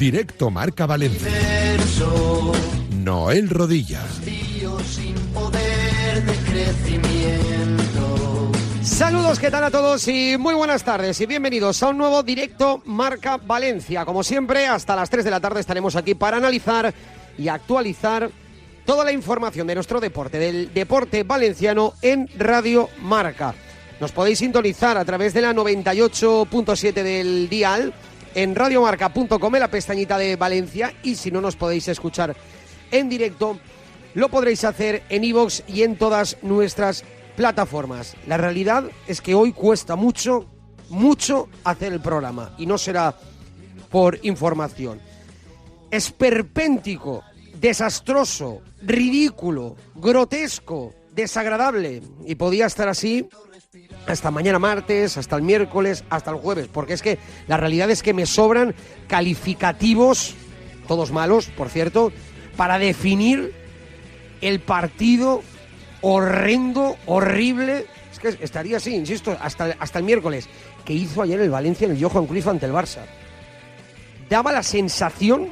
Directo Marca Valencia. Noel Rodilla. Saludos, ¿qué tal a todos? Y muy buenas tardes y bienvenidos a un nuevo Directo Marca Valencia. Como siempre, hasta las 3 de la tarde estaremos aquí para analizar y actualizar toda la información de nuestro deporte, del deporte valenciano en Radio Marca. Nos podéis sintonizar a través de la 98.7 del dial, en radiomarca.com, en la pestañita de Valencia, y si no nos podéis escuchar en directo, lo podréis hacer en iVoox y en todas nuestras plataformas. La realidad es que hoy cuesta mucho hacer el programa, y no será por información. Esperpéntico, desastroso, ridículo, grotesco, desagradable, y podía estar así hasta mañana martes, hasta el miércoles, hasta el jueves, porque es que la realidad es que me sobran calificativos, todos malos, por cierto, para definir el partido horrendo, horrible. Es que estaría así, insisto, hasta el miércoles, que hizo ayer el Valencia en el Johan Cruyff ante el Barça. Daba la sensación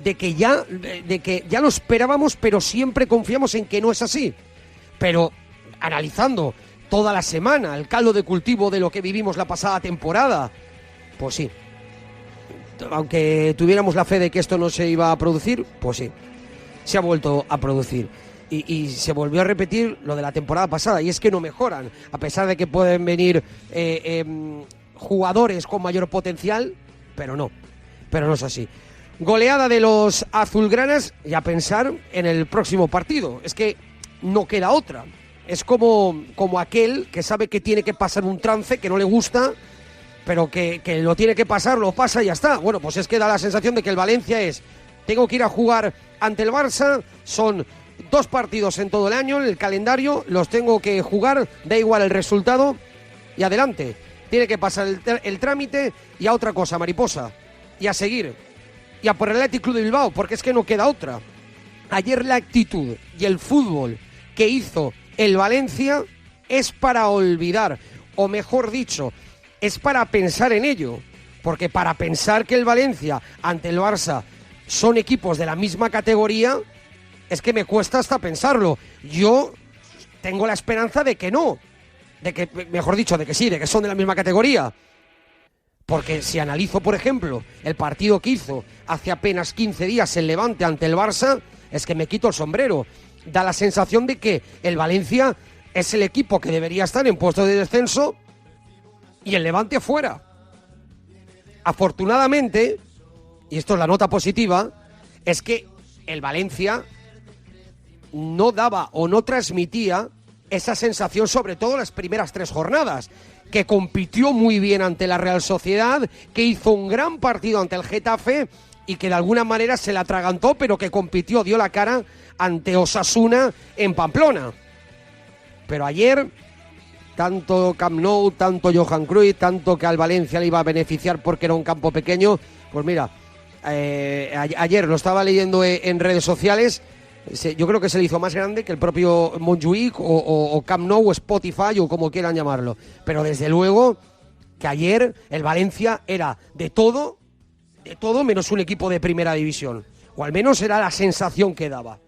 de que ya lo esperábamos, pero siempre confiamos en que no es así. Pero analizando toda la semana el caldo de cultivo de lo que vivimos la pasada temporada, pues sí, aunque tuviéramos la fe de que esto no se iba a producir, pues sí, se ha vuelto a producir. Y se volvió a repetir lo de la temporada pasada, y es que no mejoran, a pesar de que pueden venir jugadores con mayor potencial, pero no es así. Goleada de los azulgranas, y a pensar en el próximo partido. Es que no queda otra. Es como aquel que sabe que tiene que pasar un trance que no le gusta, pero que lo tiene que pasar, lo pasa y ya está. Bueno, pues es que da la sensación de que el Valencia tengo que ir a jugar ante el Barça, son 2 partidos en todo el año, en el calendario, los tengo que jugar, da igual el resultado, y adelante. Tiene que pasar el trámite y a otra cosa, mariposa, y a seguir, y a por el Athletic Club de Bilbao, porque es que no queda otra. Ayer la actitud y el fútbol que hizo el Valencia es para olvidar, o mejor dicho, es para pensar en ello, porque para pensar que el Valencia ante el Barça son equipos de la misma categoría, es que me cuesta hasta pensarlo. Yo tengo la esperanza de que no, de que, mejor dicho, de que sí, de que son de la misma categoría. Porque si analizo, por ejemplo, el partido que hizo hace apenas 15 días el Levante ante el Barça, es que me quito el sombrero. Da la sensación de que el Valencia es el equipo que debería estar en puesto de descenso y el Levante fuera. Afortunadamente, y esto es la nota positiva, es que el Valencia no daba o no transmitía esa sensación, sobre todo las primeras 3 jornadas, que compitió muy bien ante la Real Sociedad, que hizo un gran partido ante el Getafe y que de alguna manera se la atragantó, pero que compitió, dio la cara ante Osasuna en Pamplona. Pero ayer, tanto Camp Nou, tanto Johan Cruyff, tanto que al Valencia le iba a beneficiar porque era un campo pequeño, pues mira, ayer lo estaba leyendo en redes sociales, yo creo que se le hizo más grande que el propio Montjuïc o Camp Nou o Spotify o como quieran llamarlo. Pero desde luego que ayer el Valencia era de todo menos un equipo de primera división. O al menos era la sensación que daba.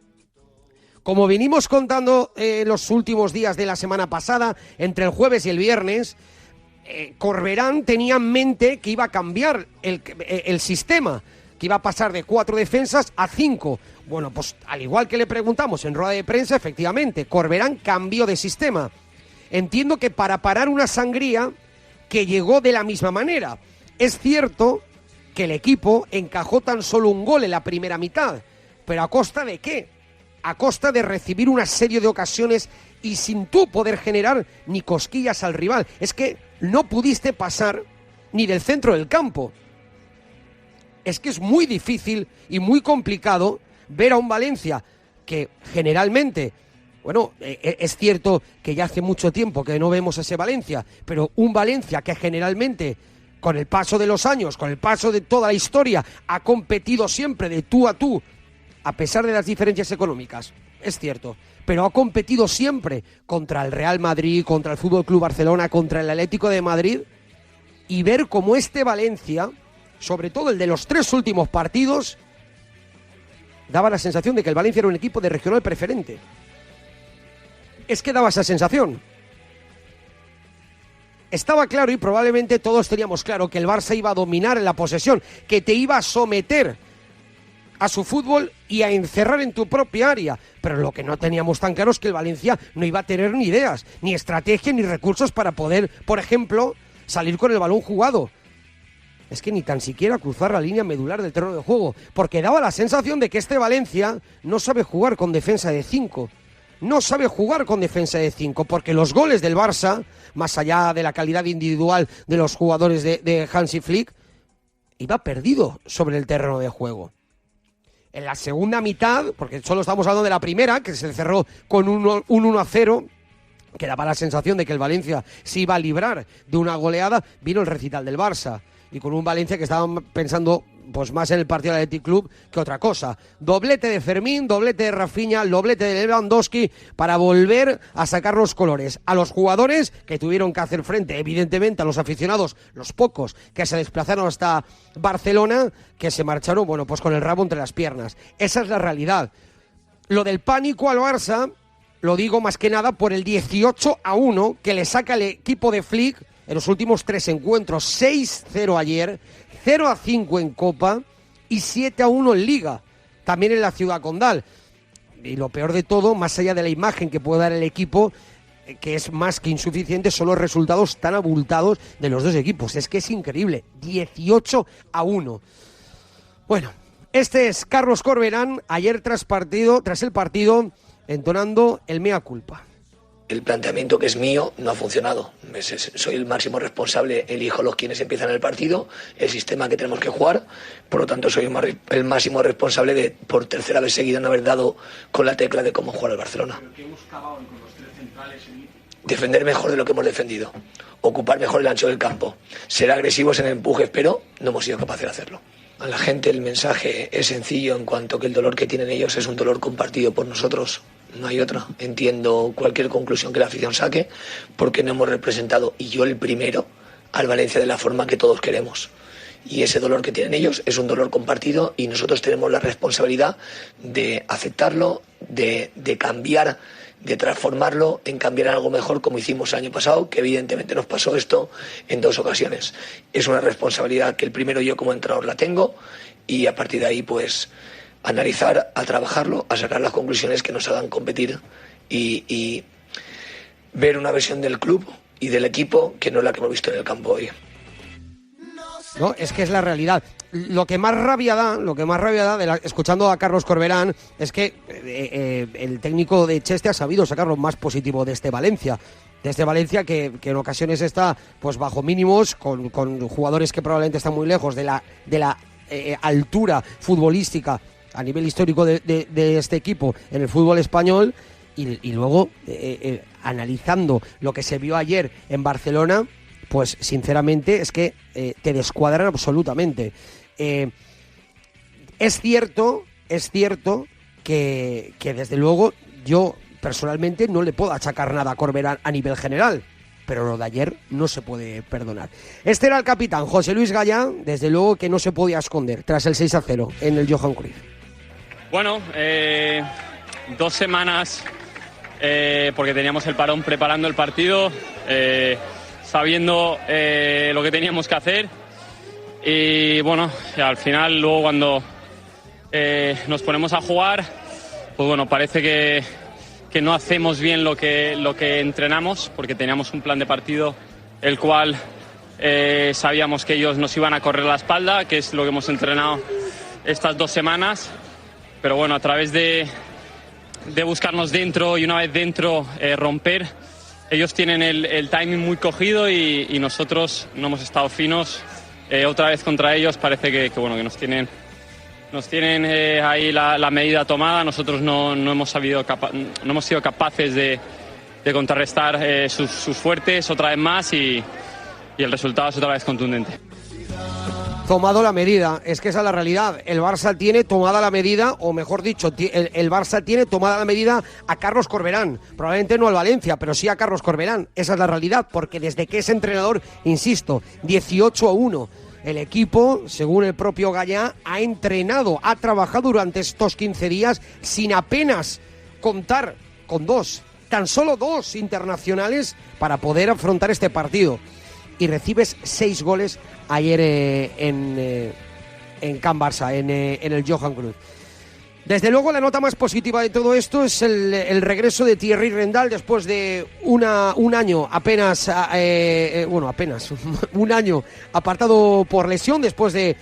Como venimos contando los últimos días de la semana pasada, entre el jueves y el viernes, Corberán tenía en mente que iba a cambiar el sistema, que iba a pasar de 4 defensas a 5. Bueno, pues al igual que le preguntamos en rueda de prensa, efectivamente, Corberán cambió de sistema. Entiendo que para parar una sangría que llegó de la misma manera. Es cierto que el equipo encajó tan solo un gol en la primera mitad, pero ¿a costa de qué? A costa de recibir una serie de ocasiones y sin tú poder generar ni cosquillas al rival. Es que no pudiste pasar ni del centro del campo. Es que es muy difícil y muy complicado ver a un Valencia que generalmente, bueno, es cierto que ya hace mucho tiempo que no vemos ese Valencia, pero un Valencia que generalmente, con el paso de los años, con el paso de toda la historia, ha competido siempre de tú a tú, a pesar de las diferencias económicas, es cierto, pero ha competido siempre contra el Real Madrid, contra el Fútbol Club Barcelona, contra el Atlético de Madrid, y ver cómo este Valencia sobre todo el de los 3 últimos partidos, daba la sensación de que el Valencia era un equipo de regional preferente. Es que daba esa sensación. Estaba claro, y probablemente todos teníamos claro, que el Barça iba a dominar en la posesión, que te iba a someter a su fútbol y a encerrar en tu propia área. Pero lo que no teníamos tan claro es que el Valencia no iba a tener ni ideas, ni estrategia, ni recursos para poder, por ejemplo, salir con el balón jugado. Es que ni tan siquiera cruzar la línea medular del terreno de juego, porque daba la sensación de que este Valencia no sabe jugar con defensa de 5. No sabe jugar con defensa de 5, porque los goles del Barça, más allá de la calidad individual de los jugadores de Hansi Flick, iba perdido sobre el terreno de juego. En la segunda mitad, porque solo estamos hablando de la primera, que se cerró con un 1-0, que daba la sensación de que el Valencia se iba a librar de una goleada, vino el recital del Barça. Y con un Valencia que estaba pensando pues más en el partido del Athletic Club que otra cosa. Doblete de Fermín, doblete de Rafinha, doblete de Lewandowski para volver a sacar los colores a los jugadores que tuvieron que hacer frente, evidentemente, a los aficionados, los pocos que se desplazaron hasta Barcelona, que se marcharon, bueno, pues con el rabo entre las piernas. Esa es la realidad. Lo del pánico al Barça, lo digo más que nada por el 18-1 que le saca el equipo de Flick en los últimos 3 encuentros. 6-0 ayer, 0-5 en Copa y 7-1 en Liga, también en la Ciudad Condal. Y lo peor de todo, más allá de la imagen que puede dar el equipo, que es más que insuficiente, son los resultados tan abultados de los dos equipos. Es que es increíble, 18-1. Bueno, este es Carlos Corberán, ayer tras el partido, entonando el mea culpa. El planteamiento que es mío no ha funcionado. Soy el máximo responsable, elijo los quienes empiezan el partido, el sistema que tenemos que jugar, por lo tanto soy el máximo responsable de, por tercera vez seguida, no haber dado con la tecla de cómo jugar al Barcelona. ¿Pero qué buscaba hoy con los 3 centrales? Defender mejor de lo que hemos defendido, ocupar mejor el ancho del campo, ser agresivos en empujes, pero no hemos sido capaces de hacerlo. A la gente el mensaje es sencillo en cuanto que el dolor que tienen ellos es un dolor compartido por nosotros. No hay otra. Entiendo cualquier conclusión que la afición saque porque no hemos representado, y yo el primero, al Valencia de la forma que todos queremos. Y ese dolor que tienen ellos es un dolor compartido y nosotros tenemos la responsabilidad de aceptarlo, de cambiar, de transformarlo en cambiar algo mejor, como hicimos el año pasado, que evidentemente nos pasó esto en 2 ocasiones. Es una responsabilidad que el primero yo como entrenador la tengo y a partir de ahí pues analizar, a trabajarlo, a sacar las conclusiones que nos hagan competir y ver una versión del club y del equipo que no es la que hemos visto en el campo hoy. No, es que es la realidad. Lo que más rabia da, escuchando a Carlos Corberán, es que el técnico de Cheste ha sabido sacar lo más positivo de este Valencia. De este Valencia que en ocasiones está pues bajo mínimos, con jugadores que probablemente están muy lejos de la altura futbolística a nivel histórico de este equipo en el fútbol español, y luego analizando lo que se vio ayer en Barcelona, pues sinceramente es que te descuadran absolutamente. Es cierto que desde luego yo personalmente no le puedo achacar nada a Corberán a nivel general, pero lo de ayer no se puede perdonar. Este era el capitán, José Luis Gallá, desde luego que no se podía esconder tras el 6-0 en el Johan Cruyff. Bueno, 2 semanas porque teníamos el parón preparando el partido, sabiendo lo que teníamos que hacer, y bueno, al final luego cuando nos ponemos a jugar, pues bueno, parece que no hacemos bien lo que entrenamos, porque teníamos un plan de partido el cual sabíamos que ellos nos iban a correr la espalda, que es lo que hemos entrenado estas 2 semanas. Pero bueno, a través de buscarnos dentro y una vez dentro romper, ellos tienen el timing muy cogido y nosotros no hemos estado finos. Otra vez contra ellos parece que nos tienen ahí la medida tomada. Nosotros no hemos sido capaces de contrarrestar sus fuertes otra vez más y el resultado es otra vez contundente. Tomado la medida, es que esa es la realidad. El Barça tiene tomada la medida, o mejor dicho, el Barça tiene tomada la medida a Carlos Corberán. Probablemente no al Valencia, pero sí a Carlos Corberán. Esa es la realidad, porque desde que es entrenador, insisto, 18-1. el equipo, según el propio Gallá, ha entrenado, ha trabajado durante estos 15 días sin apenas contar con tan solo dos internacionales para poder afrontar este partido. Y recibes 6 goles ayer en Can Barça, en el Johan Cruyff. Desde luego la nota más positiva de todo esto es el regreso de Thierry Rendal después de un año apenas, un año apartado por lesión, después de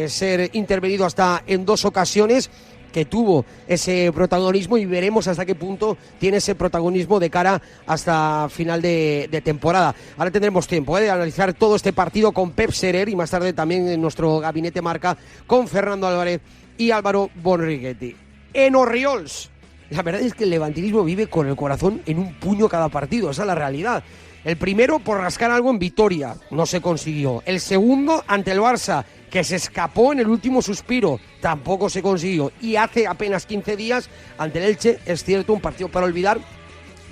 ser intervenido hasta en 2 ocasiones, que tuvo ese protagonismo, y veremos hasta qué punto tiene ese protagonismo de cara hasta final de temporada. Ahora tendremos tiempo de analizar todo este partido con Pep Serer y más tarde también en nuestro gabinete marca con Fernando Álvarez y Álvaro Bonriguetti. En Orriols, la verdad es que el levantinismo vive con el corazón en un puño cada partido, esa es la realidad. El primero por rascar algo en Vitoria, no se consiguió. El segundo ante el Barça, que se escapó en el último suspiro, tampoco se consiguió. Y hace apenas 15 días ante el Elche, es cierto, un partido para olvidar,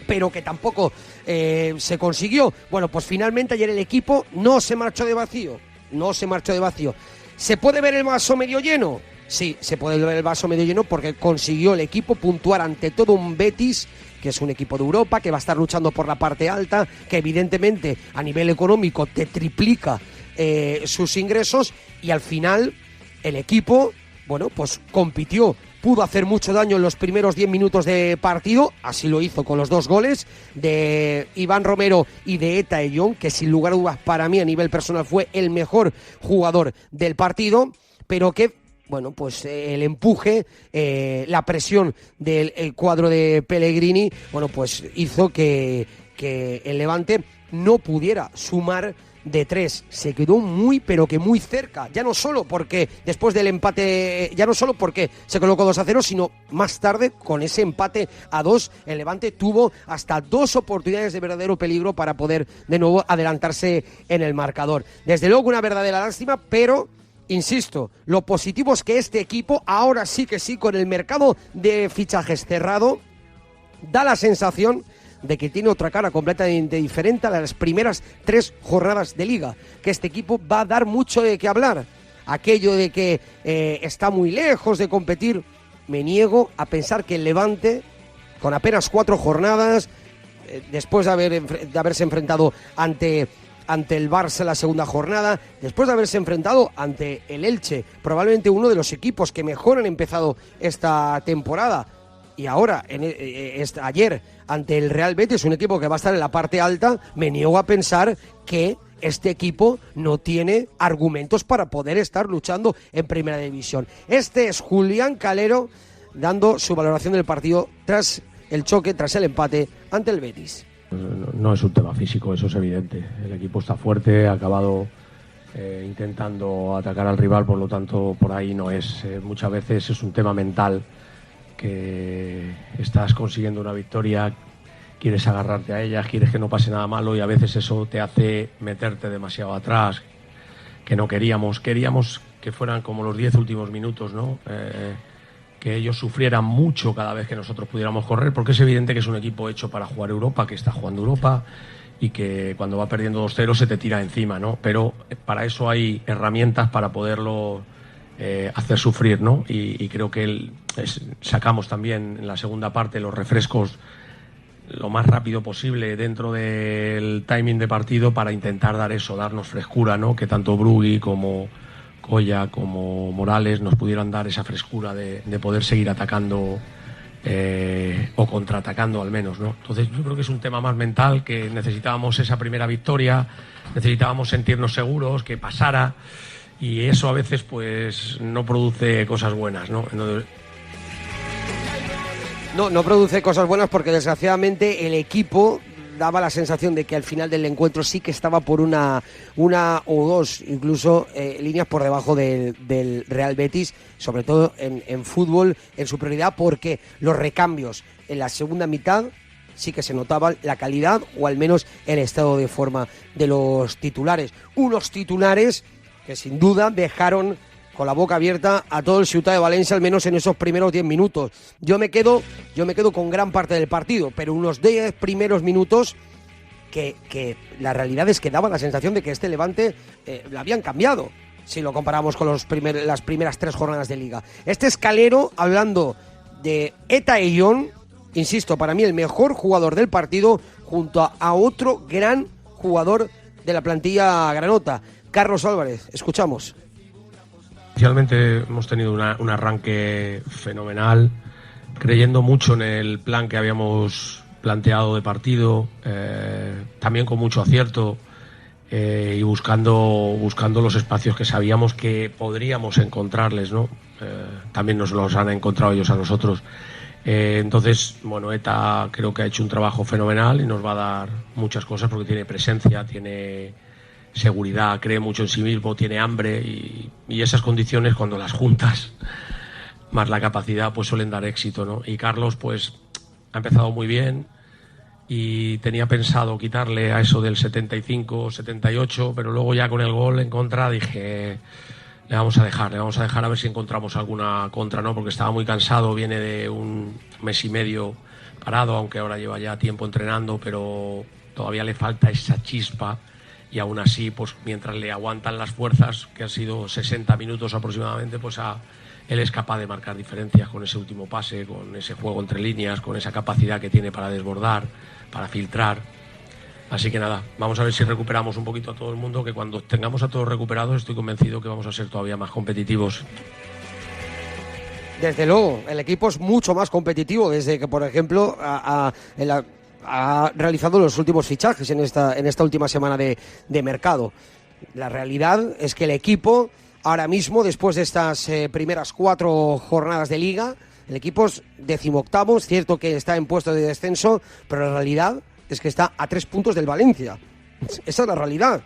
pero que tampoco se consiguió. Bueno, pues finalmente ayer el equipo no se marchó de vacío. ¿Se puede ver el vaso medio lleno? Sí, se puede ver el vaso medio lleno porque consiguió el equipo puntuar ante todo un Betis, que es un equipo de Europa, que va a estar luchando por la parte alta, que evidentemente a nivel económico te triplica sus ingresos, y al final el equipo, bueno, pues compitió, pudo hacer mucho daño en los primeros 10 minutos de partido, así lo hizo con los 2 goles de Iván Romero y de Eta Ellón, que sin lugar a dudas para mí a nivel personal fue el mejor jugador del partido, pero que bueno, pues el empuje, la presión del cuadro de Pellegrini, bueno, pues hizo que el Levante no pudiera sumar de 3. Se quedó muy, pero que muy cerca. Ya no solo porque después del empate, ya no solo porque se colocó 2-0, sino más tarde con ese empate a 2, el Levante tuvo hasta 2 oportunidades de verdadero peligro para poder de nuevo adelantarse en el marcador. Desde luego una verdadera lástima, pero insisto, lo positivo es que este equipo, ahora sí que sí, con el mercado de fichajes cerrado, da la sensación de que tiene otra cara completamente diferente a las primeras 3 jornadas de Liga, que este equipo va a dar mucho de qué hablar. Aquello de que está muy lejos de competir, me niego a pensar que el Levante, con apenas 4 jornadas, después de haberse enfrentado ante el Barça en la segunda jornada, después de haberse enfrentado ante el Elche, probablemente uno de los equipos que mejor han empezado esta temporada, y ahora, ayer, ante el Real Betis, un equipo que va a estar en la parte alta, me niego a pensar que este equipo no tiene argumentos para poder estar luchando en Primera División. Este es Julián Calero dando su valoración del partido tras el choque, tras el empate ante el Betis. No es un tema físico, eso es evidente. El equipo está fuerte, ha acabado intentando atacar al rival, por lo tanto por ahí no es. Muchas veces es un tema mental, que estás consiguiendo una victoria, quieres agarrarte a ella, quieres que no pase nada malo, y a veces eso te hace meterte demasiado atrás, que no queríamos que fueran como los 10 últimos minutos, ¿no? Que ellos sufrieran mucho cada vez que nosotros pudiéramos correr, porque es evidente que es un equipo hecho para jugar Europa, que está jugando Europa, y que cuando va perdiendo 2-0 se te tira encima, ¿no? Pero para eso hay herramientas para poderlo hacer sufrir, ¿no? Y creo que sacamos también en la segunda parte los refrescos lo más rápido posible dentro del timing de partido para intentar dar eso, darnos frescura, ¿no? Que tanto Brugui como Colla como Morales nos pudieran dar esa frescura de poder seguir atacando o contraatacando al menos, ¿no? Entonces yo creo que es un tema más mental, que necesitábamos esa primera victoria, necesitábamos sentirnos seguros, que pasara, y eso a veces pues no produce cosas buenas, ¿no? No produce cosas buenas, porque desgraciadamente el equipo daba la sensación de que al final del encuentro sí que estaba por una o dos incluso líneas por debajo del Real Betis, sobre todo en fútbol, en superioridad, porque los recambios en la segunda mitad sí que se notaba la calidad, o al menos el estado de forma de los titulares. Unos titulares que sin duda dejaron con la boca abierta a todo el Ciutat de Valencia, al menos en esos primeros 10 minutos. Yo me quedo con gran parte del partido, pero unos 10 primeros minutos que la realidad es que daba la sensación de que este Levante lo habían cambiado, si lo comparamos con las primeras 3 jornadas de Liga. Este es Calero hablando de Eta Eyón, insisto, para mí el mejor jugador del partido, junto a otro gran jugador de la plantilla granota, Carlos Álvarez. Escuchamos. Inicialmente hemos tenido un arranque fenomenal, creyendo mucho en el plan que habíamos planteado de partido, también con mucho acierto, y buscando los espacios que sabíamos que podríamos encontrarles, ¿no? También nos los han encontrado ellos a nosotros. Entonces, bueno, Eta creo que ha hecho un trabajo fenomenal y nos va a dar muchas cosas porque tiene presencia, tiene seguridad, cree mucho en sí mismo, tiene hambre y esas condiciones, cuando las juntas más la capacidad, pues suelen dar éxito, ¿no? Y Carlos pues ha empezado muy bien y tenía pensado quitarle a eso del 75, 78, pero luego ya con el gol en contra dije, le vamos a dejar a ver si encontramos alguna contra, ¿no? Porque estaba muy cansado, viene de un mes y medio parado, aunque ahora lleva ya tiempo entrenando, pero todavía le falta esa chispa. Y aún así, pues mientras le aguantan las fuerzas, que han sido 60 minutos aproximadamente, pues él es capaz de marcar diferencias con ese último pase, con ese juego entre líneas, con esa capacidad que tiene para desbordar, para filtrar. Así que nada, vamos a ver si recuperamos un poquito a todo el mundo, que cuando tengamos a todos recuperados estoy convencido que vamos a ser todavía más competitivos. Desde luego, el equipo es mucho más competitivo desde que, por ejemplo, ha realizado los últimos fichajes en esta última semana de mercado. La realidad es que el equipo, ahora mismo, después de estas primeras 4 jornadas de Liga, el equipo es 18º, es cierto que está en puesto de descenso, pero la realidad es que está a 3 puntos del Valencia. Esa es la realidad.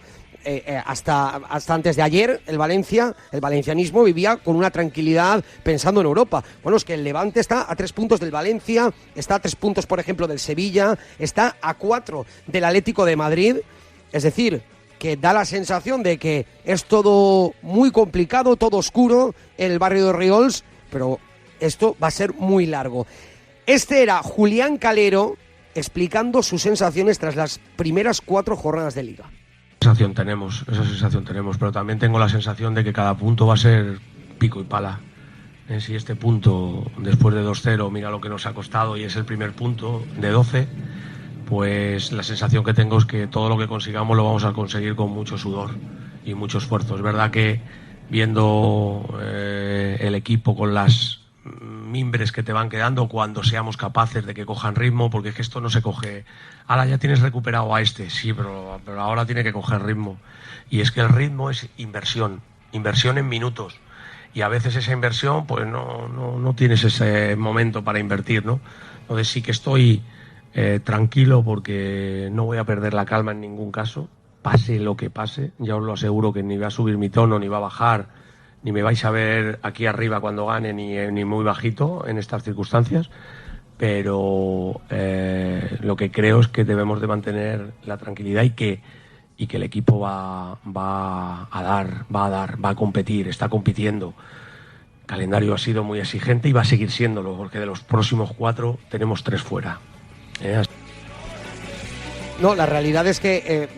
Hasta antes de ayer el valencianismo vivía con una tranquilidad pensando en Europa. Bueno, es que el Levante está a 3 puntos del Valencia, está a 3 puntos, por ejemplo, del Sevilla, está a 4 del Atlético de Madrid. Es decir, que da la sensación de que es todo muy complicado, todo oscuro en el barrio de Riols, pero esto va a ser muy largo. Este era Julián Calero explicando sus sensaciones tras las primeras 4 jornadas de Liga. Esa sensación tenemos, pero también tengo la sensación de que cada punto va a ser pico y pala. Si este punto, después de 2-0, mira lo que nos ha costado y es el primer punto de 12, pues la sensación que tengo es que todo lo que consigamos lo vamos a conseguir con mucho sudor y mucho esfuerzo. Es verdad que viendo el equipo con las mimbres que te van quedando, cuando seamos capaces de que cojan ritmo, porque es que esto no se coge, ahora ya tienes recuperado a este, sí, pero ahora tiene que coger ritmo, y es que el ritmo es inversión en minutos, y a veces esa inversión pues no tienes ese momento para invertir, ¿no? Entonces sí que estoy tranquilo, porque no voy a perder la calma en ningún caso, pase lo que pase. Ya os lo aseguro que ni va a subir mi tono, ni va a bajar, ni me vais a ver aquí arriba cuando gane, ni muy bajito en estas circunstancias, pero lo que creo es que debemos de mantener la tranquilidad y que el equipo va a competir, está compitiendo. El calendario ha sido muy exigente y va a seguir siéndolo, porque de los próximos 4 tenemos 3 fuera. No, la realidad es que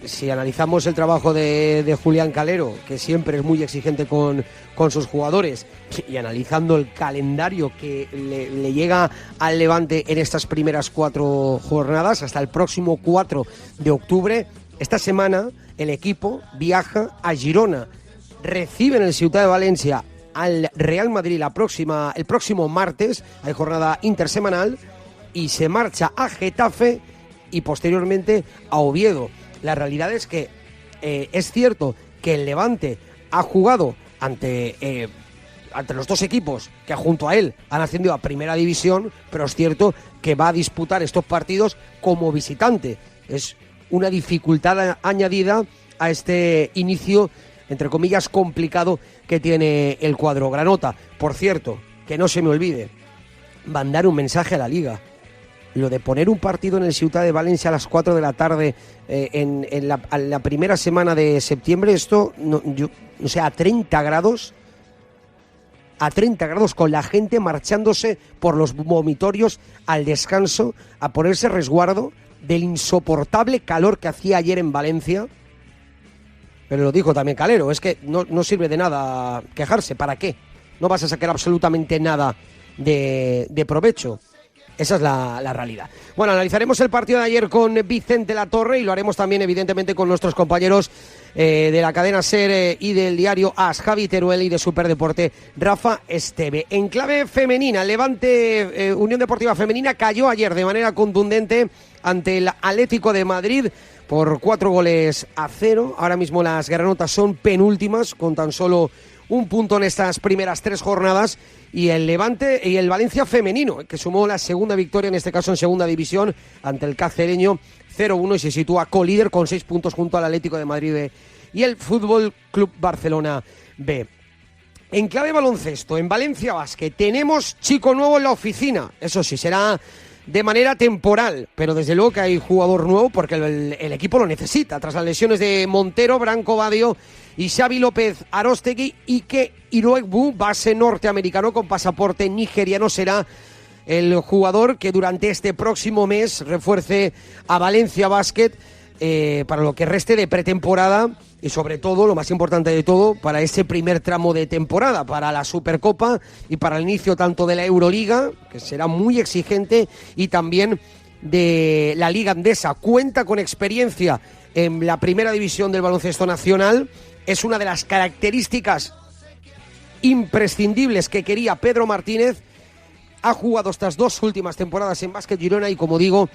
si analizamos el trabajo de Julián Calero, que siempre es muy exigente con sus jugadores, y analizando el calendario que le llega al Levante en estas primeras 4 jornadas, hasta el próximo 4 de octubre, esta semana el equipo viaja a Girona, recibe en el Ciutat de Valencia al Real Madrid el próximo martes, hay jornada intersemanal, y se marcha a Getafe y posteriormente a Oviedo. La realidad es que es cierto que el Levante ha jugado ante los 2 equipos que junto a él han ascendido a Primera División, pero es cierto que va a disputar estos partidos como visitante. Es una dificultad añadida a este inicio, entre comillas, complicado que tiene el cuadro granota. Por cierto, que no se me olvide, mandar un mensaje a la Liga. Lo de poner un partido en el Ciutat de Valencia a las 4 de la tarde en la primera semana de septiembre, esto, a 30 grados, con la gente marchándose por los vomitorios al descanso, a ponerse resguardo del insoportable calor que hacía ayer en Valencia. Pero lo dijo también Calero, es que no sirve de nada quejarse, ¿para qué? No vas a sacar absolutamente nada de provecho. Esa es la realidad. Bueno, analizaremos el partido de ayer con Vicente Latorre y lo haremos también, evidentemente, con nuestros compañeros de la cadena SER y del diario AS, Javi Teruel, y de Superdeporte, Rafa Esteve. En clave femenina, Levante Unión Deportiva Femenina cayó ayer de manera contundente ante el Atlético de Madrid por 4-0. Ahora mismo las granotas son penúltimas, con tan solo un punto en estas primeras 3 jornadas, y el Levante y el Valencia femenino, que sumó la segunda victoria, en este caso en segunda división, ante el cacereño 0-1 y se sitúa colíder con 6 puntos junto al Atlético de Madrid B y el Fútbol Club Barcelona B. En clave baloncesto, en Valencia Basket, tenemos chico nuevo en la oficina. Eso sí, será de manera temporal, pero desde luego que hay jugador nuevo porque el equipo lo necesita. Tras las lesiones de Montero, Branco Badio y Xavi López Arostegui, Ike Iroegbu, base norteamericano con pasaporte nigeriano, será el jugador que durante este próximo mes refuerce a Valencia Basket para lo que reste de pretemporada y, sobre todo, lo más importante de todo, para ese primer tramo de temporada, para la Supercopa y para el inicio tanto de la Euroliga, que será muy exigente, y también de la Liga Andesa. Cuenta con experiencia en la primera división del baloncesto nacional. Es una de las características imprescindibles que quería Pedro Martínez. Ha jugado estas 2 últimas temporadas en Básquet Girona y, como digo,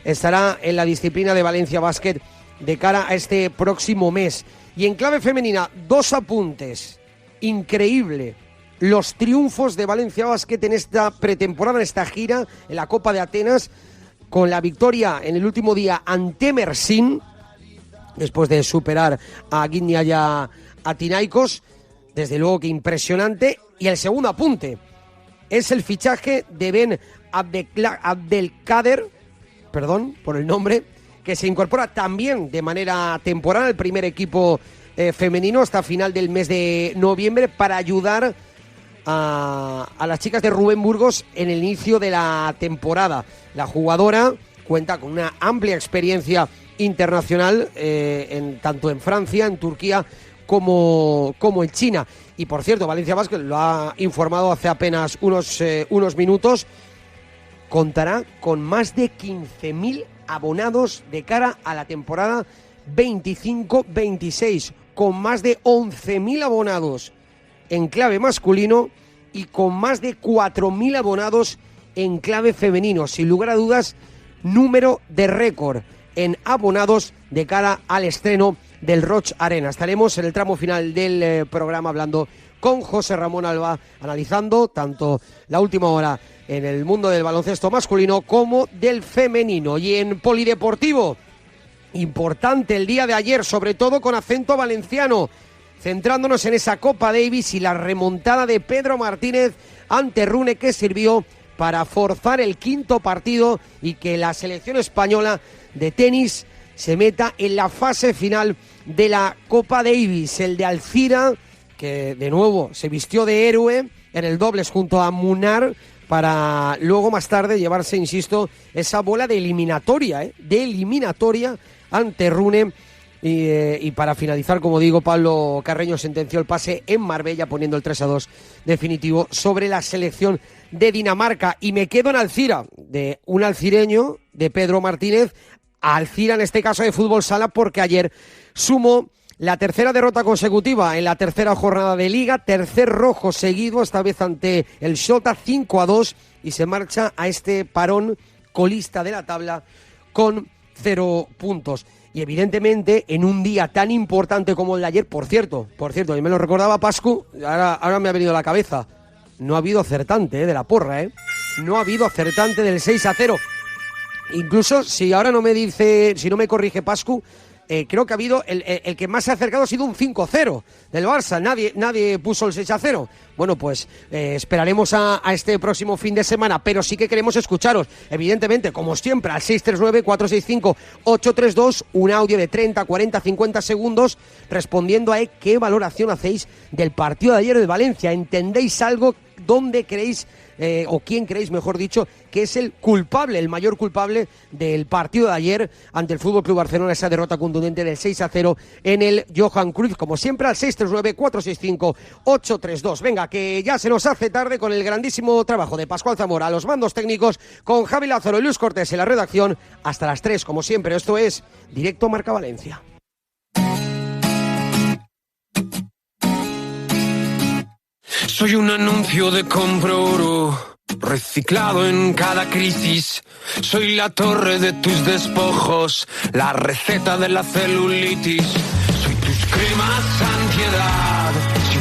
estará en la disciplina de Valencia Basket de cara a este próximo mes. Y en clave femenina, 2 apuntes. Increíble los triunfos de Valencia Basket en esta pretemporada, en esta gira, en la Copa de Atenas, con la victoria en el último día ante Mersin, después de superar a Guinea y a Tinaikos. Desde luego que impresionante. Y el segundo apunte es el fichaje de Ben Abdelkader, perdón por el nombre, que se incorpora también de manera temporal al primer equipo femenino hasta final del mes de noviembre para ayudar a las chicas de Rubén Burgos en el inicio de la temporada. La jugadora cuenta con una amplia experiencia internacional, tanto en Francia, en Turquía, como en China. Y, por cierto, Valencia Basket lo ha informado hace apenas unos minutos, contará con más de 15.000 abonados de cara a la temporada 25-26, con más de 11.000 abonados en clave masculino y con más de 4.000 abonados en clave femenino. Sin lugar a dudas, número de récord en abonados de cara al estreno del Roig Arena. Estaremos en el tramo final del programa hablando con José Ramón Alba, analizando tanto la última hora en el mundo del baloncesto masculino como del femenino. Y en polideportivo, importante el día de ayer, sobre todo con acento valenciano, centrándonos en esa Copa Davis y la remontada de Pedro Martínez ante Rune, que sirvió para forzar el 5º partido y que la selección española de tenis se meta en la fase final de la Copa Davis. El de Alcira, que de nuevo se vistió de héroe en el dobles junto a Munar, para luego más tarde llevarse, insisto, esa bola de eliminatoria ante Rune. Y para finalizar, como digo, Pablo Carreño sentenció el pase en Marbella, poniendo el 3-2 definitivo sobre la selección de Dinamarca. Y me quedo en Alcira, de un alcireño, de Pedro Martínez, a Alcira en este caso de fútbol sala, porque ayer sumó la 3ª derrota consecutiva en la 3ª jornada de Liga, 3er rojo seguido, esta vez ante el Shota, 5-2, y se marcha a este parón colista de la tabla con 0 puntos. Y evidentemente, en un día tan importante como el de ayer, por cierto, y me lo recordaba Pascu, ahora me ha venido a la cabeza, no ha habido acertante de la porra, no ha habido acertante del 6-0. Incluso, si ahora no me corrige Pascu, creo que ha habido, el que más se ha acercado ha sido un 5-0 del Barça, nadie puso el 6-0. Bueno, pues esperaremos a este próximo fin de semana, pero sí que queremos escucharos, evidentemente, como siempre, al 639-465-832, un audio de 30, 40, 50 segundos, respondiendo a qué valoración hacéis del partido de ayer de Valencia. ¿Entendéis algo? ¿Dónde creéis o quién creéis, mejor dicho, que es el culpable, el mayor culpable del partido de ayer ante el FC Barcelona, esa derrota contundente del 6-0 en el Johan Cruyff, como siempre al 639-465-832. Venga, que ya se nos hace tarde con el grandísimo trabajo de Pascual Zamora a los mandos técnicos, con Javi Lázaro y Luis Cortés en la redacción, hasta las 3, como siempre. Esto es Directo Marca Valencia. Soy un anuncio de compro oro, reciclado en cada crisis. Soy la torre de tus despojos, la receta de la celulitis. Soy tus cremas ansiedad.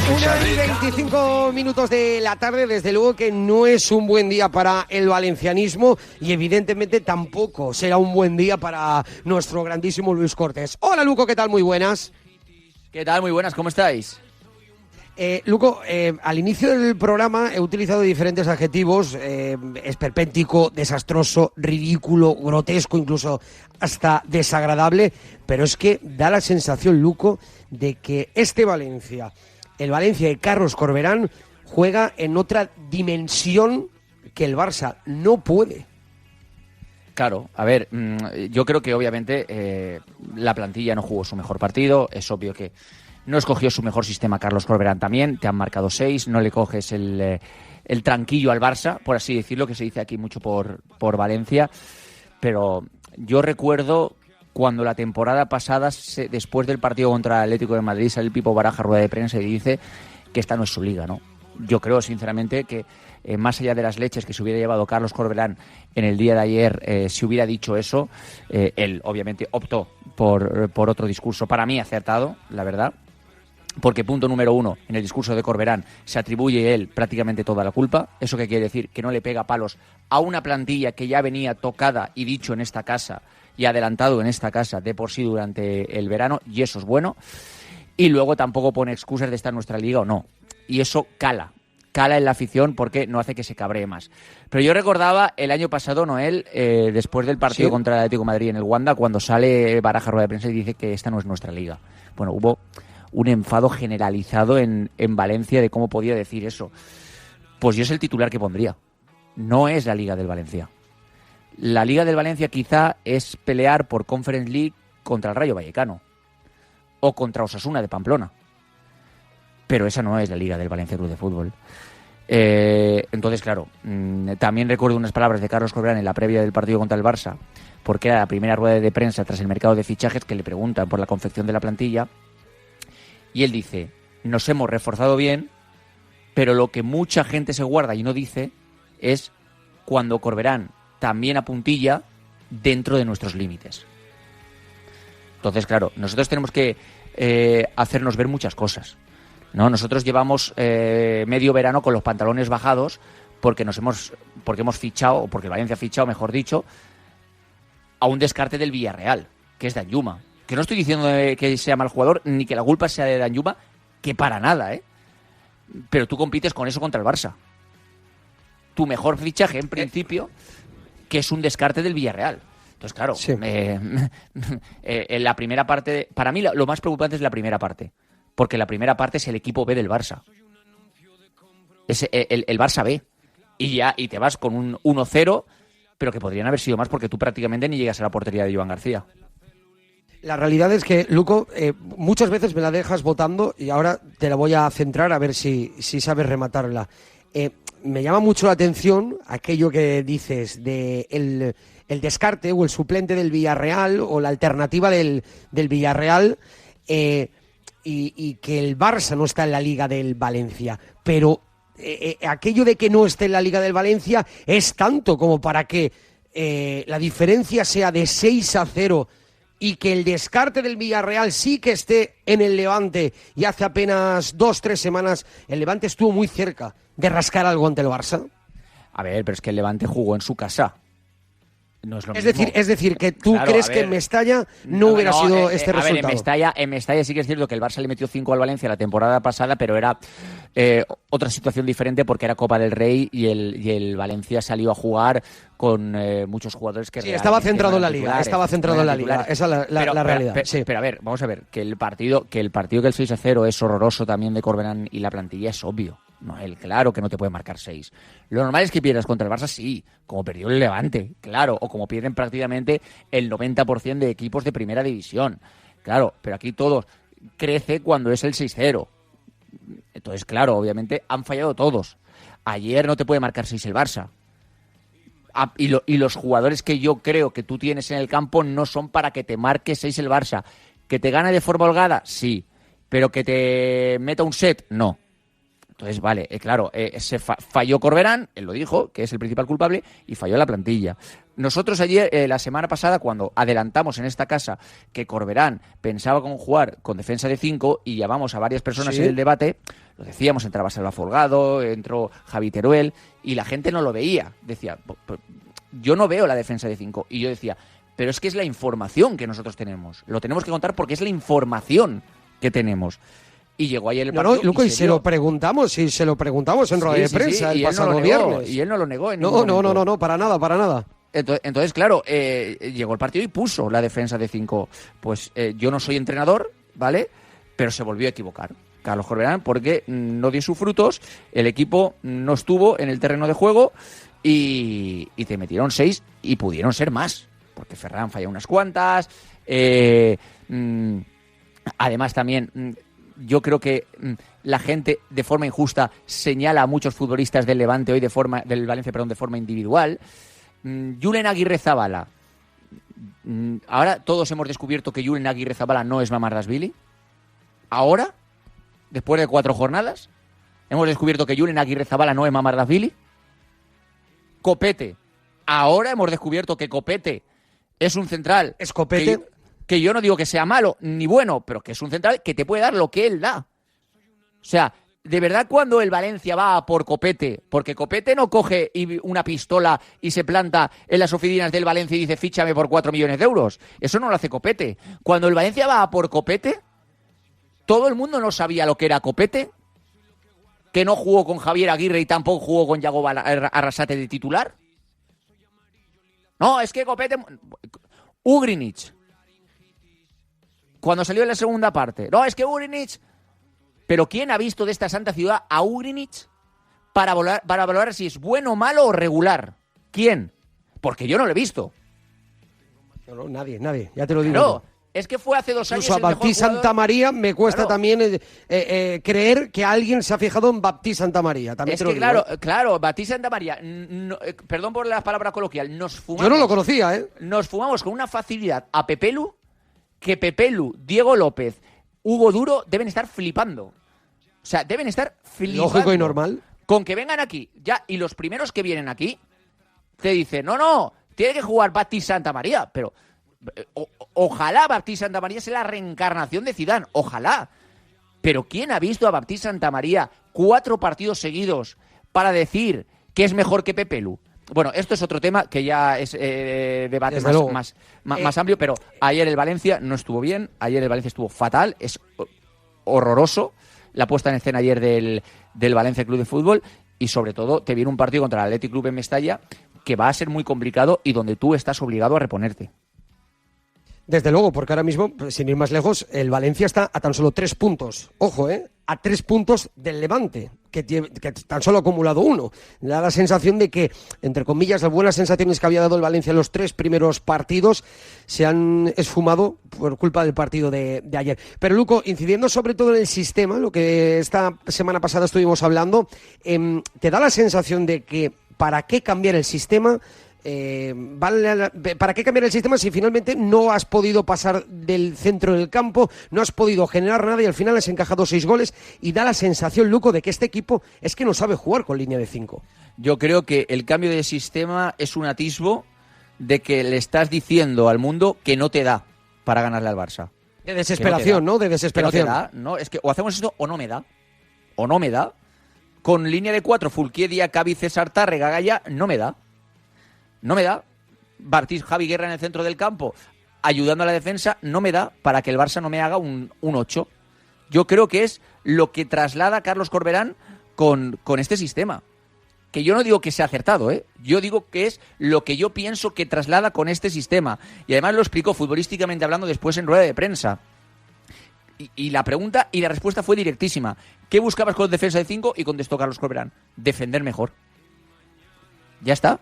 1:25 de la tarde, desde luego que no es un buen día para el valencianismo y evidentemente tampoco será un buen día para nuestro grandísimo Luis Cortés. Hola Luco, ¿qué tal? Muy buenas. ¿Qué tal? Muy buenas, ¿cómo estáis? Luco, al inicio del programa he utilizado diferentes adjetivos, esperpéntico, desastroso, ridículo, grotesco, incluso hasta desagradable, pero es que da la sensación, Luco, de que este Valencia, el Valencia de Carlos Corberán, juega en otra dimensión que el Barça no puede. Claro, a ver, yo creo que obviamente la plantilla no jugó su mejor partido, es obvio que no escogió su mejor sistema Carlos Corberán también, te han marcado 6, no le coges el tranquillo al Barça, por así decirlo, que se dice aquí mucho por Valencia, pero yo recuerdo cuando la temporada pasada, después del partido contra el Atlético de Madrid, sale el Pipo Baraja a rueda de prensa y dice que esta no es su liga, ¿no? Yo creo sinceramente que más allá de las leches que se hubiera llevado Carlos Corberán en el día de ayer, si hubiera dicho eso, él obviamente optó por otro discurso, para mí acertado, la verdad. Porque punto número 1, en el discurso de Corberán se atribuye él prácticamente toda la culpa. ¿Eso qué quiere decir? Que no le pega palos a una plantilla que ya venía tocada y dicho en esta casa y adelantado en esta casa de por sí durante el verano, y eso es bueno. Y luego tampoco pone excusas de estar en nuestra liga o no. Y eso cala en la afición porque no hace que se cabree más. Pero yo recordaba el año pasado, Noel, después del partido contra el Atlético de Madrid en el Wanda, cuando sale Baraja a rueda de prensa y dice que esta no es nuestra liga. Bueno, hubo un enfado generalizado en Valencia de cómo podía decir eso. Pues yo es el titular que pondría. No es la Liga del Valencia. La Liga del Valencia quizá es pelear por Conference League contra el Rayo Vallecano o contra Osasuna de Pamplona. Pero esa no es la Liga del Valencia Club de Fútbol. Entonces, claro, también recuerdo unas palabras de Carlos Corberán en la previa del partido contra el Barça, porque era la primera rueda de prensa tras el mercado de fichajes, que le preguntan por la confección de la plantilla. Y él dice, nos hemos reforzado bien, pero lo que mucha gente se guarda y no dice es cuando Corberán también apuntilla dentro de nuestros límites. Entonces, claro, nosotros tenemos que hacernos ver muchas cosas, ¿no? Nosotros llevamos medio verano con los pantalones bajados porque hemos fichado, o porque Valencia ha fichado, mejor dicho, a un descarte del Villarreal, que es Danjuma. Que no estoy diciendo que sea mal jugador, ni que la culpa sea de Danjuma, que para nada, ¿eh? Pero tú compites con eso contra el Barça. Tu mejor fichaje, en principio, que es un descarte del Villarreal. Entonces, claro, sí. En la primera parte, para mí lo más preocupante es la primera parte, porque la primera parte es el equipo B del Barça. Es el Barça B. Y te vas con un 1-0, pero que podrían haber sido más porque tú prácticamente ni llegas a la portería de Joan García. La realidad es que, Luco, muchas veces me la dejas votando y ahora te la voy a centrar a ver si sabes rematarla. Me llama mucho la atención aquello que dices de el descarte o el suplente del Villarreal o la alternativa del Villarreal y que el Barça no está en la Liga del Valencia. Pero aquello de que no esté en la Liga del Valencia es tanto como para que la diferencia sea de 6-0 y que el descarte del Villarreal sí que esté en el Levante, y hace apenas 2-3 semanas el Levante estuvo muy cerca de rascar algo ante el Barça. A ver, pero es que el Levante jugó en su casa. No es lo mismo. Es decir, que tú crees que en Mestalla no hubiera sido este resultado. En Mestalla sí que es cierto que el Barça le metió 5 al Valencia la temporada pasada, pero era otra situación diferente porque era Copa del Rey y el Valencia salió a jugar con muchos jugadores que... Sí, estaba centrado en la Liga, esa es la realidad. Pero a ver, vamos a ver, que el partido que el 6-0 es horroroso también de Corberán y la plantilla es obvio. No, él, claro que no te puede marcar 6. Lo normal es que pierdas contra el Barça, sí, como perdió el Levante, claro, o como pierden prácticamente el 90% de equipos de primera división. Claro, pero aquí todo crece cuando es el 6-0. Entonces, claro, obviamente han fallado todos. Ayer no te puede marcar 6 el Barça. Y los jugadores que yo creo que tú tienes en el campo no son para que te marque 6 el Barça. ¿Que te gane de forma holgada? Sí. Pero que te meta un set, no. Entonces, vale, claro, falló Corberán, él lo dijo, que es el principal culpable, y falló la plantilla. Nosotros ayer, la semana pasada, cuando adelantamos en esta casa que Corberán pensaba con jugar con defensa de 5 y llamamos a varias personas en el debate, lo decíamos, entraba Salva Folgado, entró Javi Teruel, y la gente no lo veía. Decía, yo no veo la defensa de 5. Y yo decía, pero es que es la información que nosotros tenemos. Lo tenemos que contar porque es la información que tenemos. Y llegó ayer el partido. No, Luco, y se lo preguntamos en rueda de prensa el pasado viernes. Y él no lo negó. No, para nada. Entonces, claro, llegó el partido y puso la defensa de 5. Pues yo no soy entrenador, ¿vale? Pero se volvió a equivocar Carlos Corberán porque no dio sus frutos, el equipo no estuvo en el terreno de juego y te metieron 6 y pudieron ser más, porque Ferran falló unas cuantas. Además también yo creo que la gente de forma injusta señala a muchos futbolistas del Levante hoy del Valencia, de forma individual. Julen Aguirrezabala. Ahora todos hemos descubierto que Julen Aguirrezabala no es Mamardashvili. Ahora, después de 4 jornadas, hemos descubierto que Julen Aguirrezabala no es Mamardashvili. Copete. Ahora hemos descubierto que Copete es un central. ¿Es Copete? Que yo no digo que sea malo ni bueno, pero que es un central que te puede dar lo que él da. O sea, de verdad cuando el Valencia va a por Copete, porque Copete no coge una pistola y se planta en las oficinas del Valencia y dice fíchame por 4 millones de euros. Eso no lo hace Copete. Cuando el Valencia va a por Copete, todo el mundo no sabía lo que era Copete, que no jugó con Javier Aguirre y tampoco jugó con Yago Arrasate de titular. No, es que Copete... Ugrinic. Cuando salió en la segunda parte. No, es que Ugrinic... Pero ¿quién ha visto de esta santa ciudad a Ugrinic para valorar si es bueno, malo o regular? ¿Quién? Porque yo no lo he visto. No, nadie, ya te lo digo. No, es que fue hace 2 años incluso a Baptiste Santamaría me cuesta también creer que alguien se ha fijado en Baptiste Santamaría. También es que claro, Baptiste Santamaría, perdón por la palabra coloquial, yo no lo conocía, ¿eh? Nos fumamos con una facilidad a Pepelu, que Pepelu, Diego López, Hugo Duro deben estar flipando. O sea, deben estar flipando. Lógico y normal. Con que vengan aquí, ya, y los primeros que vienen aquí, te dicen, no, tiene que jugar Baptiste Santamaría, pero ojalá Baptiste Santamaría sea la reencarnación de Zidane, ojalá. Pero ¿quién ha visto a Baptiste Santamaría 4 partidos seguidos para decir que es mejor que Pepelu? Bueno, esto es otro tema que ya es debate más amplio, pero ayer el Valencia no estuvo bien, ayer el Valencia estuvo fatal, es horroroso la puesta en escena ayer del Valencia Club de Fútbol y sobre todo te viene un partido contra el Athletic Club en Mestalla que va a ser muy complicado y donde tú estás obligado a reponerte. Desde luego, porque ahora mismo, sin ir más lejos, el Valencia está a tan solo 3 puntos. Ojo, a 3 puntos del Levante, que tan solo ha acumulado 1. Da la sensación de que, entre comillas, las buenas sensaciones que había dado el Valencia en los 3 primeros partidos se han esfumado por culpa del partido de ayer. Pero, Luco, incidiendo sobre todo en el sistema, lo que esta semana pasada estuvimos hablando, ¿te da la sensación de que para qué cambiar el sistema? ¿Para qué cambiar el sistema si finalmente no has podido pasar del centro del campo, no has podido generar nada y al final has encajado 6 goles y da la sensación, Luco, de que este equipo es que no sabe jugar con línea de 5? Yo creo que el cambio de sistema es un atisbo de que le estás diciendo al mundo que no te da para ganarle al Barça. De desesperación, ¿no? De desesperación. Que no te da, ¿no? Es que o hacemos esto o no me da. O no me da. Con línea de 4, Fulquier, Díaz, Cavi, César, Tárrega, Gaya, no me da. No me da. Javi Guerra en el centro del campo, ayudando a la defensa, no me da para que el Barça no me haga un 8. Yo creo que es lo que traslada Carlos Corberán con este sistema. Que yo no digo que sea acertado, yo digo que es lo que yo pienso que traslada con este sistema. Y además lo explicó futbolísticamente hablando después en rueda de prensa. Y la pregunta y la respuesta fue directísima. ¿Qué buscabas con defensa de 5? Y contestó Carlos Corberán: defender mejor. Ya está.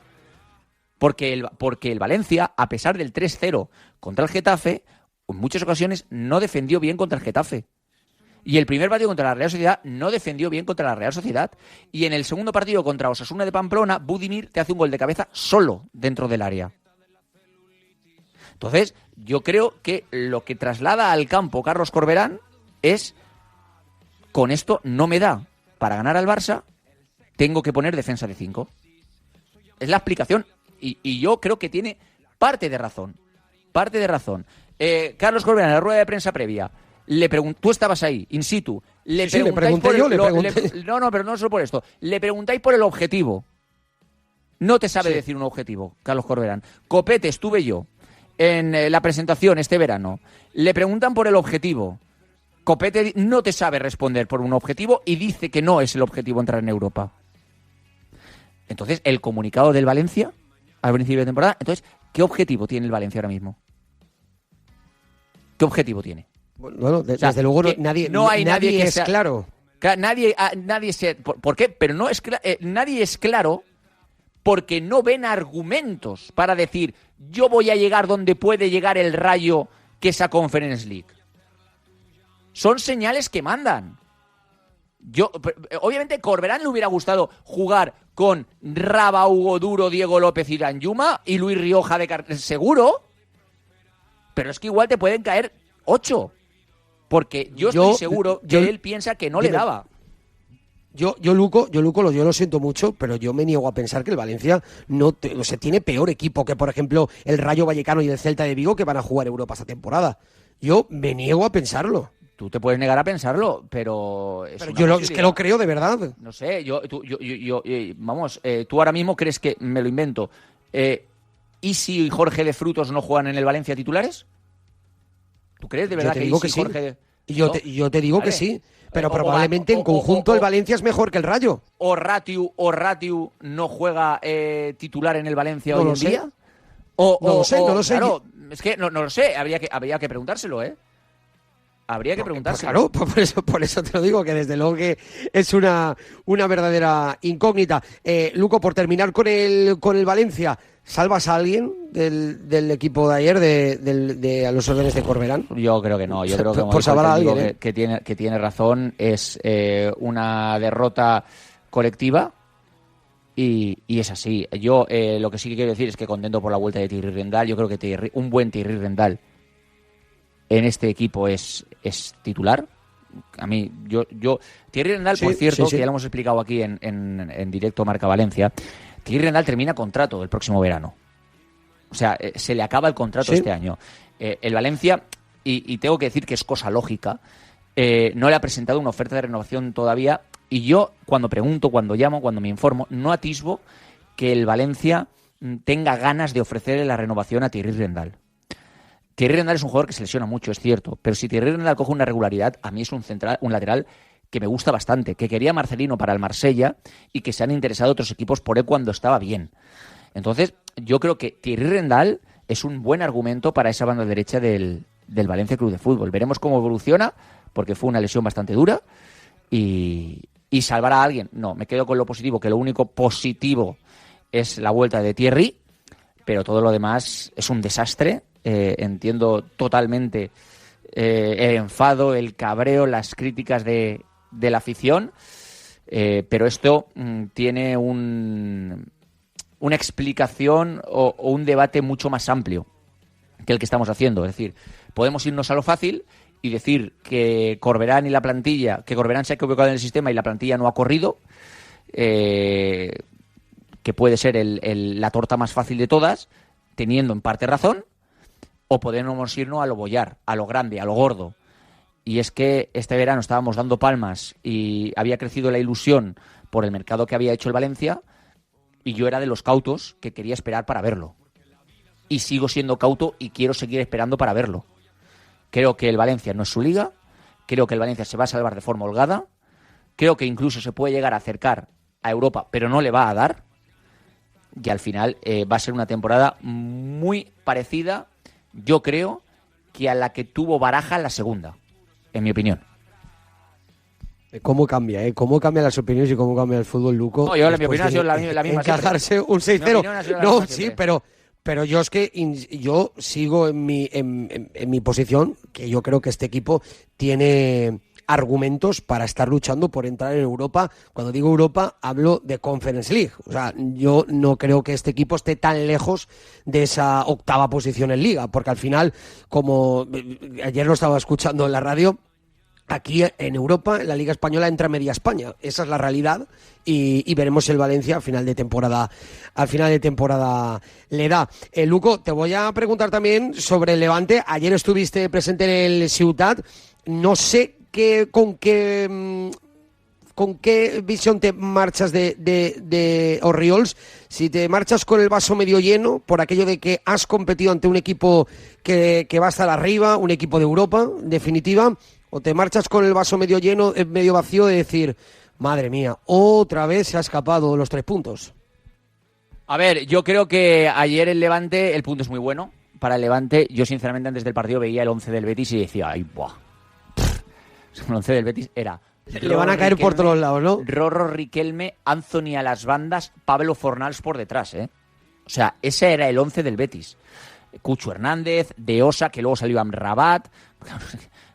Porque el Valencia, a pesar del 3-0 contra el Getafe, en muchas ocasiones no defendió bien contra el Getafe. Y el primer partido contra la Real Sociedad no defendió bien contra la Real Sociedad. Y en el segundo partido contra Osasuna de Pamplona, Budimir te hace un gol de cabeza solo dentro del área. Entonces, yo creo que lo que traslada al campo Carlos Corberán es: con esto no me da para ganar al Barça, tengo que poner defensa de 5. Es la explicación. Y yo creo que tiene parte de razón. Parte de razón. Carlos Corberán, en la rueda de prensa previa, tú estabas ahí, in situ. Le pregunté. No, pero no solo por esto. Le preguntáis por el objetivo. No te sabe decir un objetivo, Carlos Corberán. Copete, estuve yo en la presentación este verano. Le preguntan por el objetivo. Copete no te sabe responder por un objetivo y dice que no es el objetivo entrar en Europa. Entonces, el comunicado del Valencia al principio de temporada. Entonces, ¿qué objetivo tiene el Valencia ahora mismo? ¿Qué objetivo tiene? Bueno, desde luego nadie que es claro. Nadie se... ¿Por qué? Pero no es nadie es claro porque no ven argumentos para decir: yo voy a llegar donde puede llegar el Rayo, que es a Conference League. Son señales que mandan. Obviamente, Corberán le hubiera gustado jugar con Raba, Hugo Duro, Diego López y Danjuma y Luis Rioja seguro, pero es que igual te pueden caer 8, porque yo estoy seguro que él piensa que no le daba. Yo Luco, yo lo siento mucho, pero yo me niego a pensar que el Valencia tiene peor equipo que, por ejemplo, el Rayo Vallecano y el Celta de Vigo, que van a jugar Europa esta temporada. Yo me niego a pensarlo. Tú te puedes negar a pensarlo, pero es que lo creo de verdad. No sé, tú ahora mismo crees que, me lo invento, ¿y si Jorge de Frutos no juegan en el Valencia titulares? ¿Tú crees de verdad que sí? Jorge... Yo te digo que sí, pero probablemente en conjunto el Valencia es mejor que el Rayo. ¿O Ratiu no juega titular en el Valencia hoy en día? No lo sé. Claro, es que no lo sé, habría que preguntárselo, ¿eh? Habría que preguntárselo. Claro, por eso te lo digo, que desde luego que es una verdadera incógnita. Luco, por terminar con el Valencia, ¿salvas a alguien del equipo de ayer, a los órdenes de Corberán? Yo creo que no. Yo creo que, por salvar a alguien, que tiene razón. Es una derrota colectiva y es así. Yo lo que sí quiero decir es que contento por la vuelta de Thierry Rendal. Yo creo que un buen Thierry Rendal en este equipo es titular. A mí, Thierry Rendal, por cierto, que ya lo hemos explicado aquí en directo Marca Valencia, Thierry Rendal termina contrato el próximo verano. O sea, se le acaba el contrato este año. El Valencia, y tengo que decir que es cosa lógica, no le ha presentado una oferta de renovación todavía, y yo cuando pregunto, cuando llamo, cuando me informo, no atisbo que el Valencia tenga ganas de ofrecerle la renovación a Thierry Rendal. Thierry Rendal es un jugador que se lesiona mucho, es cierto, pero si Thierry Rendal coge una regularidad, a mí es un lateral que me gusta bastante, que quería Marcelino para el Marsella y que se han interesado otros equipos por él cuando estaba bien. Entonces, yo creo que Thierry Rendal es un buen argumento para esa banda derecha del Valencia Club de Fútbol. Veremos cómo evoluciona, porque fue una lesión bastante dura, y salvará a alguien. No, me quedo con lo positivo, que lo único positivo es la vuelta de Thierry, pero todo lo demás es un desastre. Entiendo totalmente el enfado, el cabreo, las críticas de la afición, pero esto tiene una explicación o un debate mucho más amplio que el que estamos haciendo. Es decir, podemos irnos a lo fácil y decir que Corberán se ha equivocado en el sistema y la plantilla no ha corrido, que puede ser la torta más fácil de todas, teniendo en parte razón. O podemos irnos a lo bollar, a lo grande, a lo gordo. Y es que este verano estábamos dando palmas y había crecido la ilusión por el mercado que había hecho el Valencia, y yo era de los cautos que quería esperar para verlo. Y sigo siendo cauto y quiero seguir esperando para verlo. Creo que el Valencia no es su liga, creo que el Valencia se va a salvar de forma holgada, creo que incluso se puede llegar a acercar a Europa, pero no le va a dar. Y al final va a ser una temporada muy parecida, yo creo, que a la que tuvo Baraja en la segunda. en mi opinión. ¿Cómo cambia, ¿Cómo cambian las opiniones y cómo cambia el fútbol, Luco? No, yo, mi opinión ha sido la misma. Encajarse un 6-0. No, sí, pero yo es que yo sigo en mi posición, que yo creo que este equipo tiene argumentos para estar luchando por entrar en Europa. Cuando digo Europa, hablo de Conference League. O sea, yo no creo que este equipo esté tan lejos de esa octava posición en Liga, porque al final, como ayer lo estaba escuchando en la radio, aquí en Europa, en la Liga Española, entra media España. Esa es la realidad y veremos si el Valencia al final de temporada le da. Luco, te voy a preguntar también sobre el Levante. Ayer estuviste presente en el Ciutat. No sé con qué visión te marchas de Orriols. Si te marchas con el vaso medio lleno, por aquello de que has competido ante un equipo que va a estar arriba, un equipo de Europa, en definitiva, o te marchas con el vaso medio lleno, medio vacío, de decir, madre mía, otra vez se ha escapado los 3 puntos. A ver, yo creo que ayer el Levante, el punto es muy bueno para el Levante. Yo, sinceramente, antes del partido veía el 11 del Betis y decía, ay, buah. El 11 del Betis era... Le van a caer por todos lados, ¿no? Rorro, Riquelme, Anthony a las bandas, Pablo Fornals por detrás, ¿eh? O sea, ese era el 11 del Betis. Cucho Hernández, De Osa, que luego salió Amrabat.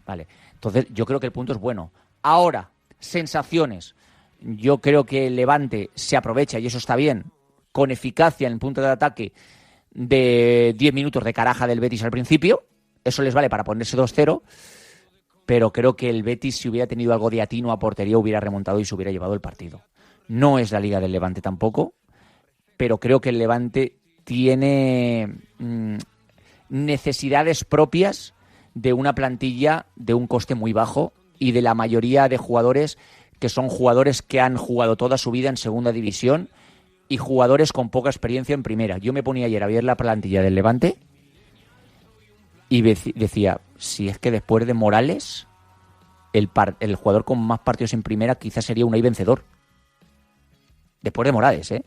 Vale. Entonces, yo creo que el punto es bueno. Ahora, sensaciones. Yo creo que el Levante se aprovecha, y eso está bien, con eficacia en el punto de ataque de 10 minutos de caraja del Betis al principio. Eso les vale para ponerse 2-0. Pero creo que el Betis, si hubiera tenido algo de atino a portería, hubiera remontado y se hubiera llevado el partido. No es la Liga del Levante tampoco, pero creo que el Levante tiene necesidades propias de una plantilla de un coste muy bajo y de la mayoría de jugadores que son jugadores que han jugado toda su vida en segunda división y jugadores con poca experiencia en primera. Yo me ponía ayer a ver la plantilla del Levante y decía, si es que después de Morales, el jugador con más partidos en primera quizás sería Unai Vencedor. Después de Morales, ¿eh?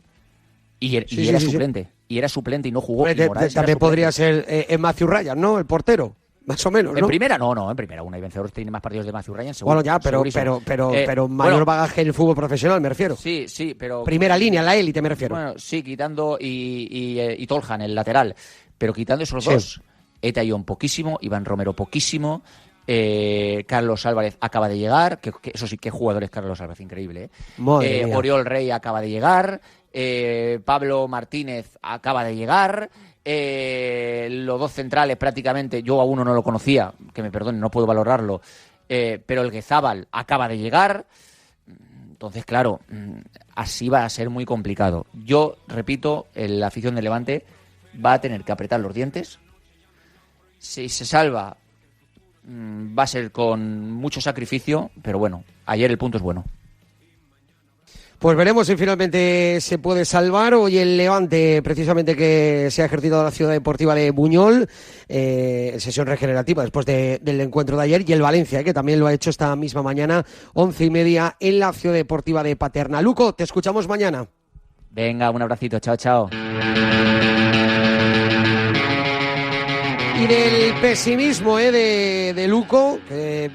Y era suplente. Sí. Y era suplente y no jugó. También podría ser Matthew Ryan, ¿no? El portero. Más o menos, ¿no? En primera, no, en primera. Unai Vencedor tiene más partidos de Matthew Ryan, seguro. Bueno, ya, pero mayor bagaje en el fútbol profesional, me refiero. Sí, pero... Primera línea, la élite, me refiero. Bueno, sí, quitando y Toljan, el lateral. Pero quitando esos dos, Etayón poquísimo, Iván Romero poquísimo, Carlos Álvarez acaba de llegar, que eso sí, qué jugador es Carlos Álvarez, increíble, ¿eh? Oriol Rey acaba de llegar, Pablo Martínez acaba de llegar, los dos centrales prácticamente, yo a uno no lo conocía, que me perdonen, no puedo valorarlo, pero el Guezábal acaba de llegar. Entonces, claro, así va a ser muy complicado. Yo, repito, la afición de Levante va a tener que apretar los dientes. Si se salva, va a ser con mucho sacrificio, pero bueno, ayer el punto es bueno. Pues veremos si finalmente se puede salvar. Hoy el Levante, precisamente, que se ha ejercitado en la Ciudad Deportiva de Buñol, en sesión regenerativa después del encuentro de ayer, y el Valencia, que también lo ha hecho esta misma mañana, 11:30, en la Ciudad Deportiva de Paterna. Luco, te escuchamos mañana. Venga, un abracito, chao. Y del pesimismo de Luco, que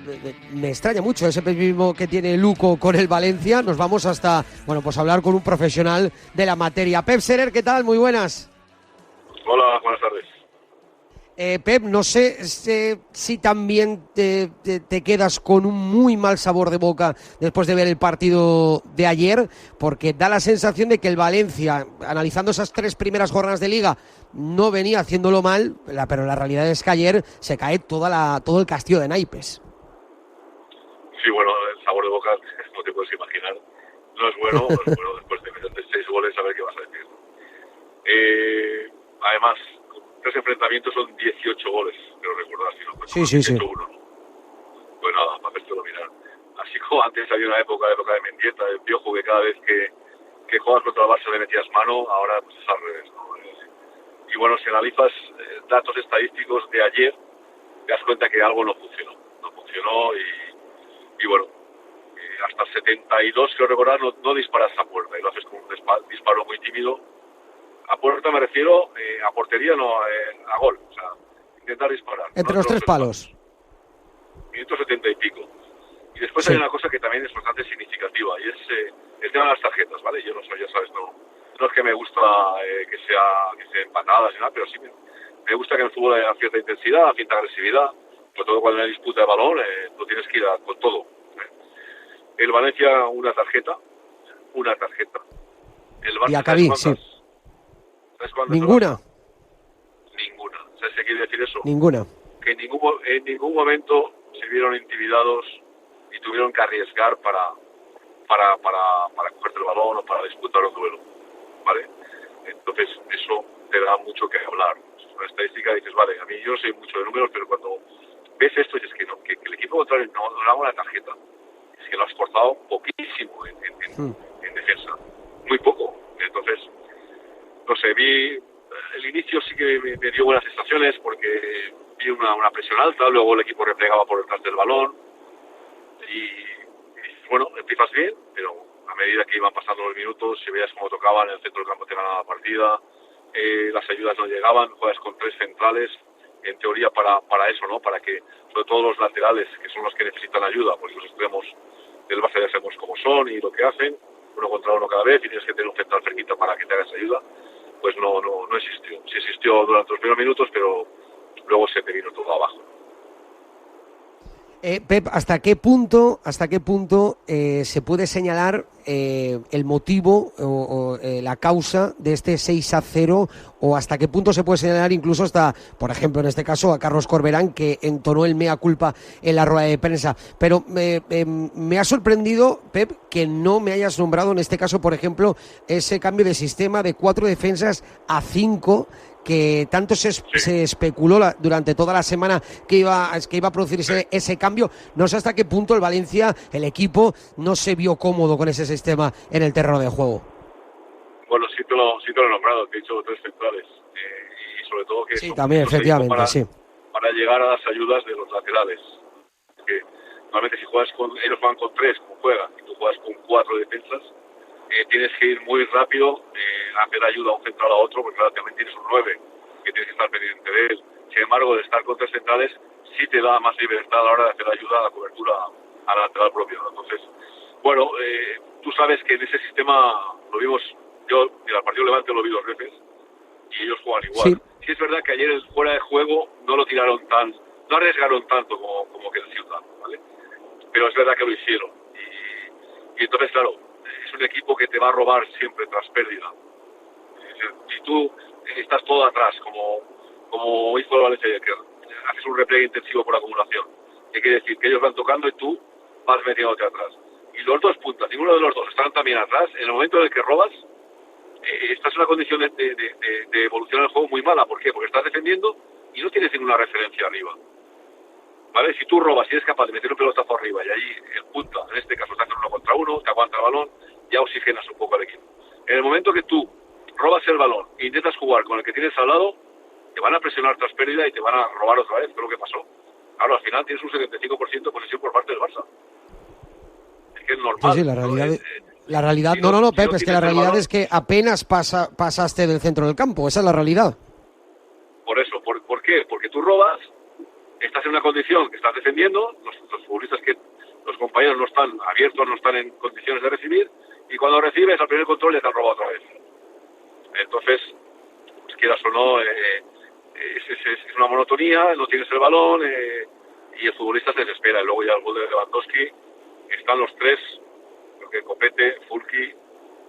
me extraña mucho ese pesimismo que tiene Luco con el Valencia, nos vamos hasta, pues hablar con un profesional de la materia. Pep Serer, ¿qué tal? Muy buenas. Hola, buenas tardes. Pep, no sé si también te quedas con un muy mal sabor de boca después de ver el partido de ayer, porque da la sensación de que el Valencia, analizando esas 3 primeras jornadas de Liga, no venía haciéndolo mal, pero la realidad es que ayer se cae todo el castillo de naipes. Sí, bueno, el sabor de boca, no te puedes imaginar, no es bueno, después de meter 6 goles, a ver qué vas a decir. Además, 3 enfrentamientos son 18 goles, pero recordar si no fue sí. 101, ¿no? Pues nada, para hacértelo mirar. Así como antes había una época de Mendieta, del Piojo, que cada vez que juegas contra el Barça le metías mano, ahora pues es al revés, ¿no? Y bueno, si analizas datos estadísticos de ayer, te das cuenta que algo no funcionó y bueno, hasta el 72, creo recordar, no disparas a puerta y lo haces con un disparo muy tímido. A puerta me refiero, a portería no, a gol, o sea, intentar disparar. Entre los 3 palos. minuto 70 y pico. Y después Sí. hay una cosa que también es bastante significativa, y es el tema de las tarjetas, ¿vale? Yo no soy, ya sabes, no es que me gusta que sea empatadas y nada, pero sí me gusta que en el fútbol haya cierta intensidad, cierta agresividad, sobre todo cuando hay una disputa de balón, tú tienes que ir con todo. El Valencia, una tarjeta. El Barça, Diacabí, sí. ¿Sabes cuántas? Ninguna. Ninguna. ¿Sabes qué quiere decir eso? Ninguna. Que en ningún momento se vieron intimidados y tuvieron que arriesgar para cogerte el balón o para disputar un duelo, ¿vale? Entonces eso te da mucho que hablar. Es una estadística y dices, vale, a mí yo no sé mucho de números, pero cuando ves esto dices que no, que el equipo contrario no haga una tarjeta, es que lo has forzado poquísimo en defensa, muy poco. Entonces, no sé, el inicio sí que me dio buenas sensaciones porque vi una presión alta, luego el equipo replegaba por detrás del balón y bueno, empiezas bien, pero a medida que iban pasando los minutos, si veías cómo tocaban, en el centro del campo te ganaba la partida, las ayudas no llegaban, juegas con 3 centrales, en teoría para eso, ¿no? Para que, sobre todo los laterales, que son los que necesitan ayuda, porque los extremos del Barça ya sabemos cómo son y lo que hacen, uno contra uno cada vez, y tienes que tener un central cerquita para que te hagas ayuda, pues no existió. Sí existió durante los primeros minutos, pero luego se te vino todo abajo. Pep, ¿hasta qué punto se puede señalar el motivo o la causa de este 6-0, o hasta qué punto se puede señalar incluso hasta, por ejemplo, en este caso, a Carlos Corberán, que entonó el mea culpa en la rueda de prensa? Pero me ha sorprendido, Pep, que no me hayas nombrado en este caso, por ejemplo, ese cambio de sistema de 4 defensas a 5, que tanto se especuló durante toda la semana que iba a producirse ese cambio. No sé hasta qué punto el Valencia, el equipo, no se vio cómodo con ese sistema en el terreno de juego. Bueno, sí te lo he nombrado, te he dicho 3 centrales, y sobre todo que sí, también, efectivamente, para llegar a las ayudas de los laterales. Que normalmente si juegas ellos juegan con 3, como juegan, y tú juegas con 4 defensas, tienes que ir muy rápido a hacer ayuda a un central a otro, porque también tienes un 9 que tienes que estar pendiente de él. Sin embargo, de estar con 3 centrales sí te da más libertad a la hora de hacer ayuda a la cobertura a la lateral propio. Entonces, bueno, tú sabes que en ese sistema lo vimos, yo en el partido Levante lo vi 2 veces y ellos juegan igual. Sí es verdad que ayer el fuera de juego no lo tiraron no arriesgaron tanto como que el Ciudad, ¿vale? Pero es verdad que lo hicieron. Y entonces, claro, es un equipo que te va a robar siempre tras pérdida. Si tú estás todo atrás, como hizo el Valencia ayer, que haces un repliegue intensivo por acumulación, ¿qué quiere decir? Que ellos van tocando y tú vas metiéndote atrás. Y los 2 puntas, ninguno de los 2 están también atrás. En el momento en el que robas, estás en una condición de evolución del juego muy mala. ¿Por qué? Porque estás defendiendo y no tienes ninguna referencia arriba. ¿Vale? Si tú robas y eres capaz de meter un pelotazo arriba y ahí el punta, en este caso, está en 1 contra 1, te aguanta el balón, ya oxigenas un poco al equipo. En el momento que tú robas el balón e intentas jugar con el que tienes al lado, te van a presionar tras pérdida y te van a robar otra vez, que es lo que pasó. Claro, al final tienes un 75% de posesión por parte del Barça. Es que es normal. Sí, la realidad, Pep, es que la realidad es que apenas pasaste del centro del campo, esa es la realidad. Por eso, ¿por qué? Porque tú robas, estás en una condición que estás defendiendo, los futbolistas los compañeros no están abiertos, no están en condiciones de recibir, y cuando recibes al primer control ya te han robado otra vez. Entonces, pues quieras o no, es una monotonía, no tienes el balón, y el futbolista se desespera. Y luego ya el gol de Lewandowski, están los 3, creo que Copete, Fulki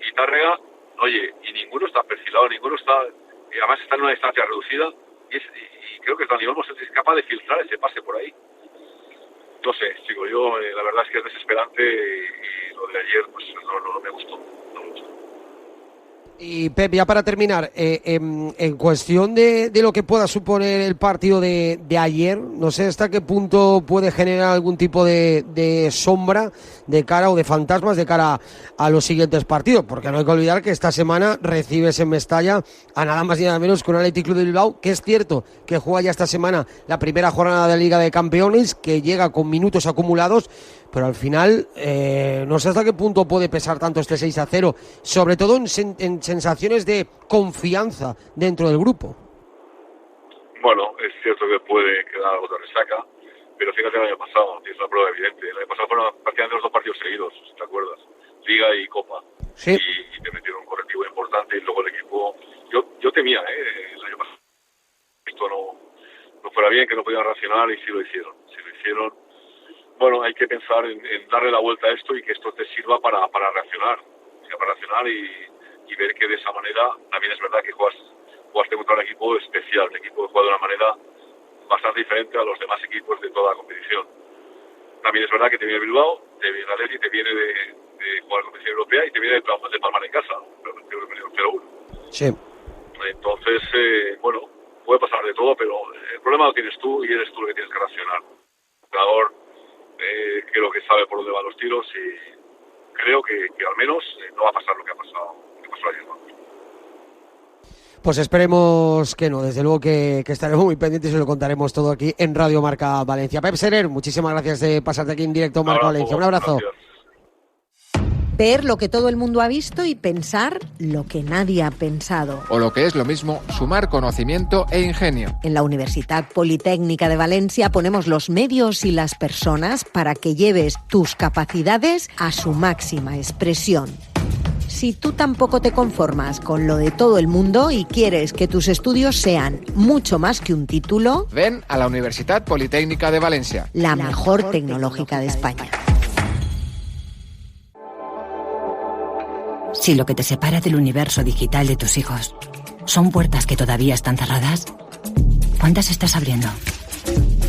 y Tárrega, oye, y ninguno está perfilado, ninguno está, y además está en una distancia reducida, y creo que Dani Olmos es capaz de filtrar ese pase por ahí. No sé, chico, yo la verdad es que es desesperante, y lo de ayer pues no me gustó. Y Pep, ya para terminar, en cuestión de lo que pueda suponer el partido de ayer, no sé hasta qué punto puede generar algún tipo de sombra de cara o de fantasmas de cara a los siguientes partidos, porque no hay que olvidar que esta semana recibes en Mestalla a nada más y nada menos que un Athletic Club de Bilbao, que es cierto que juega ya esta semana la primera jornada de Liga de Campeones, que llega con minutos acumulados, pero al final no sé hasta qué punto puede pesar tanto este 6-0, sobre todo en sensaciones de confianza dentro del grupo. Bueno, es cierto que puede quedar algo de resaca, Pero fíjate el año pasado, tienes una prueba evidente. El año pasado fueron prácticamente los 2 partidos seguidos, si te acuerdas. Liga y Copa. Sí. Y te metieron un correctivo importante y luego el equipo... Yo temía, el año pasado, esto no fuera bien, que no podían reaccionar y sí lo hicieron. Bueno, hay que pensar en darle la vuelta a esto y que esto te sirva para reaccionar. Para reaccionar y ver que de esa manera, también es verdad que jugaste contra un equipo especial, un equipo que juega de una manera bastante diferente a los demás equipos de toda la competición. También es verdad que te viene Bilbao, te viene Atleti, te viene de jugar competición europea y te viene de palmar en casa, pero 0-1. Sí. Entonces, bueno, puede pasar de todo, pero el problema lo tienes tú y eres tú el que tienes que reaccionar. El jugador creo que sabe por dónde van los tiros y creo que al menos no va a pasar lo que pasó ayer. Pues esperemos que no, desde luego que estaremos muy pendientes y lo contaremos todo aquí en Radio Marca Valencia. Pep Serer, muchísimas gracias de pasarte aquí en directo Marca Valencia. Un abrazo. Gracias. Ver lo que todo el mundo ha visto y pensar lo que nadie ha pensado. O lo que es lo mismo, sumar conocimiento e ingenio. En la Universidad Politécnica de Valencia ponemos los medios y las personas para que lleves tus capacidades a su máxima expresión. Si tú tampoco te conformas con lo de todo el mundo y quieres que tus estudios sean mucho más que un título, ven a la Universidad Politécnica de Valencia, la mejor tecnológica de España. Si lo que te separa del universo digital de tus hijos son puertas que todavía están cerradas, ¿cuántas estás abriendo?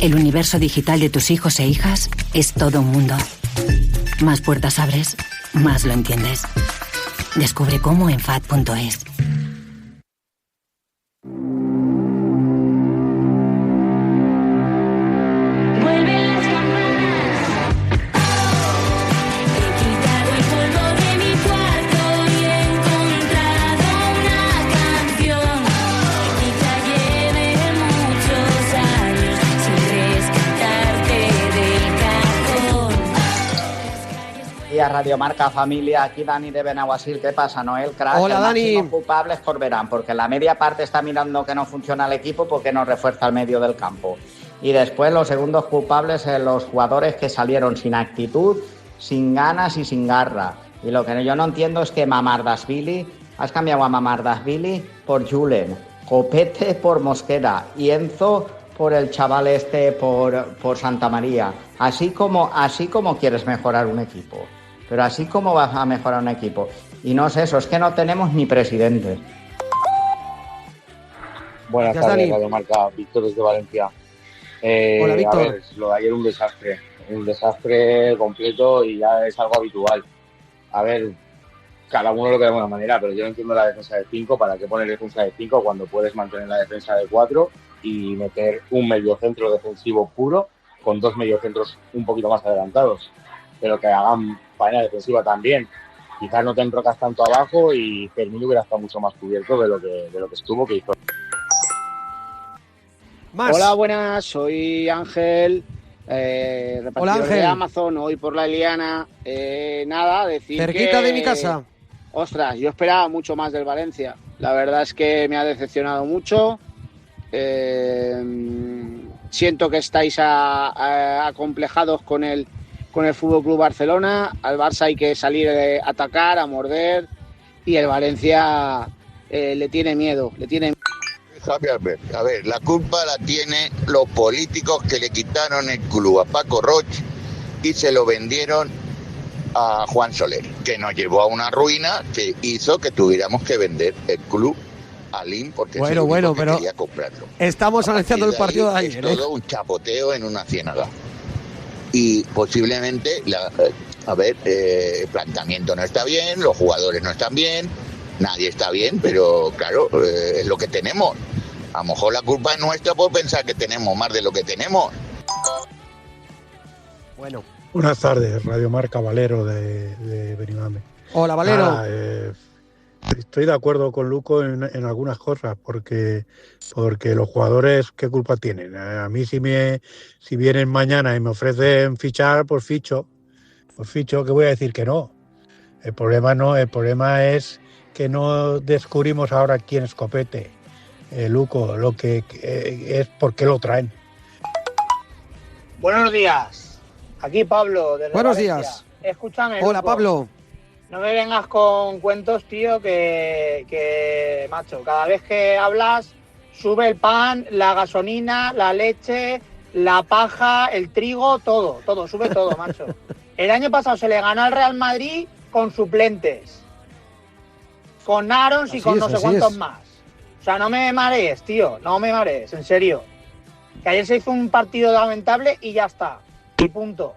El universo digital de tus hijos e hijas es todo un mundo. Más puertas abres, más lo entiendes. Descubre cómo en FAD.es. Radio Marca Familia, aquí Dani de Benaguasil. ¿Qué pasa, Noel? Crack, hola, Dani. Los culpables Corberán, porque la media parte está mirando que no funciona el equipo porque no refuerza el medio del campo. Y después los segundos culpables, los jugadores que salieron sin actitud, sin ganas y sin garra. Y lo que yo no entiendo es que Mamardashvili, has cambiado a Mamardashvili por Julen, Copete por Mosquera y Enzo por el chaval por Santa María. Así como quieres mejorar un equipo. Pero así como vas a mejorar un equipo. Y no es eso, es que no tenemos ni presidente. Buenas tardes, Radio Marca, Víctor desde Valencia. Hola, Víctor. A ver, lo de ayer un desastre completo y ya es algo habitual. A ver, cada uno lo ve de alguna manera, pero yo no entiendo la defensa de 5, ¿para qué poner defensa de 5 cuando puedes mantener la defensa de 4 y meter un mediocentro defensivo puro con 2 mediocentros un poquito más adelantados? Pero que hagan faena defensiva también. Quizás no te enrocas tanto abajo y Fermín hubiera estado mucho más cubierto de lo que estuvo, que hizo. Más. Hola, buenas, soy Ángel, repartidor de Amazon, hoy por la Eliana. Nada, decir cerquita que... de mi casa. Ostras, yo esperaba mucho más del Valencia. La verdad es que me ha decepcionado mucho. Siento que estáis acomplejados con el Fútbol Club Barcelona. Al Barça hay que salir a atacar, a morder, y el Valencia le tiene miedo. Javi Albert, a ver, la culpa la tienen los políticos que le quitaron el club a Paco Roch y se lo vendieron a Juan Soler, que nos llevó a una ruina que hizo que tuviéramos que vender el club a Lim porque bueno, pero quería comprarlo. Estamos analizando el partido de ayer. Es todo un chapoteo en una ciénaga. Y posiblemente, el planteamiento no está bien, los jugadores no están bien, nadie está bien, pero claro, es lo que tenemos. A lo mejor la culpa es nuestra por pensar que tenemos más de lo que tenemos. Bueno. Buenas tardes, Radio Marca Valero de Benimame. Hola, Valero. Estoy de acuerdo con Luco en algunas cosas, porque los jugadores, ¿qué culpa tienen? A mí si vienen mañana y me ofrecen fichar, pues ficho, que voy a decir que no. El problema es que no descubrimos ahora quién es Copete, Luco, lo que es por qué lo traen. Buenos días. Aquí Pablo. Desde Buenos Valencia. días. Escúchame. Hola, Luco. Pablo. No me vengas con cuentos, tío, que macho, cada vez que hablas sube el pan, la gasolina, la leche, la paja, el trigo, todo, sube todo, macho. El año pasado se le ganó al Real Madrid con suplentes, con Arons y con no sé cuántos más. O sea, no me marees, tío, no me marees, en serio. Que ayer se hizo un partido lamentable y ya está, y punto.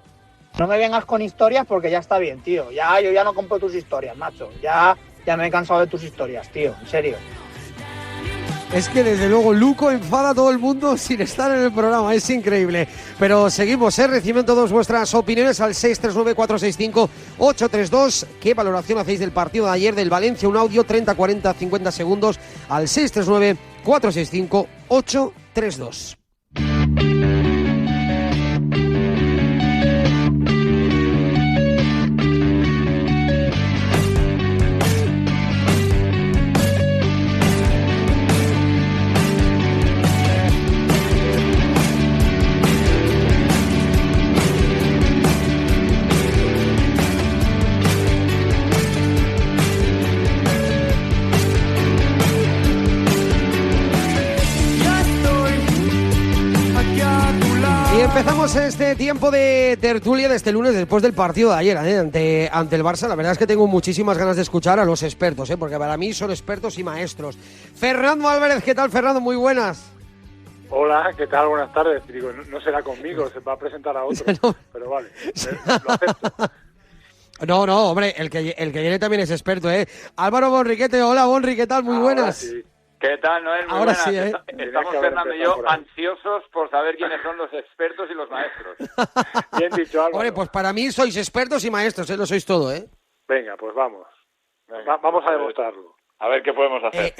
No me vengas con historias porque ya está bien, tío. Yo ya no compro tus historias, macho. Ya me he cansado de tus historias, tío, en serio. Es que desde luego Luco enfada a todo el mundo sin estar en el programa, es increíble. Pero seguimos, reciben todas vuestras opiniones al 639-465-832. ¿Qué valoración hacéis del partido de ayer del Valencia? Un audio 30, 40, 50 segundos al 639-465-832. Empezamos este tiempo de tertulia de este lunes después del partido de ayer ante el Barça. La verdad es que tengo muchísimas ganas de escuchar a los expertos, porque para mí son expertos y maestros. Fernando Álvarez, ¿qué tal, Fernando? Muy buenas. Hola, ¿qué tal? Buenas tardes. Digo, no será conmigo, se va a presentar a otro, no. Pero vale, lo acepto. No, hombre, el que viene también es experto, Álvaro Bonriquete, hola, Bonri, ¿qué tal? Muy buenas. Sí. ¿Qué tal, Noel? Muy Ahora buenas. sí, Estamos Fernando y yo ansiosos por saber quiénes son los expertos y los maestros. Bien dicho, Álvaro. Hombre, pues para mí sois expertos y maestros, lo sois todo, Venga, pues vamos. Vamos a demostrarlo. A ver qué podemos hacer.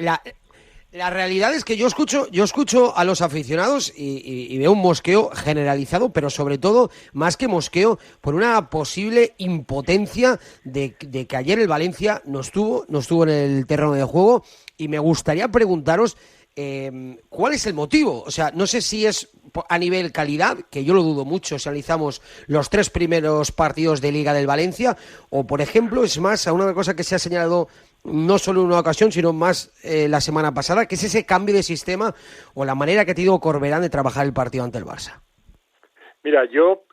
La realidad es que yo escucho a los aficionados y veo un mosqueo generalizado, pero sobre todo, más que mosqueo, por una posible impotencia de que ayer el Valencia no estuvo en el terreno de juego, y me gustaría preguntaros ¿cuál es el motivo? O sea, no sé si es a nivel calidad, que yo lo dudo mucho si analizamos los 3 primeros partidos de Liga del Valencia, o por ejemplo, es más, a una cosa que se ha señalado no solo en una ocasión, sino más la semana pasada, que es ese cambio de sistema o la manera que ha tenido Corberán de trabajar el partido ante el Barça. Mira, yo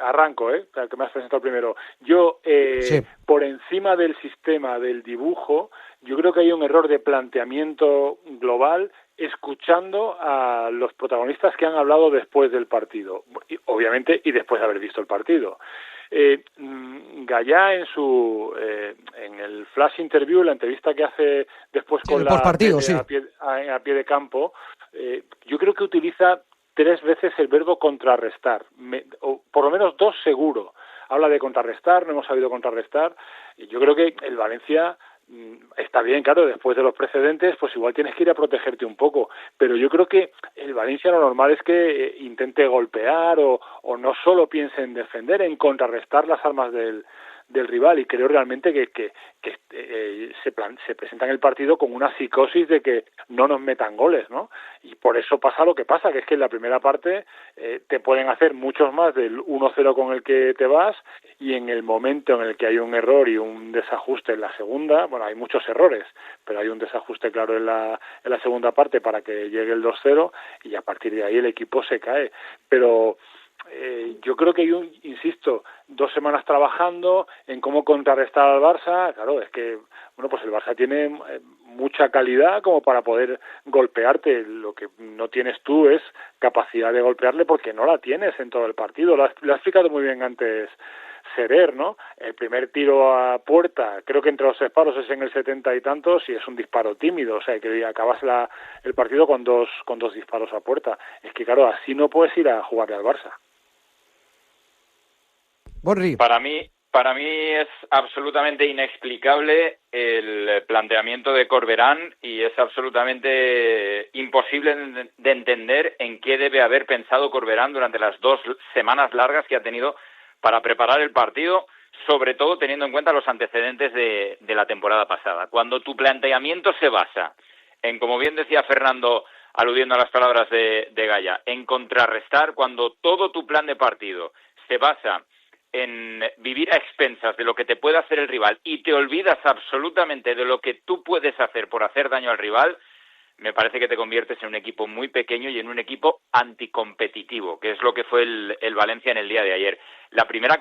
arranco, que me has presentado primero. Yo, sí, por encima del sistema, del dibujo, yo creo que hay un error de planteamiento global escuchando a los protagonistas que han hablado después del partido, obviamente, y después de haber visto el partido. Gallá en el flash interview, la entrevista que hace después con la postpartido, sí, a pie de campo, yo creo que utiliza 3 veces el verbo contrarrestar, o por lo menos 2 seguro. Habla de contrarrestar, no hemos sabido contrarrestar, y yo creo que el Valencia está bien, claro, después de los precedentes, pues igual tienes que ir a protegerte un poco, pero yo creo que el Valencia lo normal es que intente golpear o no solo piense en defender, en contrarrestar las armas del rival, y creo realmente que se presenta en el partido con una psicosis de que no nos metan goles, ¿no? Y por eso pasa lo que pasa, que es que en la primera parte te pueden hacer muchos más del 1-0 con el que te vas, y en el momento en el que hay un error y un desajuste en la segunda, bueno, hay muchos errores, pero hay un desajuste claro en la segunda parte para que llegue el 2-0, y a partir de ahí el equipo se cae. Pero yo creo que yo, insisto, 2 semanas trabajando en cómo contrarrestar al Barça. Claro, es que bueno, pues el Barça tiene mucha calidad como para poder golpearte. Lo que no tienes tú es capacidad de golpearle, porque no la tienes en todo el partido. Lo ha explicado muy bien antes Serer, ¿no? El primer tiro a puerta, creo que entre los 6 palos es en el 70 y tantos, y es un disparo tímido, o sea, que acabas el partido con dos disparos a puerta. Es que claro, así no puedes ir a jugarle al Barça. Borri. Para mí es absolutamente inexplicable el planteamiento de Corberán, y es absolutamente imposible de entender en qué debe haber pensado Corberán durante las 2 semanas largas que ha tenido para preparar el partido, sobre todo teniendo en cuenta los antecedentes de la temporada pasada. Cuando tu planteamiento se basa en, como bien decía Fernando, aludiendo a las palabras de Gaya, en contrarrestar cuando todo tu plan de partido se basa en vivir a expensas de lo que te puede hacer el rival y te olvidas absolutamente de lo que tú puedes hacer por hacer daño al rival, me parece que te conviertes en un equipo muy pequeño y en un equipo anticompetitivo, que es lo que fue el Valencia en el día de ayer. La primera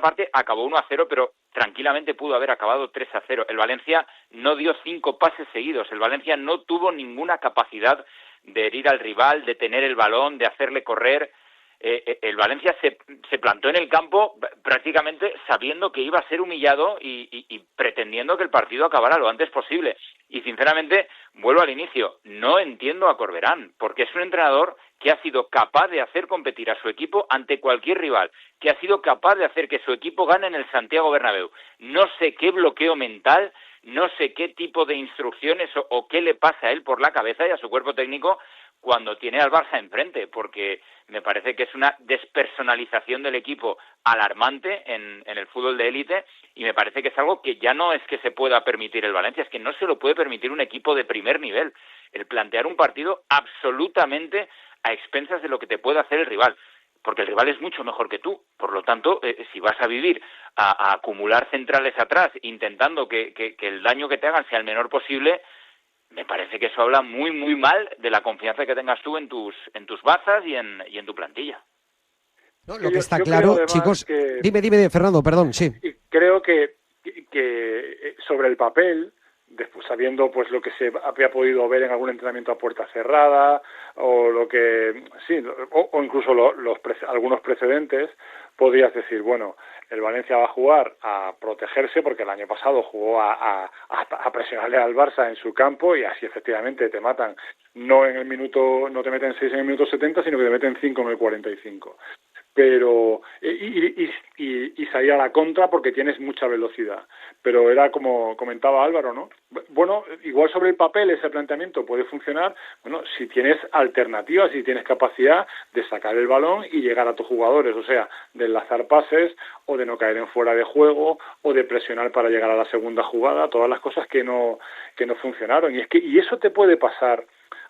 parte acabó 1-0, pero tranquilamente pudo haber acabado 3-0. El Valencia no dio 5 pases seguidos. El Valencia no tuvo ninguna capacidad de herir al rival, de tener el balón, de hacerle correr. El Valencia se plantó en el campo prácticamente sabiendo que iba a ser humillado y pretendiendo que el partido acabara lo antes posible. Y sinceramente, vuelvo al inicio, no entiendo a Corberán, porque es un entrenador que ha sido capaz de hacer competir a su equipo ante cualquier rival, que ha sido capaz de hacer que su equipo gane en el Santiago Bernabéu. No sé qué bloqueo mental, no sé qué tipo de instrucciones o qué le pasa a él por la cabeza y a su cuerpo técnico cuando tiene al Barça enfrente, porque me parece que es una despersonalización del equipo alarmante en el fútbol de élite, y me parece que es algo que ya no es que se pueda permitir el Valencia, es que no se lo puede permitir un equipo de primer nivel, el plantear un partido absolutamente a expensas de lo que te puede hacer el rival, porque el rival es mucho mejor que tú. Por lo tanto, si vas a vivir a acumular centrales atrás intentando que el daño que te hagan sea el menor posible, me parece que eso habla muy, muy mal de la confianza que tengas tú en tus bazas y en tu plantilla. No, lo que está claro, chicos... Dime, Fernando, perdón, sí. Creo que sobre el papel, después sabiendo pues lo que se había podido ver en algún entrenamiento a puerta cerrada, o lo que... Sí, o incluso algunos precedentes, podrías decir, bueno, el Valencia va a jugar a protegerse porque el año pasado jugó a presionarle al Barça en su campo y así efectivamente te matan. No te meten 6 en el minuto 70, sino que te meten 5 en el 45. Pero y salir a la contra porque tienes mucha velocidad. Pero era como comentaba Álvaro, ¿no? Bueno, igual sobre el papel ese planteamiento puede funcionar, bueno, si tienes alternativas, si tienes capacidad de sacar el balón y llegar a tus jugadores, o sea, de enlazar pases o de no caer en fuera de juego o de presionar para llegar a la segunda jugada, todas las cosas que no funcionaron. Y eso te puede pasar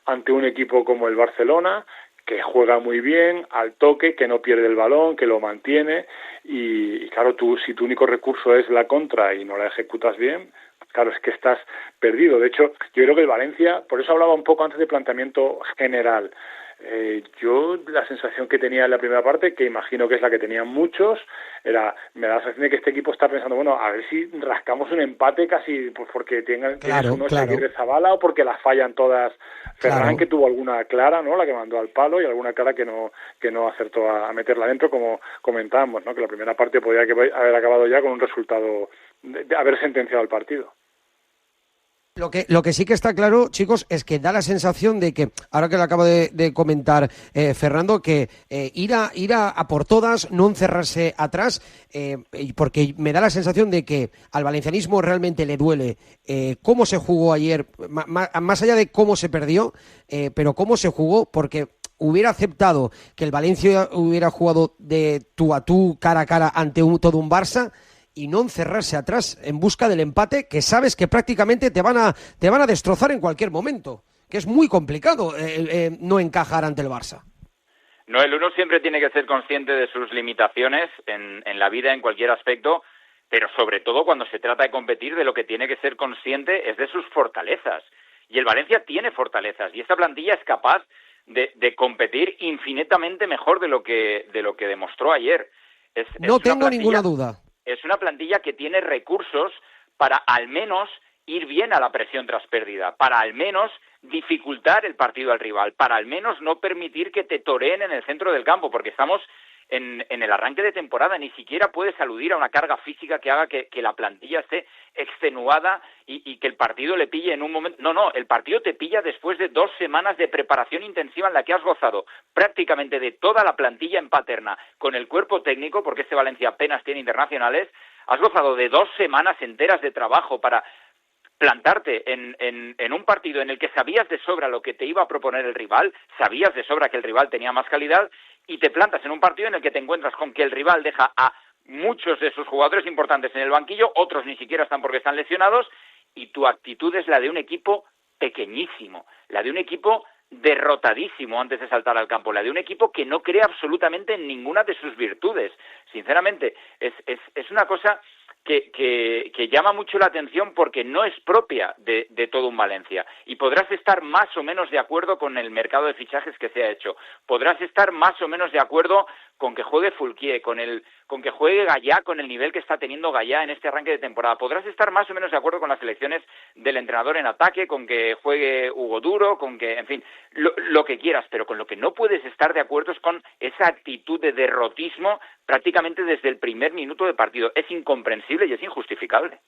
ante un equipo como el Barcelona, que juega muy bien, al toque, que no pierde el balón, que lo mantiene, y claro, si tu único recurso es la contra y no la ejecutas bien, claro, es que estás perdido. De hecho, yo creo que el Valencia, por eso hablaba un poco antes de planteamiento general, yo la sensación que tenía en la primera parte, que imagino que es la que tenían muchos, me da la sensación de que este equipo está pensando, bueno, a ver si rascamos un empate casi pues porque tienes uno de Zabala o porque las fallan todas. Ferran, que tuvo alguna clara, ¿no? La que mandó al palo, y alguna clara que no acertó a meterla dentro, como comentábamos, ¿no? Que la primera parte podía haber acabado ya con un resultado de haber sentenciado el partido. Lo que sí que está claro, chicos, es que da la sensación de que, ahora que lo acabo de comentar Fernando, que ir a por todas, no encerrarse atrás, porque me da la sensación de que al valencianismo realmente le duele cómo se jugó ayer, más allá de cómo se perdió, pero cómo se jugó, porque hubiera aceptado que el Valencia hubiera jugado de tú a tú, cara a cara, ante todo un Barça, y no encerrarse atrás en busca del empate, que sabes que prácticamente te van a destrozar en cualquier momento, que es muy complicado no encajar ante el Barça. No, el uno siempre tiene que ser consciente de sus limitaciones en la vida, en cualquier aspecto, pero sobre todo cuando se trata de competir, de lo que tiene que ser consciente es de sus fortalezas. Y el Valencia tiene fortalezas, y esta plantilla es capaz de competir infinitamente mejor de lo que demostró ayer. No tengo ninguna duda. Es una plantilla que tiene recursos para al menos ir bien a la presión tras pérdida, para al menos dificultar el partido al rival, para al menos no permitir que te toreen en el centro del campo, porque estamos en el arranque de temporada, ni siquiera puedes aludir a una carga física que haga que la plantilla esté extenuada y que el partido le pille en un momento. No, el partido te pilla después de 2 semanas de preparación intensiva en la que has gozado prácticamente de toda la plantilla en Paterna con el cuerpo técnico, porque este Valencia apenas tiene internacionales. Has gozado de 2 semanas enteras de trabajo para plantarte en un partido en el que sabías de sobra lo que te iba a proponer el rival, sabías de sobra que el rival tenía más calidad, y te plantas en un partido en el que te encuentras con que el rival deja a muchos de sus jugadores importantes en el banquillo, otros ni siquiera están porque están lesionados, y tu actitud es la de un equipo pequeñísimo, la de un equipo derrotadísimo antes de saltar al campo, la de un equipo que no cree absolutamente en ninguna de sus virtudes. Sinceramente, es una cosa que llama mucho la atención porque no es propia de todo un Valencia. Y podrás estar más o menos de acuerdo con el mercado de fichajes que se ha hecho. Podrás estar más o menos de acuerdo con que juegue Foulquier, con que juegue Gallá con el nivel que está teniendo Gallá en este arranque de temporada. Podrás estar más o menos de acuerdo con las elecciones del entrenador en ataque, con que juegue Hugo Duro, con que, en fin, lo que quieras, pero con lo que no puedes estar de acuerdo es con esa actitud de derrotismo prácticamente desde el primer minuto de partido. Es incomprensible y es injustificable.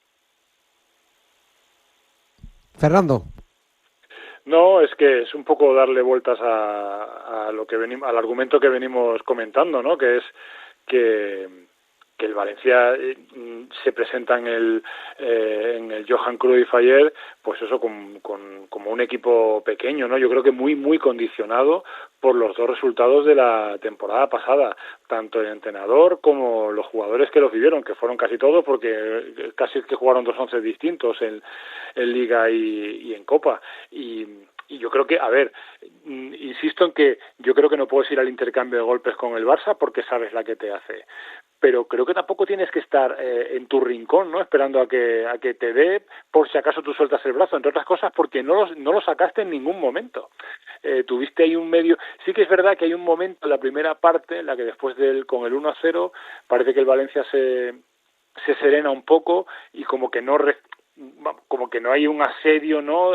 Fernando. No, es que es un poco darle vueltas a lo que al argumento que venimos comentando, ¿no? Que es que el Valencia se presenta en el Johan Cruyff ayer, pues eso como un equipo pequeño, ¿no? Yo creo que muy condicionado por los dos resultados de la temporada pasada, tanto el entrenador como los jugadores que los vivieron, que fueron casi todos, porque casi que jugaron 2 once distintos en Liga y en Copa. Y yo creo que, a ver, insisto en que yo creo que no puedes ir al intercambio de golpes con el Barça porque sabes la que te hace. Pero creo que tampoco tienes que estar en tu rincón, ¿no? Esperando a que te dé, por si acaso tú sueltas el brazo, entre otras cosas porque no lo sacaste en ningún momento. Tuviste ahí un medio... Sí que es verdad que hay un momento en la primera parte en la que después con el 1-0 parece que el Valencia se serena un poco y como que no hay un asedio, ¿no?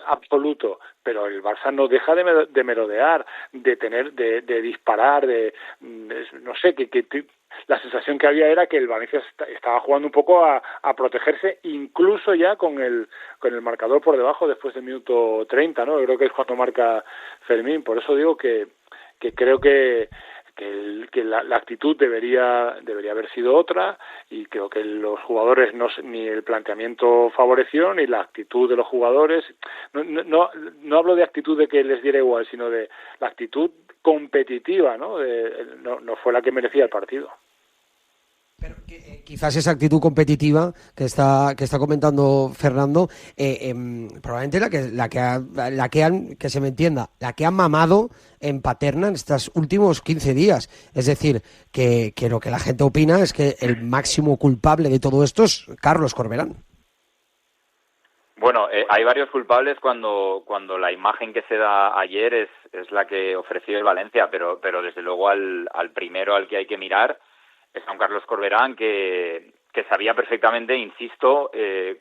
Absoluto, pero el Barça no deja de merodear, de disparar, no sé, que la sensación que había era que el Valencia estaba jugando un poco a protegerse, incluso ya con el marcador por debajo después del minuto 30, ¿no? Yo creo que es cuando marca Fermín. Por eso digo que creo que la actitud debería haber sido otra, y creo que los jugadores ni el planteamiento favoreció ni la actitud de los jugadores. No hablo de actitud de que les diera igual, sino de la actitud competitiva, ¿no? No fue la que merecía el partido. Pero quizás esa actitud competitiva que está comentando Fernando, probablemente la que se me entienda, la que han mamado en Paterna en estos últimos 15 días. Es decir, que lo que la gente opina es que el máximo culpable de todo esto es Carlos Corberán. Bueno, hay varios culpables cuando la imagen que se da ayer es la que ofreció el Valencia, pero desde luego al primero al que hay que mirar es a un Carlos Corberán que sabía perfectamente, insisto,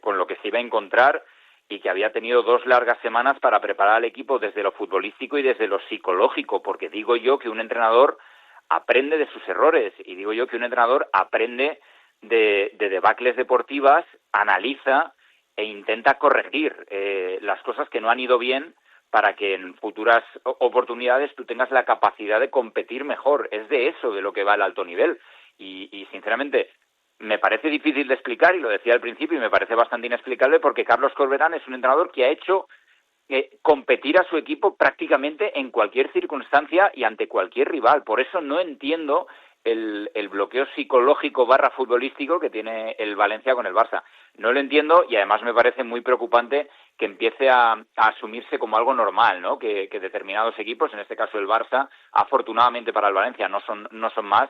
con lo que se iba a encontrar, y que había tenido 2 largas semanas para preparar al equipo desde lo futbolístico y desde lo psicológico, porque digo yo que un entrenador aprende de sus errores, y digo yo que un entrenador aprende de debacles deportivas, analiza e intenta corregir las cosas que no han ido bien para que en futuras oportunidades tú tengas la capacidad de competir mejor. Es de eso de lo que va el alto nivel. Y sinceramente me parece difícil de explicar, y lo decía al principio, y me parece bastante inexplicable, porque Carlos Corberán es un entrenador que ha hecho competir a su equipo prácticamente en cualquier circunstancia y ante cualquier rival. Por eso no entiendo el bloqueo psicológico / futbolístico que tiene el Valencia con el Barça. No lo entiendo, y además me parece muy preocupante que empiece a asumirse como algo normal, ¿no? Que determinados equipos, en este caso el Barça, afortunadamente para el Valencia no son más,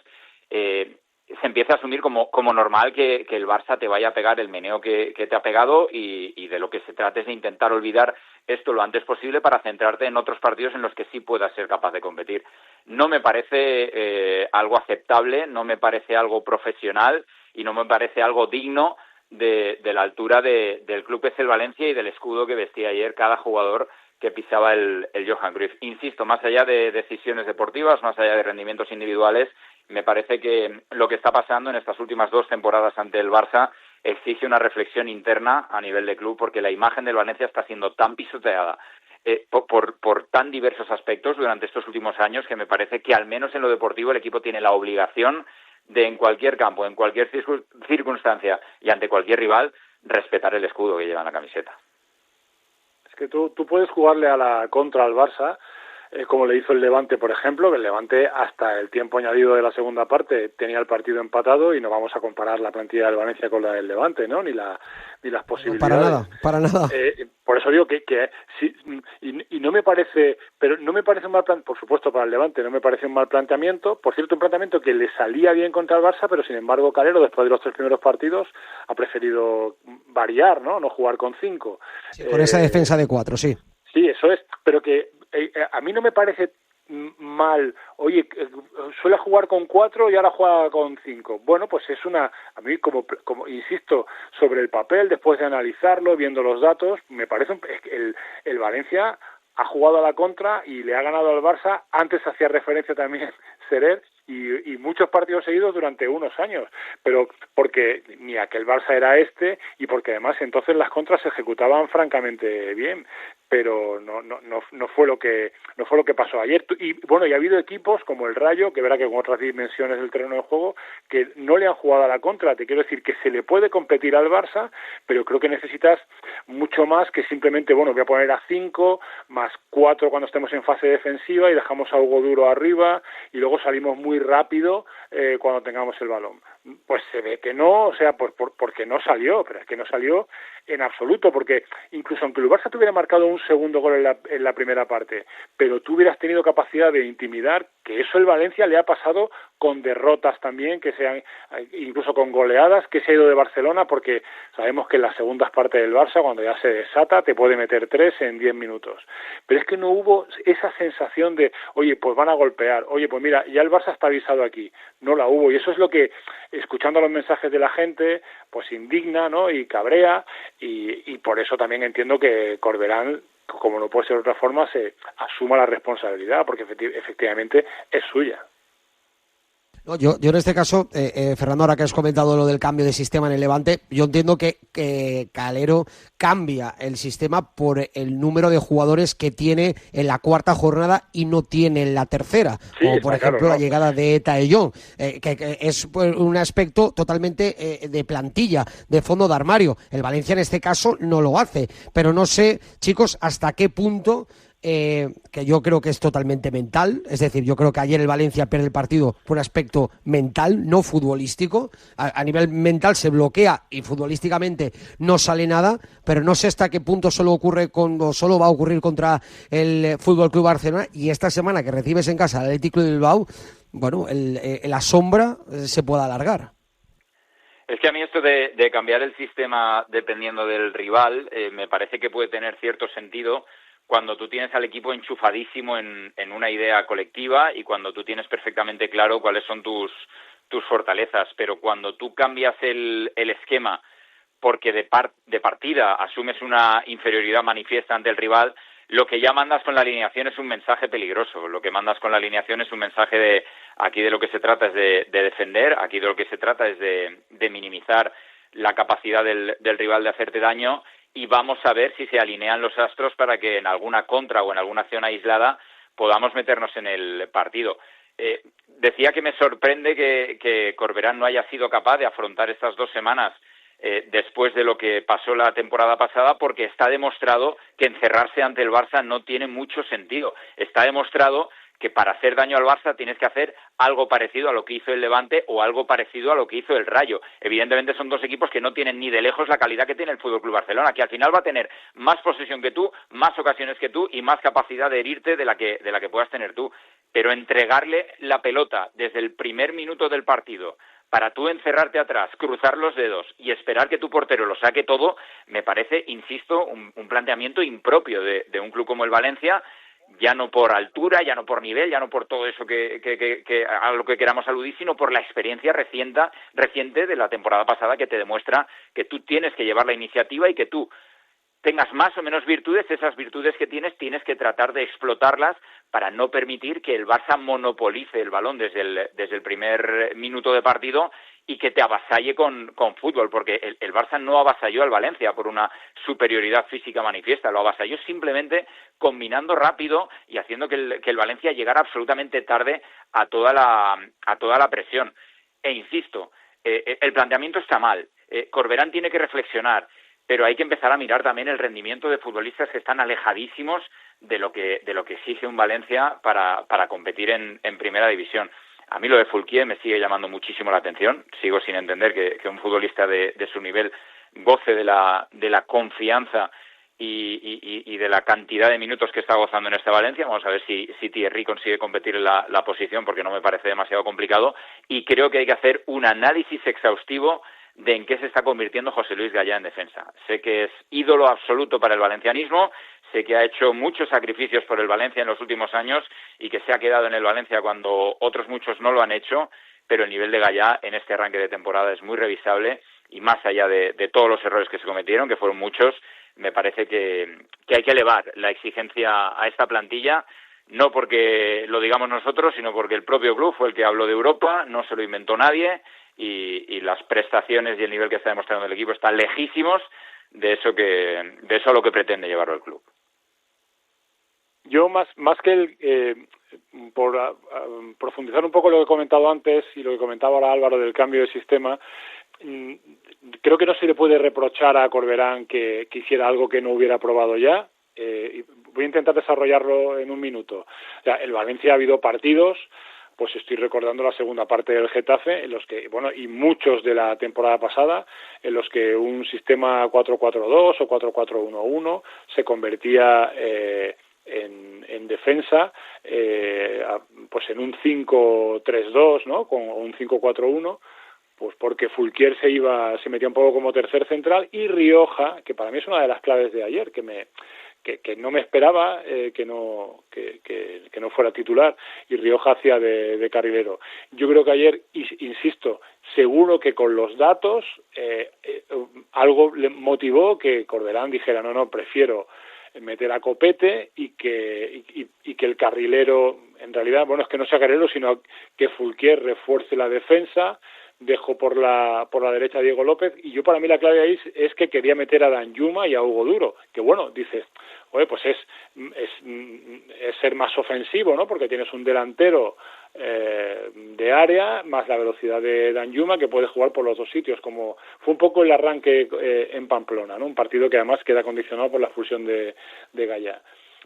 se empieza a asumir como normal que el Barça te vaya a pegar el meneo que te ha pegado, y de lo que se trata es de intentar olvidar esto lo antes posible para centrarte en otros partidos en los que sí puedas ser capaz de competir. No me parece algo aceptable, no me parece algo profesional y no me parece algo digno de la altura del club que es el Valencia y del escudo que vestía ayer cada jugador que pisaba el Johan Cruyff. Insisto, más allá de decisiones deportivas, más allá de rendimientos individuales, me parece que lo que está pasando en estas últimas 2 temporadas ante el Barça exige una reflexión interna a nivel de club, porque la imagen del Valencia está siendo tan pisoteada por tan diversos aspectos durante estos últimos años, que me parece que al menos en lo deportivo el equipo tiene la obligación de, en cualquier campo, en cualquier circunstancia y ante cualquier rival, respetar el escudo que lleva en la camiseta. Es que tú puedes jugarle a la contra al Barça como le hizo el Levante, por ejemplo, que el Levante hasta el tiempo añadido de la segunda parte tenía el partido empatado, y no vamos a comparar la plantilla del Valencia con la del Levante, ¿no? Ni las posibilidades. Para nada. Por eso digo que sí, y no me parece, pero no me parece un mal plan, por supuesto, para el Levante no me parece un mal planteamiento. Por cierto, un planteamiento que le salía bien contra el Barça, pero sin embargo Calero, después de los 3 primeros partidos, ha preferido variar, ¿no? No jugar con 5. Sí, con esa defensa de 4, sí. Sí, eso es, pero que a mí no me parece mal. Oye, suele jugar con 4 y ahora juega con 5. Bueno, pues es a mí como insisto, sobre el papel, después de analizarlo, viendo los datos, me parece el Valencia ha jugado a la contra y le ha ganado al Barça. Antes hacía referencia también Serer, y muchos partidos seguidos durante unos años, pero porque ni aquel Barça era y porque además entonces las contras se ejecutaban francamente bien, pero no fue lo que pasó ayer. Y bueno, y ha habido equipos como el Rayo, que verá que con otras dimensiones del terreno de juego, que no le han jugado a la contra. Te quiero decir que se le puede competir al Barça, pero creo que necesitas mucho más que simplemente, bueno, voy a poner a 5 más 4 cuando estemos en fase defensiva y dejamos a Hugo Duro arriba y luego salimos muy rápido cuando tengamos el balón. Pues se ve que no, o sea, porque no salió, pero es que no salió en absoluto, porque incluso aunque el Barça tuviera marcado un segundo gol en la primera parte, pero tú hubieras tenido capacidad de intimidar, que eso el Valencia le ha pasado con derrotas también, que sean incluso con goleadas, que se ha ido de Barcelona, porque sabemos que en las segundas partes del Barça, cuando ya se desata, te puede meter 3 en 10 minutos. Pero es que no hubo esa sensación de, oye, pues van a golpear, oye, pues mira, ya el Barça está avisado aquí. No la hubo, y eso es lo que, escuchando los mensajes de la gente, pues indigna, ¿no? Y cabrea, y por eso también entiendo que Corberán, como no puede ser de otra forma, se asuma la responsabilidad, porque efectivamente es suya. No, yo en este caso, Fernando, ahora que has comentado lo del cambio de sistema en el Levante, yo entiendo que Calero cambia el sistema por el número de jugadores que tiene en la cuarta jornada y no tiene en la tercera, sí, como por ejemplo la llegada de Eta Ellón, que es un aspecto totalmente de plantilla, de fondo de armario. El Valencia en este caso no lo hace, pero no sé, chicos, hasta qué punto... que yo creo que es totalmente mental, es decir, yo creo que ayer el Valencia pierde el partido por un aspecto mental, no futbolístico. A nivel mental se bloquea y futbolísticamente no sale nada, pero no sé hasta qué punto solo va a ocurrir contra el Fútbol Club Barcelona, y esta semana que recibes en casa al Atlético de Bilbao, bueno, la sombra se puede alargar. Es que a mí esto de cambiar el sistema dependiendo del rival me parece que puede tener cierto sentido cuando tú tienes al equipo enchufadísimo en una idea colectiva y cuando tú tienes perfectamente claro cuáles son tus fortalezas. Pero cuando tú cambias el esquema porque de partida asumes una inferioridad manifiesta ante el rival, lo que ya mandas con la alineación es un mensaje peligroso. Lo que mandas con la alineación es un mensaje de aquí de lo que se trata es de defender, aquí de lo que se trata es de minimizar la capacidad del rival de hacerte daño, y vamos a ver si se alinean los astros para que en alguna contra o en alguna acción aislada podamos meternos en el partido. Decía que me sorprende que Corberán no haya sido capaz de afrontar estas 2 semanas después de lo que pasó la temporada pasada, porque está demostrado que encerrarse ante el Barça no tiene mucho sentido. Está demostrado que para hacer daño al Barça tienes que hacer algo parecido a lo que hizo el Levante o algo parecido a lo que hizo el Rayo. Evidentemente son 2 equipos que no tienen ni de lejos la calidad que tiene el Fútbol Club Barcelona, que al final va a tener más posesión que tú, más ocasiones que tú y más capacidad de herirte de la que puedas tener tú. Pero entregarle la pelota desde el primer minuto del partido para tú encerrarte atrás, cruzar los dedos y esperar que tu portero lo saque todo, me parece, insisto, un planteamiento impropio de un club como el Valencia, ya no por altura, ya no por nivel, ya no por todo eso que a lo que queramos aludir, sino por la experiencia reciente de la temporada pasada, que te demuestra que tú tienes que llevar la iniciativa y que tú tengas más o menos virtudes, esas virtudes que tienes que tratar de explotarlas para no permitir que el Barça monopolice el balón desde el primer minuto de partido y que te avasalle con fútbol, porque el Barça no avasalló al Valencia por una superioridad física manifiesta, lo avasalló simplemente combinando rápido y haciendo que el Valencia llegara absolutamente tarde a toda la presión. E insisto, el planteamiento está mal, Corberán tiene que reflexionar, pero hay que empezar a mirar también el rendimiento de futbolistas que están alejadísimos de lo que exige un Valencia para competir en primera división. A mí lo de Fulquier me sigue llamando muchísimo la atención. Sigo sin entender que un futbolista de su nivel goce de la confianza y de la cantidad de minutos que está gozando en esta Valencia. Vamos a ver si Thierry consigue competir en la posición, porque no me parece demasiado complicado. Y creo que hay que hacer un análisis exhaustivo de en qué se está convirtiendo José Luis Gallá en defensa. Sé que es ídolo absoluto para el valencianismo, sé que ha hecho muchos sacrificios por el Valencia en los últimos años y que se ha quedado en el Valencia cuando otros muchos no lo han hecho, pero el nivel de Gallá en este arranque de temporada es muy revisable y más allá de todos los errores que se cometieron, que fueron muchos, me parece que hay que elevar la exigencia a esta plantilla, no porque lo digamos nosotros, sino porque el propio club fue el que habló de Europa, no se lo inventó nadie, y las prestaciones y el nivel que está demostrando el equipo están lejísimos de eso a lo que pretende llevarlo el club. Yo más que por profundizar un poco lo que he comentado antes y lo que comentaba ahora Álvaro del cambio de sistema, creo que no se le puede reprochar a Corberán que hiciera algo que no hubiera probado ya. Voy a intentar desarrollarlo en un minuto. O sea, el Valencia ha habido partidos, pues estoy recordando la segunda parte del Getafe, en los que, y muchos de la temporada pasada, en los que un sistema 4-4-2 o 4-4-1-1 se convertía en defensa, pues en un 5-3-2, ¿no? Con un 5-4-1, pues porque Fulquier se metía un poco como tercer central, y Rioja, que para mí es una de las claves de ayer, que no me esperaba que no fuera titular, y Rioja hacía de carrilero. Yo creo que ayer, insisto, seguro que con los datos algo le motivó que Corberán dijera no, prefiero meter a Copete y que el carrilero, en realidad, es que no sea carrilero, sino que Fulquier refuerce la defensa. Dejó por la derecha a Diego López, y yo, para mí, la clave ahí es que quería meter a Danjuma y a Hugo Duro, que dices, pues es ser más ofensivo, ¿no? Porque tienes un delantero de área, más la velocidad de Danjuma, que puede jugar por los dos sitios, como fue un poco el arranque en Pamplona, ¿no? Un partido que además queda condicionado por la expulsión de Gallá.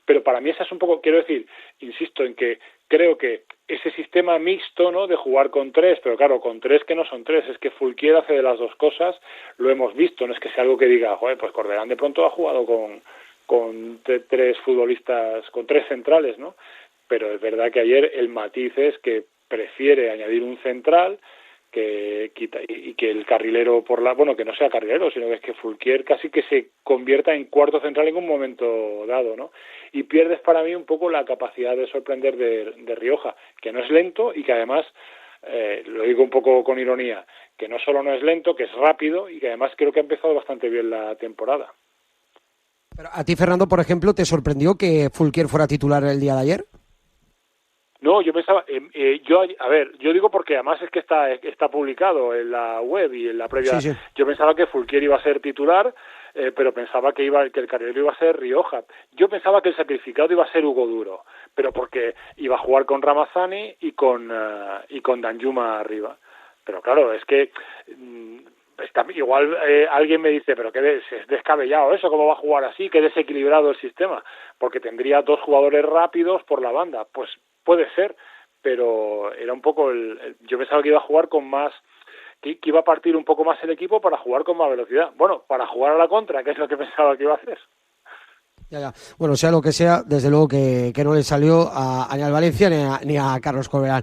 Pero para mí esa es un poco, quiero decir, insisto en que creo que ese sistema mixto, ¿no?, de jugar con tres, pero claro, con tres que no son tres, es que Fulquier hace de las dos cosas, lo hemos visto, no es que sea algo que diga, pues Corberán de pronto ha jugado con tres futbolistas, con tres centrales, ¿no? Pero es verdad que ayer el matiz es que prefiere añadir un central que quita, y que el carrilero que no sea carrilero, sino que es que Fulquier casi que se convierta en cuarto central en un momento dado, ¿no? Y pierdes, para mí, un poco la capacidad de sorprender de Rioja, que no es lento y que además, lo digo un poco con ironía, que no solo no es lento, que es rápido, y que además creo que ha empezado bastante bien la temporada. Pero a ti, Fernando, por ejemplo, ¿te sorprendió que Fulquier fuera titular el día de ayer? No, yo pensaba, yo digo porque además es que está publicado en la web y en la previa. Sí. Yo pensaba que Fulquier iba a ser titular, pero pensaba que el carrilero iba a ser Rioja. Yo pensaba que el sacrificado iba a ser Hugo Duro, pero porque iba a jugar con Ramazani y con Danjuma arriba. Pero claro, es que igual alguien me dice, pero es descabellado eso, ¿cómo va a jugar así? Qué desequilibrado el sistema, porque tendría dos jugadores rápidos por la banda. Pues puede ser, pero era un poco yo pensaba que iba a jugar con más, que iba a partir un poco más el equipo para jugar con más velocidad. Para jugar a la contra, que es lo que pensaba que iba a hacer. Ya. Bueno, sea lo que sea, desde luego que no le salió ni al Valencia ni a Carlos Corberán.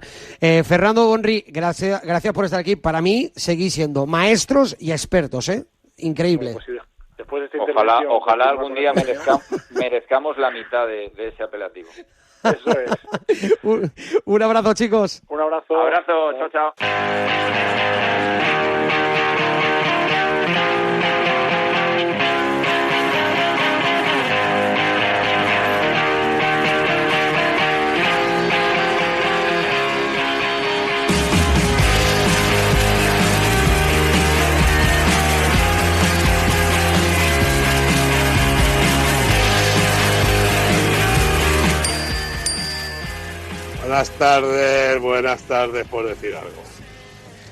Fernando Bonri, gracias por estar aquí. Para mí, seguís siendo maestros y expertos, ¿eh? Increíble. Bueno, pues después de esta ojalá algún día merezcamos la mitad de ese apelativo. Eso es. Un abrazo, chicos. Un abrazo. Abrazo, chao. Buenas tardes por decir algo.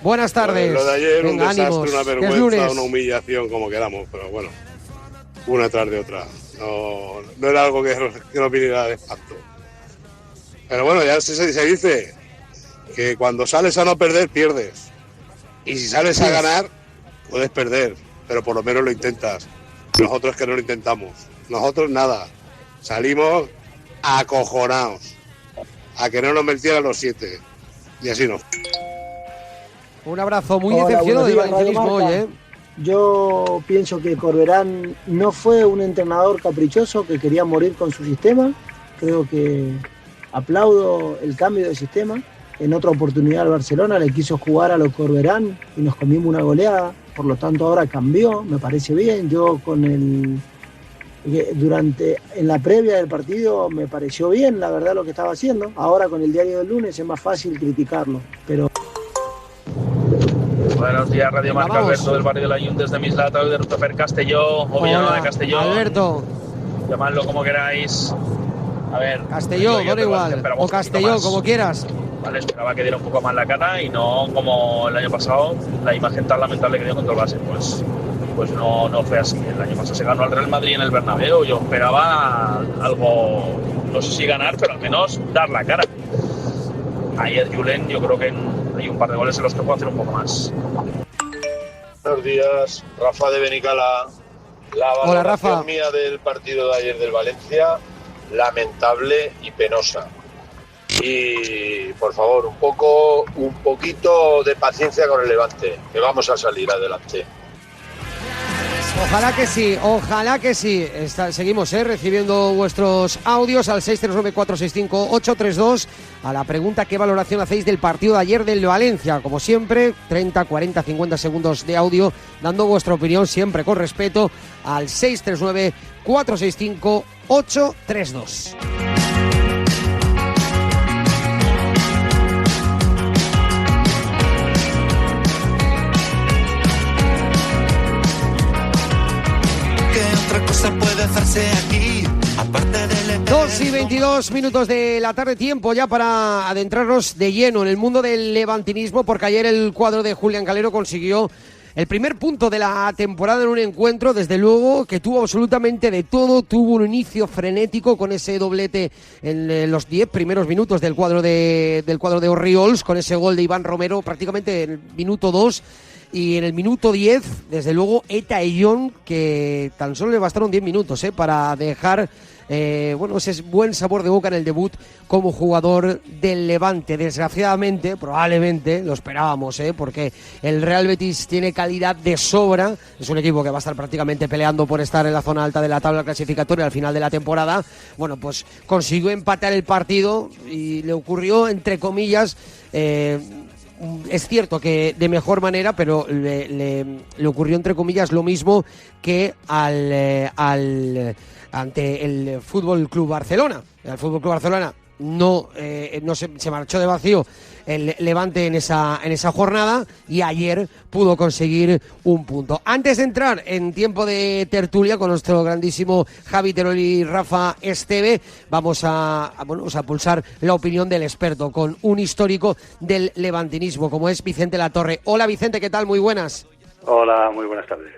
Buenas tardes. Lo de ayer, un desastre, ánimos. una vergüenza, una humillación, como queramos, pero bueno, una tras de otra. No era algo que nos viniera de espanto. Pero bueno, ya se dice que cuando sales a no perder, pierdes. Y si sales a ganar, puedes perder, pero por lo menos lo intentas. Nosotros que no lo intentamos. Nosotros nada. Salimos acojonados. A que no nos metieran los 7. Y así no. Un abrazo muy decepcionado del valencianismo hoy, ¿eh? Yo pienso que Corberán no fue un entrenador caprichoso que quería morir con su sistema. Creo que aplaudo el cambio de sistema. En otra oportunidad el Barcelona le quiso jugar a lo Corberán y nos comimos una goleada. Por lo tanto ahora cambió, me parece bien. Yo en la previa del partido me pareció bien, la verdad, lo que estaba haciendo. Ahora con el diario del lunes es más fácil criticarlo, pero... Buenos días, Radio Marca. Alberto del barrio de la Llum, desde Mislata, de Ruta per Castelló o Villanueva de Castelló. Alberto. Llamadlo como queráis. A ver. Castelló, da igual. O Castelló, como quieras. Vale, esperaba que diera un poco más la cara y no como el año pasado, la imagen tan lamentable que dio contra el Barça. Pues no fue así. El año pasado se ganó al Real Madrid en el Bernabéu. Yo esperaba algo, no sé si ganar, pero al menos dar la cara. Ayer Julen, yo creo que hay un par de goles en los que puedo hacer un poco más. Buenos días, Rafa de Benicala. La valoración mía del partido de ayer del Valencia, lamentable y penosa. Y por favor, un poquito de paciencia con el Levante, que vamos a salir adelante. Ojalá que sí. Seguimos recibiendo vuestros audios al 639-465-832 a la pregunta: ¿qué valoración hacéis del partido de ayer del Valencia? Como siempre, 30, 40, 50 segundos de audio, dando vuestra opinión siempre con respeto al 639-465-832. Otra cosa puede hacerse aquí, aparte del... 2:22 de la tarde, tiempo ya para adentrarnos de lleno en el mundo del levantinismo, porque ayer el cuadro de Julián Calero consiguió el primer punto de la temporada en un encuentro, desde luego, que tuvo absolutamente de todo. Tuvo un inicio frenético con ese doblete en los 10 primeros minutos del cuadro de Orriols, con ese gol de Iván Romero prácticamente en el minuto 2. Y en el minuto 10, desde luego, Eta Eyón, que tan solo le bastaron 10 minutos para dejar ese buen sabor de boca en el debut como jugador del Levante. Desgraciadamente, probablemente, lo esperábamos, porque el Real Betis tiene calidad de sobra. Es un equipo que va a estar prácticamente peleando por estar en la zona alta de la tabla clasificatoria al final de la temporada. Bueno, pues consiguió empatar el partido y le ocurrió, entre comillas, es cierto que de mejor manera, pero le ocurrió, entre comillas, lo mismo que ante el Fútbol Club Barcelona. El Fútbol Club Barcelona no se marchó de vacío el Levante en esa jornada, y ayer pudo conseguir un punto. Antes de entrar en tiempo de tertulia con nuestro grandísimo Javi Terol y Rafa Esteve, vamos a pulsar la opinión del experto con un histórico del levantinismo, como es Vicente Latorre. Hola Vicente, ¿qué tal? Muy buenas. Hola, muy buenas tardes.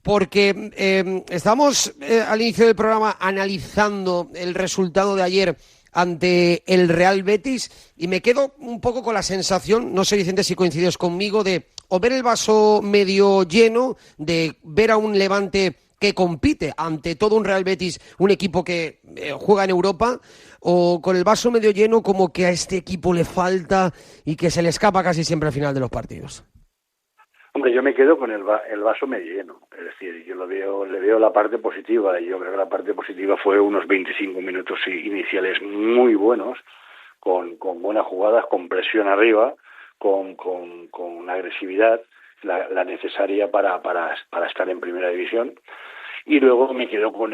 Porque estamos al inicio del programa analizando el resultado de ayer ante el Real Betis, y me quedo un poco con la sensación, no sé Vicente si coincides conmigo, de o ver el vaso medio lleno, de ver a un Levante que compite ante todo un Real Betis, un equipo que juega en Europa, o con el vaso medio lleno, como que a este equipo le falta y que se le escapa casi siempre al final de los partidos. Hombre, yo me quedo con el vaso medio lleno, es decir, yo le veo la parte positiva, y yo creo que la parte positiva fue unos 25 minutos iniciales muy buenos, con buenas jugadas, con presión arriba, con agresividad, la necesaria para estar en primera división. Y luego me quedo con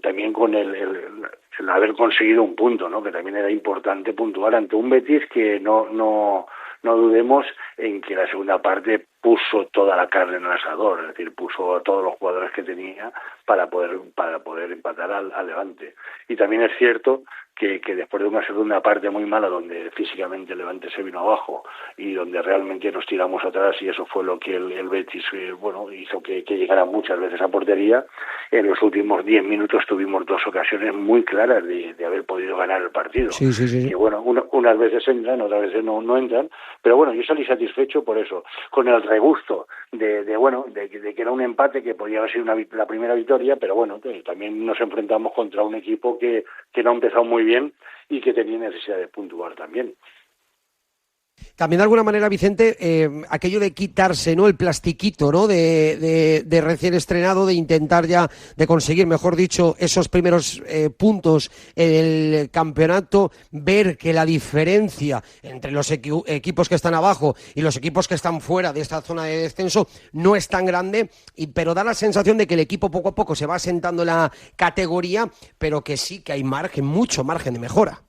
también con el haber conseguido un punto, ¿no? Que también era importante puntuar ante un Betis que no dudemos en que la segunda parte puso toda la carne en el asador, es decir, puso a todos los jugadores que tenía para poder empatar al Levante. Y también es cierto que después de una segunda parte muy mala, donde físicamente el Levante se vino abajo y donde realmente nos tiramos atrás, y eso fue lo que el Betis hizo que llegara muchas veces a portería, en los últimos 10 minutos tuvimos 2 ocasiones muy claras de haber podido ganar el partido. Sí. Y bueno, unas veces entran, otras veces no entran, pero bueno, yo salí satisfecho por eso, con el regusto de que era un empate que podía haber sido la primera victoria, pero bueno, también nos enfrentamos contra un equipo que no ha empezado muy bien y que tenía necesidad de puntuar también. También de alguna manera, Vicente, aquello de quitarse, ¿no?, el plastiquito, ¿no?, de recién estrenado, de intentar ya, de conseguir, mejor dicho, esos primeros puntos en el campeonato, ver que la diferencia entre los equipos que están abajo y los equipos que están fuera de esta zona de descenso no es tan grande, pero da la sensación de que el equipo poco a poco se va asentando en la categoría, pero que sí que hay margen, mucho margen de mejora.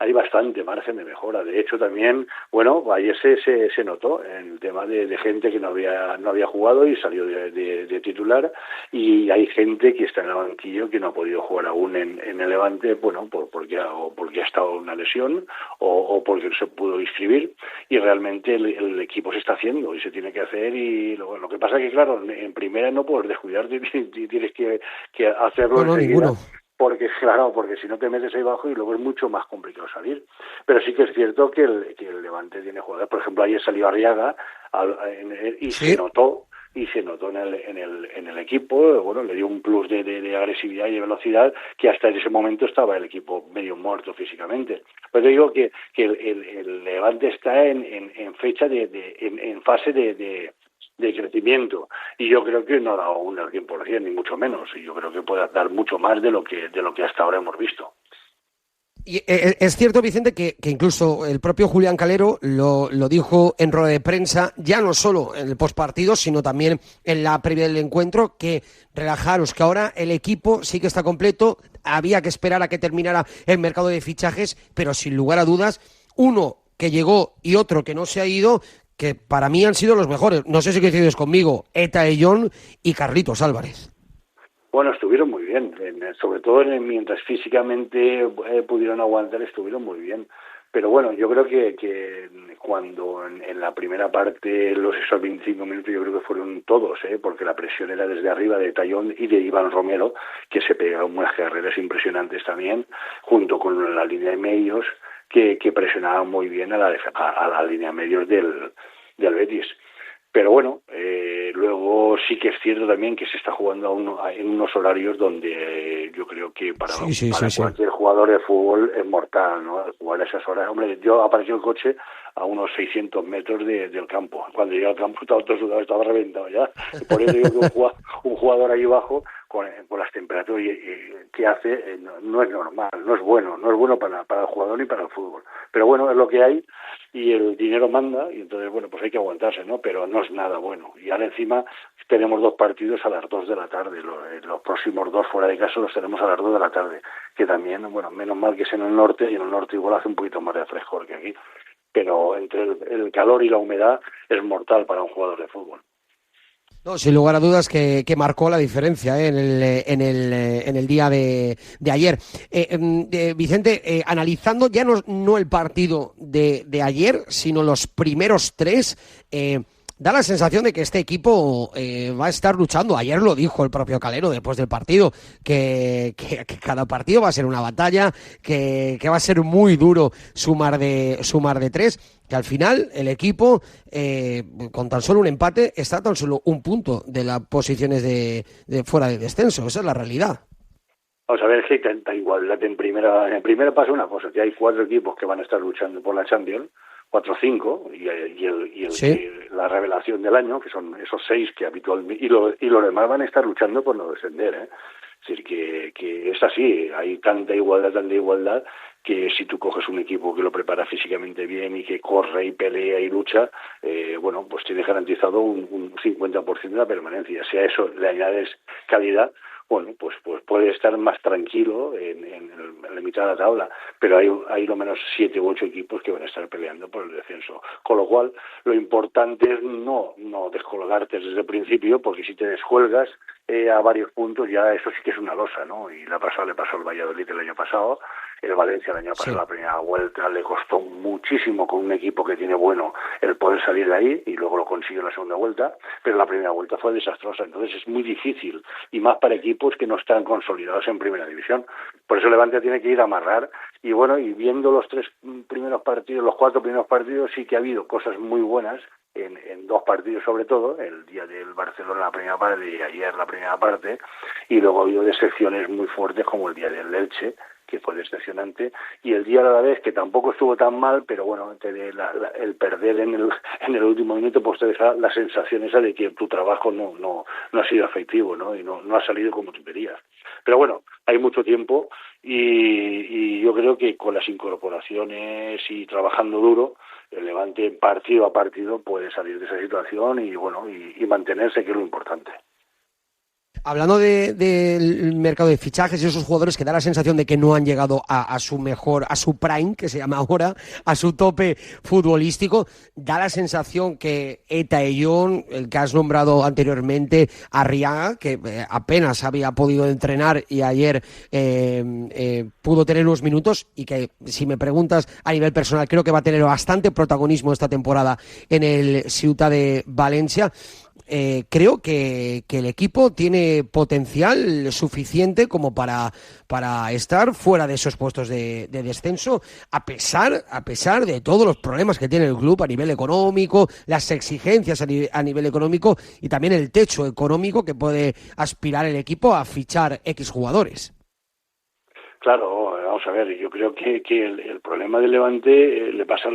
Hay bastante margen de mejora. De hecho, también, ayer se notó en el tema de gente que no había jugado y salió de titular, y hay gente que está en el banquillo que no ha podido jugar aún en el Levante, porque ha estado en una lesión o porque no se pudo inscribir, y realmente el equipo se está haciendo y se tiene que hacer, y lo que pasa es que, claro, en primera no puedes descuidarte, tienes que hacerlo enseguida. Porque si no te metes ahí abajo y luego es mucho más complicado salir. Pero sí que es cierto que el Levante tiene jugadores. Por ejemplo, ayer salió Arriaga y ¿sí? se notó en el equipo, le dio un plus de agresividad y de velocidad que hasta en ese momento estaba el equipo medio muerto físicamente. Pero digo que el Levante está en fecha en fase de crecimiento, y yo creo que no ha dado aún al 100%, ni mucho menos, y yo creo que puede dar mucho más de lo que hasta ahora hemos visto. Y es cierto, Vicente, que incluso el propio Julián Calero lo dijo en rueda de prensa, ya no solo en el postpartido, sino también en la previa del encuentro, que relajaros, que ahora el equipo sí que está completo, había que esperar a que terminara el mercado de fichajes, pero sin lugar a dudas, uno que llegó y otro que no se ha ido, que para mí han sido los mejores. No sé si coincides conmigo, Eta Ellón y Carlitos Álvarez. Bueno, estuvieron muy bien, sobre todo mientras físicamente pudieron aguantar, estuvieron muy bien. Pero bueno, yo creo que cuando en la primera parte, esos 25 minutos, yo creo que fueron todos, porque la presión era desde arriba de Tallón y de Iván Romero, que se pegaron unas carreras impresionantes también, junto con la línea de medios, que presionaban muy bien a la línea de medios del Betis. Pero bueno, luego sí que es cierto también que se está jugando en unos horarios donde yo creo que para cualquier jugador de fútbol es mortal, ¿no? Jugar a esas horas. Hombre, yo apareció el coche a unos 600 metros del campo. Cuando llegué al campo estaba todo sudado, estaba reventado ya. Y por eso digo que un jugador ahí abajo, con las temperaturas que hace, no es normal, no es bueno para el jugador ni para el fútbol. Pero bueno, es lo que hay, y el dinero manda, y entonces, pues hay que aguantarse, ¿no? Pero no es nada bueno. Y ahora encima tenemos 2 partidos a las 2 de la tarde. Los próximos 2 fuera de casa los tenemos a las 2 de la tarde. Que también, menos mal que es en el norte, y en el norte igual hace un poquito más de frescor que aquí. Pero entre el calor y la humedad es mortal para un jugador de fútbol. No, sin lugar a dudas que marcó la diferencia en el día de ayer. Vicente, analizando ya no el partido de ayer, sino los primeros 3, da la sensación de que este equipo va a estar luchando. Ayer lo dijo el propio Calero después del partido, que cada partido va a ser una batalla, que va a ser muy duro sumar de 3, que al final el equipo, con tan solo un empate, está a tan solo un punto de las posiciones de fuera de descenso. Esa es la realidad. Vamos a ver, si tanta igualdad en primera pasa una cosa, que hay 4 equipos que van a estar luchando por la Champions, 4 o 5, ¿sí? La revelación del año, que son esos 6 que habitualmente, y los demás van a estar luchando por no descender, Es decir, que es así, hay tanta igualdad, que si tú coges un equipo que lo prepara físicamente bien y que corre y pelea y lucha, pues tienes garantizado un 50% de la permanencia. Si a eso le añades calidad, bueno, pues puede estar más tranquilo en la mitad de la tabla, pero hay lo menos 7 u 8 equipos que van a estar peleando por el descenso, con lo cual lo importante es no descolgarte desde el principio, porque si te descuelgas a varios puntos ya eso sí que es una losa, ¿no? Y le pasó al Valladolid el año pasado, el Valencia el año pasado, la primera vuelta le costó muchísimo con un equipo que tiene bueno el poder salir de ahí, y luego lo consiguió en la segunda vuelta, pero la primera vuelta fue desastrosa, entonces es muy difícil, y más para equipos que no están consolidados en primera división. Por eso Levante tiene que ir a amarrar, y bueno, y viendo los 4 primeros partidos, sí que ha habido cosas muy buenas, en 2 partidos sobre todo, el día del Barcelona la primera parte y ayer la primera parte, y luego ha habido decepciones muy fuertes como el día del Elche, que fue decepcionante, y el día de la vez que tampoco estuvo tan mal, pero bueno, el perder en el último minuto pues te deja la sensación esa de que tu trabajo no ha sido efectivo, ¿no? Y no ha salido como tú querías. Pero bueno, hay mucho tiempo y yo creo que con las incorporaciones y trabajando duro, el Levante partido a partido puede salir de esa situación y bueno, y mantenerse, que es lo importante. Hablando del mercado de fichajes y esos jugadores que da la sensación de que no han llegado a su mejor, a su prime, que se llama ahora, a su tope futbolístico, da la sensación que Eta Eyón, el que has nombrado anteriormente, Arriaga, que apenas había podido entrenar y ayer pudo tener unos minutos, y que, si me preguntas a nivel personal, creo que va a tener bastante protagonismo esta temporada en el Ceuta de Valencia. Creo que el equipo tiene potencial suficiente como para estar fuera de esos puestos de descenso, a pesar de todos los problemas que tiene el club a nivel económico, las exigencias a nivel económico y también el techo económico que puede aspirar el equipo a fichar X jugadores. Claro, vamos a ver, yo creo que el problema del Levante le pasa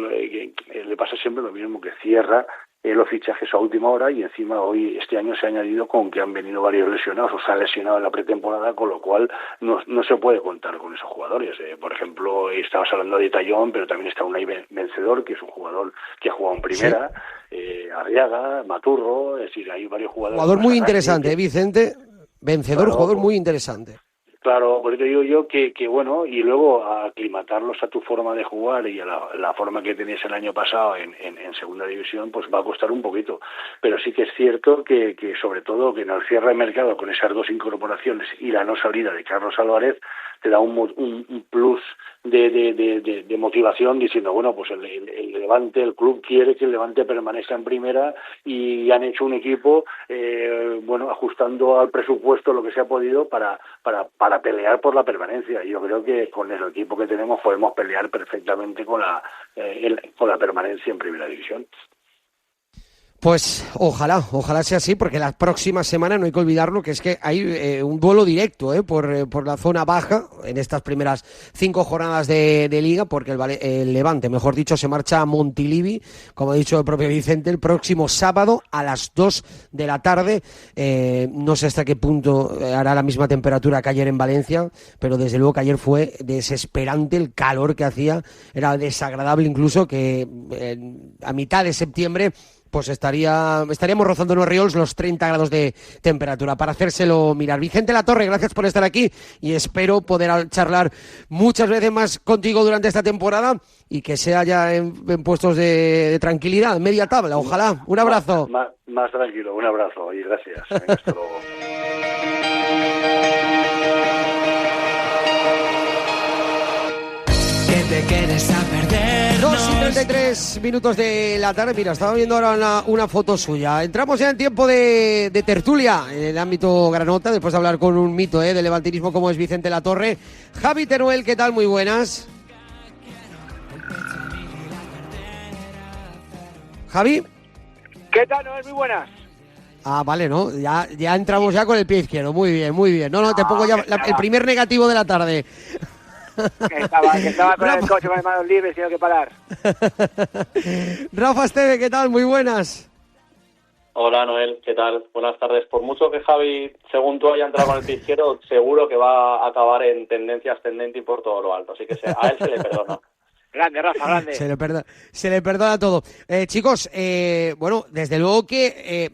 siempre lo mismo, que cierra los fichajes a última hora, y encima este año se ha añadido con que han venido varios lesionados o se han lesionado en la pretemporada, con lo cual no se puede contar con esos jugadores. Por ejemplo, estabas hablando de Tallón, pero también está Unai Vencedor, que es un jugador que ha jugado en primera, sí. Arriaga, Maturro, es decir, hay varios jugadores. Jugador muy interesante, Vicente. Vencedor, claro, jugador muy interesante. Claro, por eso digo yo que bueno, y luego aclimatarlos a tu forma de jugar y a la forma que tenías el año pasado en segunda división, pues va a costar un poquito. Pero sí que es cierto que sobre todo que en el cierre de mercado, con esas 2 incorporaciones y la no salida de Carlos Álvarez, te da un plus de motivación, diciendo, bueno, pues el Levante, el club quiere que el Levante permanezca en primera, y han hecho un equipo, bueno, ajustando al presupuesto lo que se ha podido para pelear por la permanencia. Y yo creo que con el equipo que tenemos podemos pelear perfectamente con la permanencia en primera división. Pues ojalá sea así, porque la próxima semana no hay que olvidarlo, que es que hay un duelo directo por la zona baja en estas primeras 5 jornadas de Liga, porque el Levante, mejor dicho, se marcha a Montilivi, como ha dicho el propio Vicente, el próximo sábado a las 2 de la tarde. No sé hasta qué punto hará la misma temperatura que ayer en Valencia, pero desde luego que ayer fue desesperante el calor que hacía, era desagradable incluso, que a mitad de septiembre pues estaríamos rozando en los Riols los 30 grados de temperatura, para hacérselo mirar. Vicente Latorre, gracias por estar aquí, y espero poder charlar muchas veces más contigo durante esta temporada, y que sea ya en puestos de tranquilidad, media tabla, ojalá. Un abrazo. Más tranquilo, un abrazo y gracias. Venga, hasta luego. Te quedes a perder. 2:33 minutos de la tarde. Mira, estaba viendo ahora una foto suya. Entramos ya en tiempo de tertulia en el ámbito granota, después de hablar con un mito del levantinismo como es Vicente Latorre. Javi Teruel, ¿qué tal? Muy buenas. Javi. ¿Qué tal, Noel? Muy buenas. Ah, vale, ¿no? Ya entramos ya con el pie izquierdo. Muy bien, muy bien. No, te pongo ya el primer negativo de la tarde. Que estaba con el coche con las manos libres y tengo que parar. Rafa Esteve, ¿qué tal? Muy buenas. Hola, Noel, ¿qué tal? Buenas tardes. Por mucho que Javi, según tú, haya entrado con el pie izquierdo, seguro que va a acabar en tendencia ascendente y por todo lo alto. Así que a él se le perdona. Grande, Rafa, grande. Se le perdona todo. Chicos, bueno, desde luego que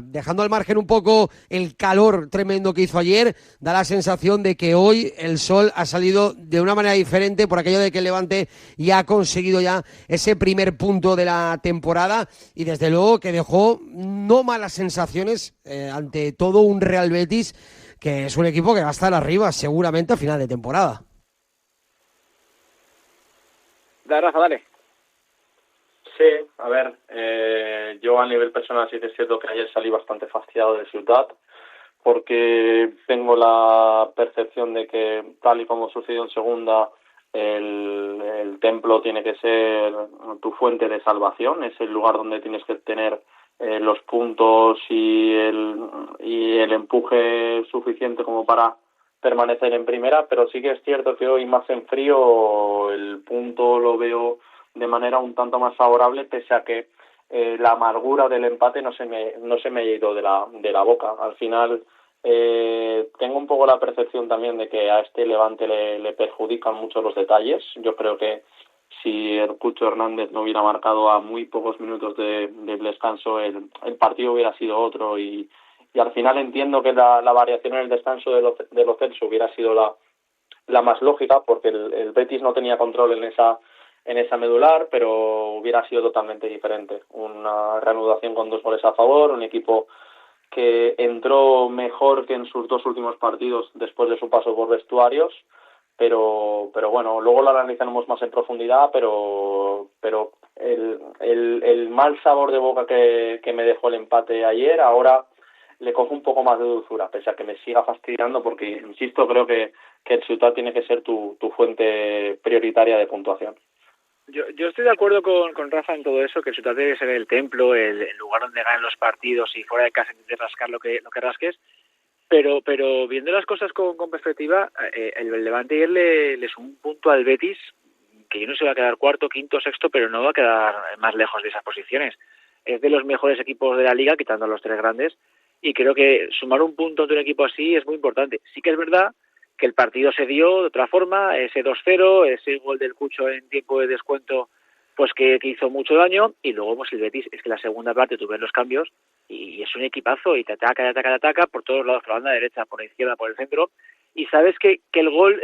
dejando al margen un poco el calor tremendo que hizo ayer, da la sensación de que hoy el sol ha salido de una manera diferente por aquello de que el Levante ya ha conseguido ya ese primer punto de la temporada y desde luego que dejó no malas sensaciones ante todo un Real Betis que es un equipo que va a estar arriba seguramente a final de temporada. Rafa, dale. Sí, a ver, yo a nivel personal sí que es cierto que ayer salí bastante fastidiado de Ciutat porque tengo la percepción de que tal y como sucedió en segunda, el templo tiene que ser tu fuente de salvación, es el lugar donde tienes que tener los puntos y el empuje suficiente como para permanecer en primera, pero sí que es cierto que hoy más en frío el punto lo veo de manera un tanto más favorable, pese a que la amargura del empate no se me ha ido de la boca. Al final tengo un poco la percepción también de que a este Levante le perjudican mucho los detalles. Yo creo que si el Cucho Hernández no hubiera marcado a muy pocos minutos del descanso, el partido hubiera sido otro y al final entiendo que la variación en el descanso de los Celso hubiera sido la más lógica, porque el Betis no tenía control en esa medular, pero hubiera sido totalmente diferente. Una reanudación con 2 goles a favor, un equipo que entró mejor que en sus 2 últimos partidos después de su paso por vestuarios, pero bueno, luego lo analizaremos más en profundidad, pero el mal sabor de boca que me dejó el empate ayer, ahora le cojo un poco más de dulzura, pese a que me siga fastidiando, porque, insisto, creo que el Ciutat tiene que ser tu fuente prioritaria de puntuación. Yo estoy de acuerdo con Rafa en todo eso, que el Ciutat debe ser el templo, el lugar donde ganan los partidos y fuera de casa de rascar lo que rasques, pero viendo las cosas con perspectiva, el Levante ayer le sumó un punto al Betis, que yo no se va a quedar cuarto, quinto, sexto, pero no va a quedar más lejos de esas posiciones. Es de los mejores equipos de la liga, quitando a los 3 grandes, y creo que sumar un punto ante un equipo así es muy importante. Sí que es verdad que el partido se dio de otra forma, ese 2-0, ese gol del Cucho en tiempo de descuento, pues que hizo mucho daño, y luego pues el Betis, es que la segunda parte tú ves los cambios y es un equipazo y te ataca por todos lados, por la banda derecha, por la izquierda, por el centro, y sabes que el gol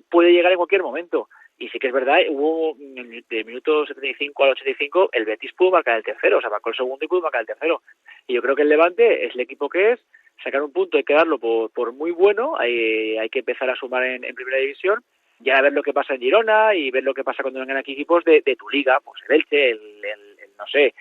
puede llegar en cualquier momento. Y sí que es verdad, hubo de minuto 75 al 85, el Betis pudo marcar el tercero, o sea, marcó el segundo y pudo marcar el tercero. Y yo creo que el Levante es el equipo que es, sacar un punto hay que darlo por muy bueno, hay que empezar a sumar en primera división, ya ver lo que pasa en Girona y ver lo que pasa cuando vengan aquí equipos de tu liga, pues el Elche, no sé,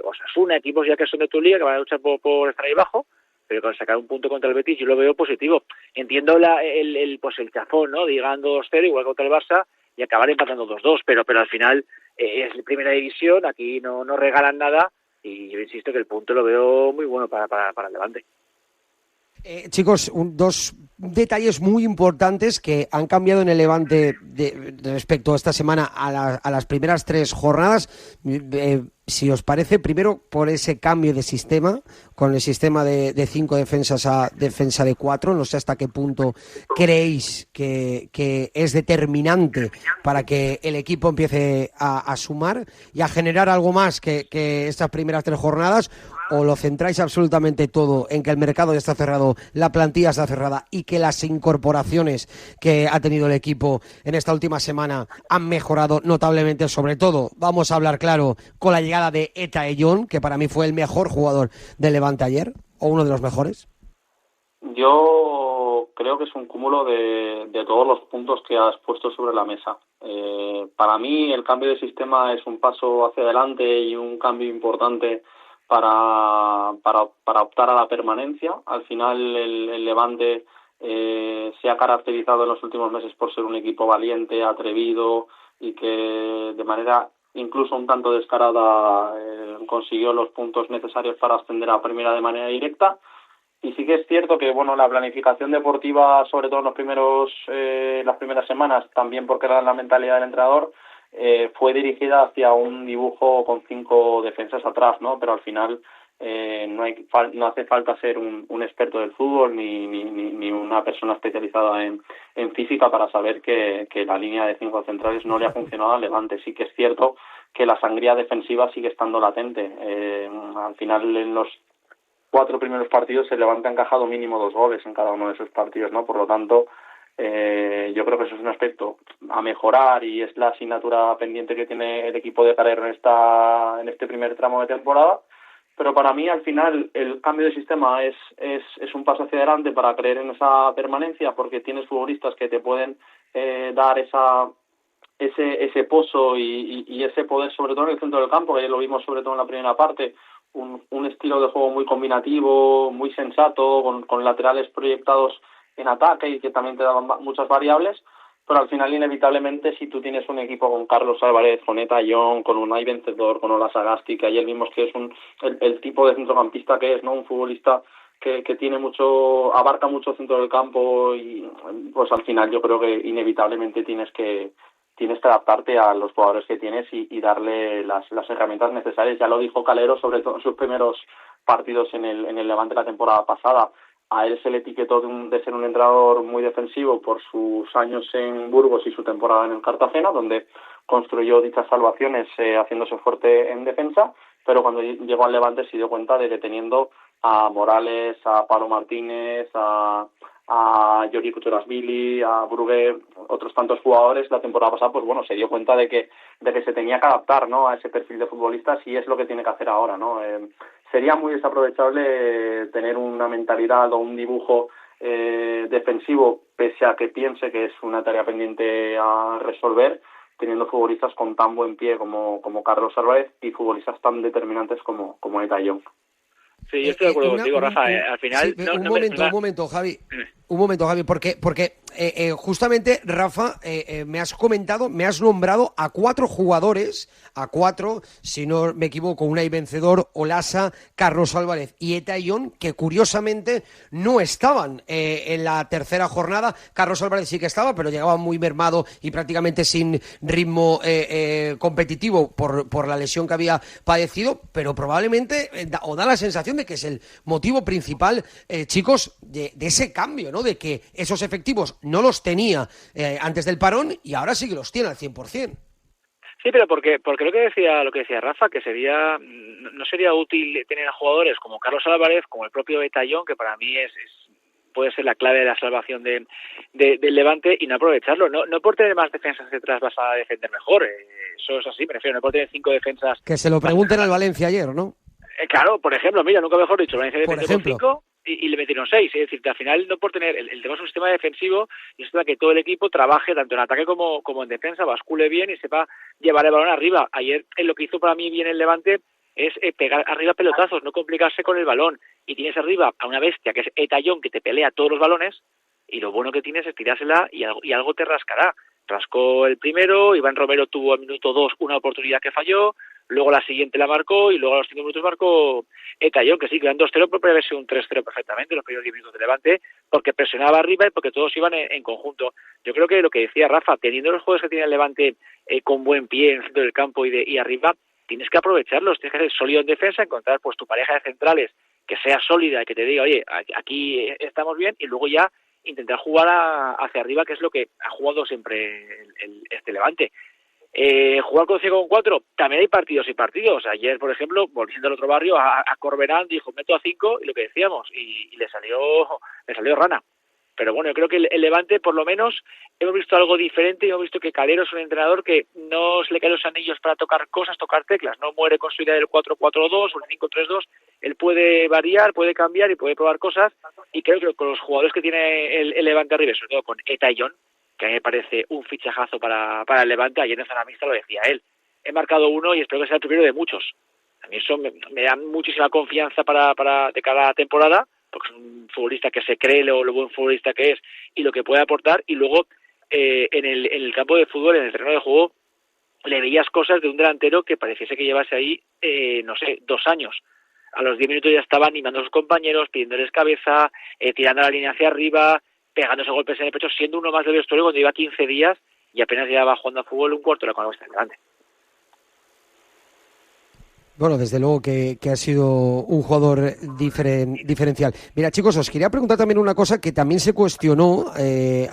Osasuna, equipos ya que son de tu liga, que van a luchar por estar ahí abajo, pero con sacar un punto contra el Betis yo lo veo positivo. Entiendo el chafón, ¿no? Digan 2-0 igual contra el Barça y acabar empatando 2-2, pero al final es la primera división, aquí no regalan nada y yo insisto que el punto lo veo muy bueno para el Levante. Chicos, 2 detalles muy importantes que han cambiado en el Levante respecto a esta semana a las primeras 3 jornadas. Si os parece, primero por ese cambio de sistema, con el sistema de 5 defensas a defensa de 4, no sé hasta qué punto creéis que es determinante para que el equipo empiece a sumar y a generar algo más que estas primeras 3 jornadas, o lo centráis absolutamente todo en que el mercado ya está cerrado, la plantilla está cerrada y que las incorporaciones que ha tenido el equipo en esta última semana han mejorado notablemente, sobre todo, vamos a hablar claro, con la llegada de Eta Ellón, que para mí fue el mejor jugador del Levante ayer, o uno de los mejores? Yo creo que es un cúmulo de todos los puntos que has puesto sobre la mesa. Para mí el cambio de sistema es un paso hacia adelante y un cambio importante para optar a la permanencia. Al final el Levante se ha caracterizado en los últimos meses por ser un equipo valiente, atrevido y que de manera incluso un tanto descarada consiguió los puntos necesarios para ascender a primera de manera directa. Y sí que es cierto que la planificación deportiva, sobre todo en las primeras semanas, también porque era la mentalidad del entrenador, fue dirigida hacia un dibujo con 5 defensas atrás, ¿no? Pero al final no hace falta ser un experto del fútbol ni una persona especializada en física para saber que la línea de 5 centrales no le ha funcionado al Levante. Sí que es cierto que la sangría defensiva sigue estando latente. Al final, en los 4 primeros partidos, el Levante ha encajado mínimo 2 goles en cada uno de esos partidos, ¿no? Por lo tanto, yo creo que eso es un aspecto a mejorar y es la asignatura pendiente que tiene el equipo de Calero en este primer tramo de temporada. Pero para mí, al final, el cambio de sistema es un paso hacia adelante para creer en esa permanencia, porque tienes futbolistas que te pueden dar ese pozo y ese poder, sobre todo en el centro del campo, que ya lo vimos sobre todo en la primera parte, un estilo de juego muy combinativo, muy sensato, con laterales proyectados en ataque y que también te daban muchas variables. Pero al final, inevitablemente, si tú tienes un equipo con Carlos Álvarez, con Etayón, con Unai Vencedor, con Ola Sagasti, que ayer vimos que es el tipo de centrocampista que es, ¿no? Un futbolista que tiene abarca mucho centro del campo y pues al final yo creo que inevitablemente tienes que adaptarte a los jugadores que tienes y darle las herramientas necesarias. Ya lo dijo Calero, sobre todo en sus primeros partidos en el Levante la temporada pasada. A él se le etiquetó de ser un entrenador muy defensivo por sus años en Burgos y su temporada en el Cartagena, donde construyó dichas salvaciones haciéndose fuerte en defensa, pero cuando llegó al Levante se dio cuenta de que teniendo a Morales, a Pablo Martínez, a Jordi Cutorasvili, a Brugué, otros tantos jugadores, la temporada pasada, pues bueno, se dio cuenta de que se tenía que adaptar, ¿no?, a ese perfil de futbolistas y es lo que tiene que hacer ahora, ¿no? Sería muy desaprovechable tener una mentalidad o un dibujo defensivo, pese a que piense que es una tarea pendiente a resolver, teniendo futbolistas con tan buen pie como Carlos Álvarez y futbolistas tan determinantes como Etayón. Sí, yo estoy de acuerdo contigo, Rafa. Al final... Sí, un momento, Javi. Un momento, Javi, porque justamente, Rafa, me has nombrado a 4 jugadores, si no me equivoco, Unai Vencedor, Olasa, Carlos Álvarez y Etayón, que curiosamente no estaban en la tercera jornada. Carlos Álvarez sí que estaba, pero llegaba muy mermado y prácticamente sin ritmo competitivo por la lesión que había padecido, pero probablemente da la sensación de que es el motivo principal, chicos, de ese cambio, ¿no? De que esos efectivos no los tenía antes del parón y ahora sí que los tiene al 100%. Sí, pero porque lo que decía Rafa, que no sería útil tener a jugadores como Carlos Álvarez, como el propio Etayón, que para mí puede ser la clave de la salvación del Levante, y no aprovecharlo. No por tener más defensas detrás vas a defender mejor, eso es así, me refiero, no por tener 5 defensas. Que se lo pregunten al Valencia ayer, ¿no? Claro, por ejemplo, mira, nunca mejor dicho, Valencia defendió con 5 y le metieron 6, es decir, que al final no por tener, el tema es un sistema defensivo y es para que todo el equipo trabaje tanto en ataque como en defensa, bascule bien y sepa llevar el balón arriba. Ayer lo que hizo para mí bien el Levante es pegar arriba pelotazos, no complicarse con el balón, y tienes arriba a una bestia que es Etayón, que te pelea todos los balones, y lo bueno que tienes es tirársela y algo te rascará. Rascó el primero, Iván Romero tuvo al minuto 2 una oportunidad que falló, luego la siguiente la marcó y luego a los 5 minutos marcó Etayón, que sí, que eran 2-0, pero podría haber sido un 3-0 perfectamente los primeros 10 minutos de Levante, porque presionaba arriba y porque todos iban en conjunto. Yo creo que lo que decía Rafa, teniendo los juegos que tiene el Levante con buen pie en el centro del campo y arriba, tienes que aprovecharlos, tienes que ser sólido en defensa, encontrar pues tu pareja de centrales que sea sólida, que te diga, oye, aquí estamos bien, y luego ya intentar jugar hacia arriba, que es lo que ha jugado siempre este Levante. Jugar con 5 con 4, también hay partidos y partidos. Ayer, por ejemplo, volviendo al otro barrio, a Corberán dijo, meto a 5, y lo que decíamos, y le salió rana. Pero bueno, yo creo que el Levante, por lo menos, hemos visto algo diferente y hemos visto que Calero es un entrenador que no se le caen los anillos para tocar cosas, tocar teclas. No muere con su idea del 4-4-2 o el 5-3-2. Él puede variar, puede cambiar y puede probar cosas. Y creo que con los jugadores que tiene el Levante arriba, sobre todo con Etayón, que a mí me parece un fichajazo para el Levante, ayer en zona mixta lo decía él. He marcado uno y espero que sea el primero de muchos. A mí eso me da muchísima confianza de cada temporada, porque es un futbolista que se cree lo buen futbolista que es y lo que puede aportar, y luego en el campo de fútbol, en el terreno de juego, le veías cosas de un delantero que pareciese que llevase ahí, 2 años. A los 10 minutos ya estaba animando a sus compañeros, pidiéndoles cabeza, tirando la línea hacia arriba, pegándose golpes en el pecho, siendo uno más del vestuario cuando lleva 15 días y apenas llevaba jugando a fútbol un cuarto de la con la delante. Bueno, desde luego que ha sido un jugador diferencial. Mira, chicos, os quería preguntar también una cosa que también se cuestionó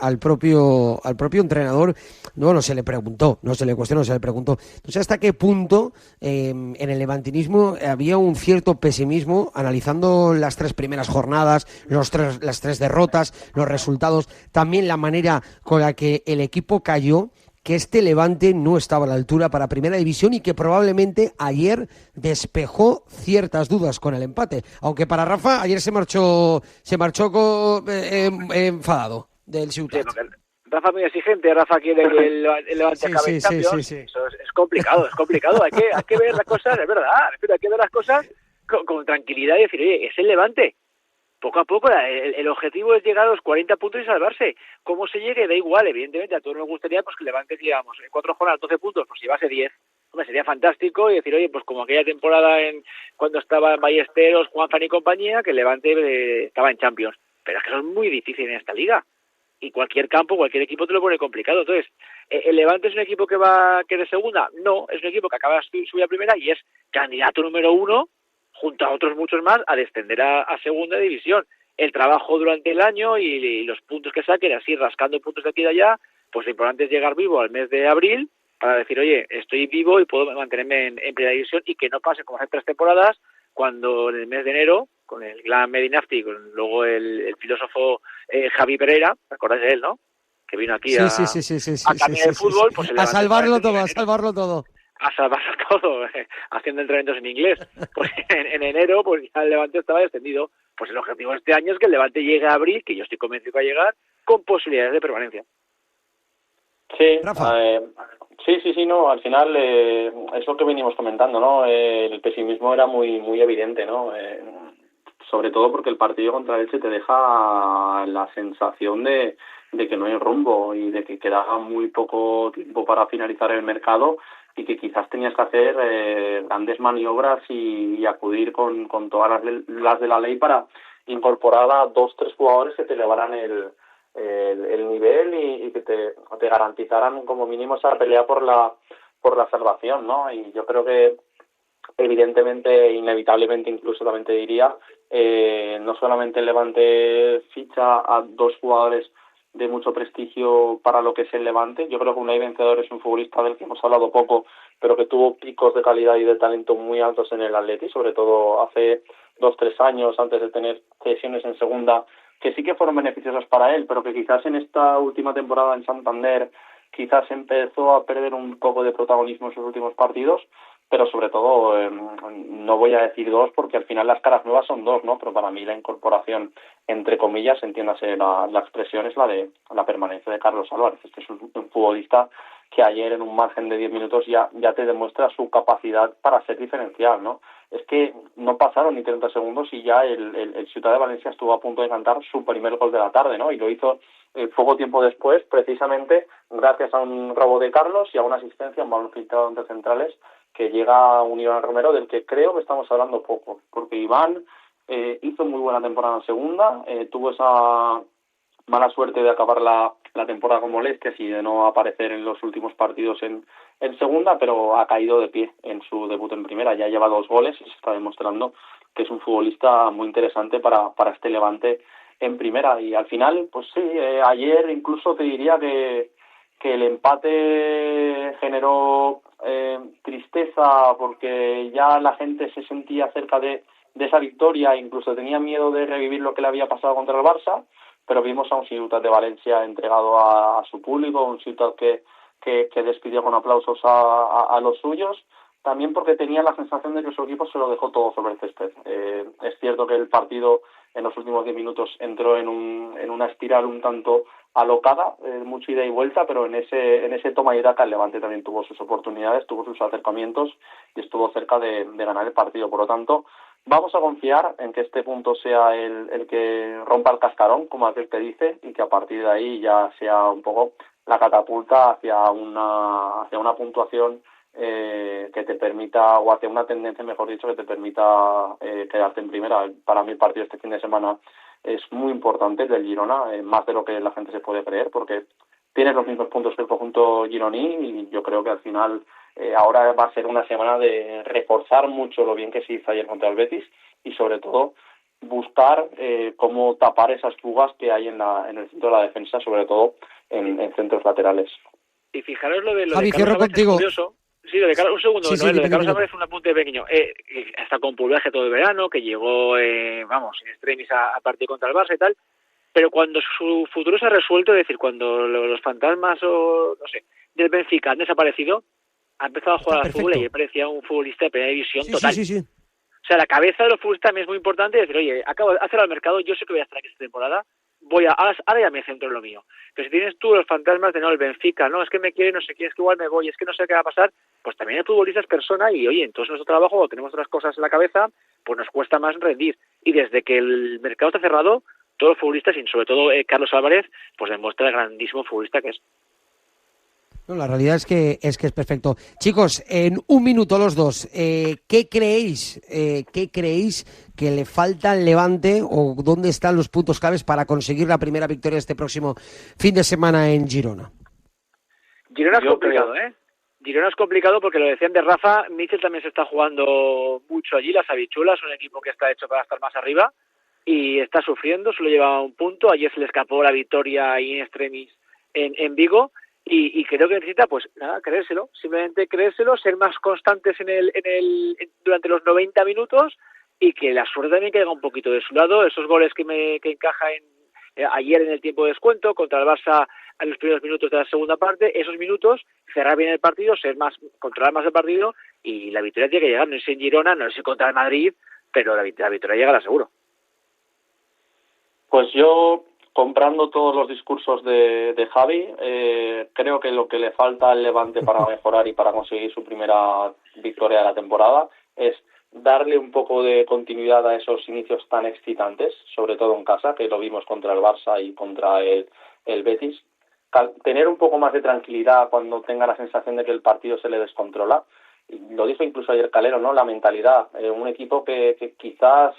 al propio entrenador. No se le preguntó, no se le cuestionó, se le preguntó. No sé hasta qué punto en el levantinismo había un cierto pesimismo analizando las 3 primeras jornadas, las 3 derrotas, los resultados, también la manera con la que el equipo cayó, que este Levante no estaba a la altura para Primera División y que probablemente ayer despejó ciertas dudas con el empate. Aunque para Rafa ayer se marchó enfadado del Ciutat. Sí, Rafa muy exigente, Rafa quiere que el Levante acabe en Champions. Sí. Eso es complicado. Hay que ver las cosas, es verdad, pero hay que ver las cosas con tranquilidad y decir, oye, es el Levante. Poco a poco, el objetivo es llegar a los 40 puntos y salvarse. ¿Cómo se llegue? Da igual, evidentemente, a todos nos gustaría pues que el Levante, digamos, en 4 jornadas, 12 puntos, pues llevase 10. Hombre, sería fantástico y decir, oye, pues como aquella temporada cuando estaba en Ballesteros, Juanfran y compañía, que el Levante estaba en Champions. Pero es que eso es muy difícil en esta liga. Y cualquier campo, cualquier equipo te lo pone complicado. Entonces, ¿el Levante es un equipo que es de segunda? No, es un equipo que acaba de subir a primera y es candidato número 1 junto a otros muchos más, a descender a segunda división. El trabajo durante el año y los puntos que saquen, así rascando puntos de aquí y de allá, pues lo importante es llegar vivo al mes de abril para decir, oye, estoy vivo y puedo mantenerme en primera división y que no pase como hace 3 temporadas, cuando en el mes de enero, con el Gran Medinafti, con luego el filósofo Javi Pereira, ¿te acordáis de él, no? Que vino aquí a cambiar el fútbol. Pues a salvarlo todo. A salvarlo todo, haciendo entrenamientos en inglés. Pues en enero pues ya el Levante estaba descendido. Pues el objetivo de este año es que el Levante llegue a abril, que yo estoy convencido que va a llegar, con posibilidades de permanencia. Sí, no, al final es lo que venimos comentando, ¿no? El pesimismo era muy evidente, ¿no? Sobre todo porque el partido contra Elche te deja la sensación de que no hay rumbo y de que quedaba muy poco tiempo para finalizar el mercado y que quizás tenías que hacer grandes maniobras y acudir con todas las de la ley para incorporar a 2-3 jugadores que te elevaran el nivel y que te garantizaran como mínimo esa pelea por la salvación, ¿no? Y yo creo que evidentemente, inevitablemente, incluso también te diría, no solamente el Levante ficha a 2 jugadores de mucho prestigio para lo que es el Levante. Yo creo que Unai Vencedor es un futbolista del que hemos hablado poco, pero que tuvo picos de calidad y de talento muy altos en el Atleti, sobre todo hace 2-3 años, antes de tener cesiones en segunda, que sí que fueron beneficiosas para él, pero que quizás en esta última temporada en Santander quizás empezó a perder un poco de protagonismo en sus últimos partidos, pero sobre todo, no voy a decir 2 porque al final las caras nuevas son 2, ¿no? Pero para mí la incorporación, entre comillas, entiéndase la expresión, es la de la permanencia de Carlos Álvarez. Este es un futbolista que ayer en un margen de 10 minutos ya te demuestra su capacidad para ser diferencial, ¿no? Es que no pasaron ni 30 segundos y ya el Ciutat de Valencia estuvo a punto de cantar su primer gol de la tarde, ¿no? Y lo hizo poco tiempo después, precisamente gracias a un robo de Carlos y a una asistencia, un balón filtrado entre centrales, que llega a un Iván Romero del que creo que estamos hablando poco, porque Iván hizo muy buena temporada en segunda, tuvo esa mala suerte de acabar la temporada con molestias y de no aparecer en los últimos partidos en segunda, pero ha caído de pie en su debut en primera, ya lleva 2 goles y se está demostrando que es un futbolista muy interesante para este Levante en primera. Y al final, pues sí, ayer incluso te diría que el empate generó tristeza porque ya la gente se sentía cerca de esa victoria, incluso tenía miedo de revivir lo que le había pasado contra el Barça, pero vimos a un Ciutat de Valencia entregado a su público, un Ciutat que despidió con aplausos a los suyos, también porque tenía la sensación de que su equipo se lo dejó todo sobre el césped. Es cierto que el partido en los últimos 10 minutos entró en una espiral un tanto alocada, mucho ida y vuelta, pero en ese toma y daca el Levante también tuvo sus oportunidades, tuvo sus acercamientos y estuvo cerca de ganar el partido. Por lo tanto, vamos a confiar en que este punto sea el que rompa el cascarón, como aquel que dice, y que a partir de ahí ya sea un poco la catapulta hacia una puntuación que te permita, o hacia una tendencia, mejor dicho, que te permita quedarte en primera. Para mí el partido este fin de semana es muy importante, el del Girona, más de lo que la gente se puede creer, porque tiene los mismos puntos que el conjunto gironí y yo creo que al final ahora va a ser una semana de reforzar mucho lo bien que se hizo ayer contra el Betis y sobre todo buscar cómo tapar esas fugas que hay en el centro de la defensa, sobre todo en centros laterales. Y fijaros lo de Javi, Carlos Álvarez, contigo. Es curioso. Sí, lo de Carlos, un segundo, Sí, Noel, lo de dime. Carlos Álvarez es un apunte pequeño. Hasta con Pulveje todo el verano, que llegó, en extremis a partir contra el Barça y tal, pero cuando su futuro se ha resuelto, es decir, cuando los fantasmas del Benfica han desaparecido, ha empezado a jugar al fútbol y él parecía un futbolista de primera división total. Sí. O sea, la cabeza de los futbolistas también es muy importante, decir, oye, acabo de hacer el mercado, yo sé que voy a estar aquí esta temporada, ahora ya me centro en lo mío. Pero si tienes tú los fantasmas de el Benfica, es que me quiere, no sé qué, es que igual me voy, es que no sé qué va a pasar, pues también el futbolista es persona y, oye, entonces nuestro trabajo, o tenemos otras cosas en la cabeza, pues nos cuesta más rendir. Y desde que el mercado está cerrado, todos los futbolistas, y sobre todo Carlos Álvarez, pues demuestra el grandísimo futbolista que es. No, la realidad es que es perfecto. Chicos, en un minuto los dos, ¿qué creéis que le falta al Levante o dónde están los puntos claves para conseguir la primera victoria este próximo fin de semana en Girona? Girona es complicado, Girona es complicado porque lo decían de Rafa, Michel también se está jugando mucho allí, las habichuelas, un equipo que está hecho para estar más arriba y está sufriendo, solo lleva un punto, ayer se le escapó la victoria in extremis en Vigo. Y creo que necesita, pues nada, creérselo, simplemente creérselo, ser más constantes durante los 90 minutos y que la suerte también caiga un poquito de su lado. Esos goles que encaja ayer en el tiempo de descuento contra el Barça en los primeros minutos de la segunda parte, esos minutos, cerrar bien el partido, controlar más el partido y la victoria tiene que llegar, no sé en Girona, no sé contra el Madrid, pero la victoria llegará seguro. Pues yo, comprando todos los discursos de Javi, creo que lo que le falta al Levante para mejorar y para conseguir su primera victoria de la temporada es darle un poco de continuidad a esos inicios tan excitantes, sobre todo en casa, que lo vimos contra el Barça y contra el Betis. Tener un poco más de tranquilidad cuando tenga la sensación de que el partido se le descontrola. Y lo dijo incluso ayer Calero, ¿no? La mentalidad. Un equipo que quizás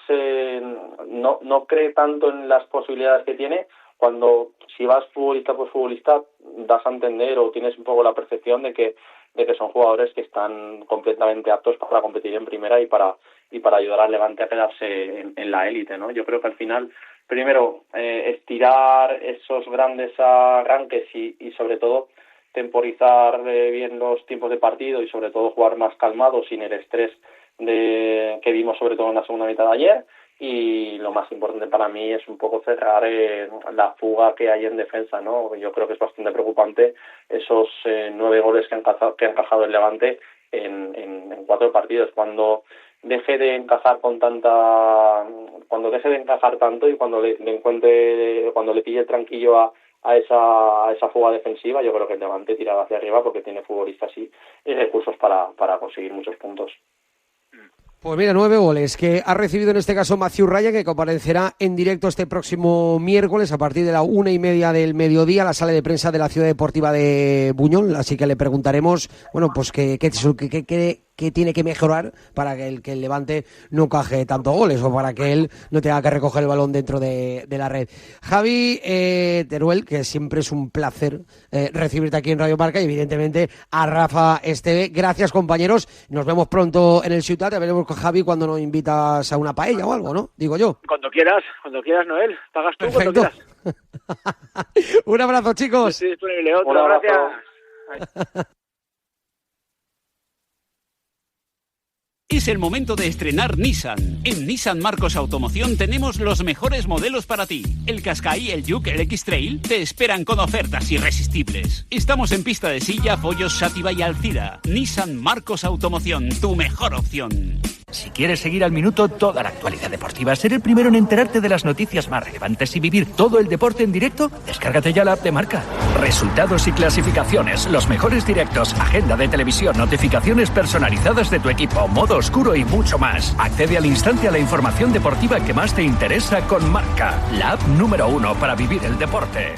no cree tanto en las posibilidades que tiene, cuando si vas futbolista por futbolista das a entender o tienes un poco la percepción de que son jugadores que están completamente aptos para competir en primera y para ayudar al Levante a quedarse en la élite, ¿no? Yo creo que al final, primero, estirar esos grandes arranques y sobre todo temporizar bien los tiempos de partido y sobre todo jugar más calmado sin el estrés que vimos sobre todo en la segunda mitad de ayer. Y lo más importante para mí es un poco cerrar la fuga que hay en defensa, ¿no? Yo creo que es bastante preocupante esos 9 goles que ha encajado el Levante en 4 partidos. Cuando deje de encajar tanto y cuando le pille el tranquillo a esa fuga defensiva, yo creo que el Levante tirará hacia arriba porque tiene futbolistas y recursos para conseguir muchos puntos. Pues mira, 9 goles que ha recibido en este caso Matthew Ryan, que comparecerá en directo este próximo miércoles a partir de la 1:30 del mediodía a la sala de prensa de la Ciudad Deportiva de Buñol. Así que le preguntaremos, bueno, pues qué tiene que mejorar para que el Levante no caje tantos goles o para que él no tenga que recoger el balón dentro de la red. Javi, Teruel, que siempre es un placer recibirte aquí en Radio Marca, y evidentemente a Rafa Esteve. Gracias, compañeros. Nos vemos pronto en el Ciutat. Te veremos con Javi cuando nos invitas a una paella o algo, ¿no? Digo yo. Cuando quieras, Noel. Pagas tú. Perfecto. Cuando quieras. Un abrazo, chicos. Estoy disponible. Otro, gracias. Es el momento de estrenar Nissan. En Nissan Marcos Automoción tenemos los mejores modelos para ti. El Qashqai, el Juke, el X-Trail te esperan con ofertas irresistibles. Estamos en Pista de Silla, Follos, Sátiva y Alcira. Nissan Marcos Automoción, tu mejor opción. Si quieres seguir al minuto toda la actualidad deportiva, ser el primero en enterarte de las noticias más relevantes y vivir todo el deporte en directo, descárgate ya la app de Marca. Resultados y clasificaciones, los mejores directos, agenda de televisión, notificaciones personalizadas de tu equipo, modo oscuro y mucho más. Accede al instante a la información deportiva que más te interesa con Marca, la app número 1 para vivir el deporte.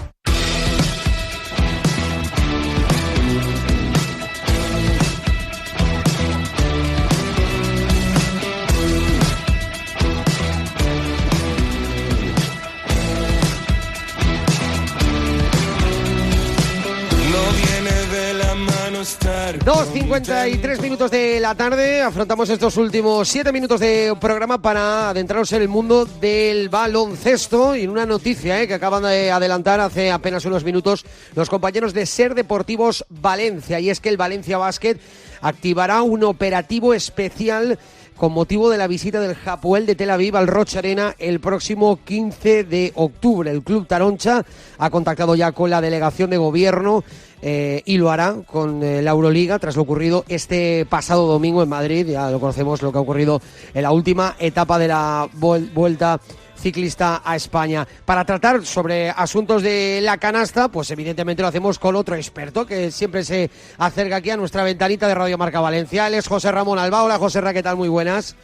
8:53 minutos de la tarde. Afrontamos estos últimos 7 minutos de programa para adentrarnos en el mundo del baloncesto y una noticia que acaban de adelantar hace apenas unos minutos los compañeros de Ser Deportivos Valencia, y es que el Valencia Basket activará un operativo especial con motivo de la visita del Hapoel de Tel Aviv al Roig Arena el próximo 15 de octubre. El club taroncha ha contactado ya con la delegación de gobierno y lo hará con la Euroliga tras lo ocurrido este pasado domingo en Madrid. Ya lo conocemos, lo que ha ocurrido en la última etapa de la Vuelta Ciclista a España. Para tratar sobre asuntos de la canasta, pues evidentemente lo hacemos con otro experto que siempre se acerca aquí a nuestra ventanita de Radio Marca Valencia. Él es José Ramón Alba. Hola, José Ra, ¿qué tal? Muy buenas.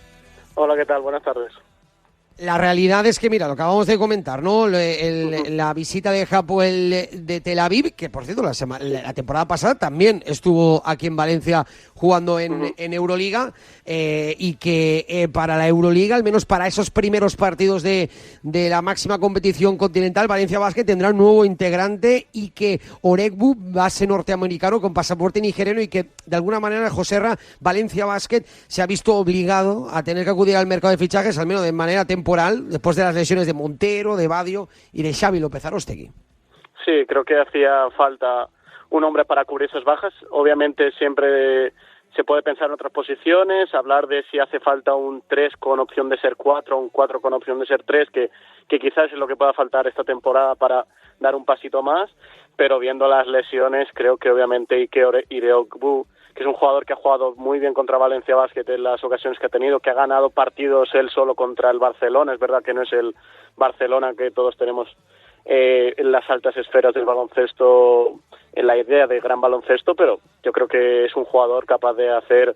Hola, ¿qué tal? Buenas tardes. La realidad es que, mira, lo acabamos de comentar, ¿no? La visita de Hapoel de Tel Aviv, que por cierto la temporada pasada también estuvo aquí en Valencia jugando en Euroliga, y que para la Euroliga, al menos para esos primeros partidos de la máxima competición continental, Valencia Basket tendrá un nuevo integrante, y que Oregbu, base norteamericano con pasaporte nigeriano, y que de alguna manera, José Ra, Valencia Basket se ha visto obligado a tener que acudir al mercado de fichajes, al menos de manera temporal, después de las lesiones de Montero, de Badio y de Xavi López Aróstegui. Sí, creo que hacía falta un hombre para cubrir esas bajas. Obviamente siempre se puede pensar en otras posiciones, hablar de si hace falta un 3 con opción de ser 4, un 4 con opción de ser 3, que quizás es lo que pueda faltar esta temporada para dar un pasito más, pero viendo las lesiones, creo que obviamente Ike Oregbu, que es un jugador que ha jugado muy bien contra Valencia Basket en las ocasiones que ha tenido, que ha ganado partidos él solo contra el Barcelona. Es verdad que no es el Barcelona que todos tenemos en las altas esferas del baloncesto, en la idea de gran baloncesto, pero yo creo que es un jugador capaz de hacer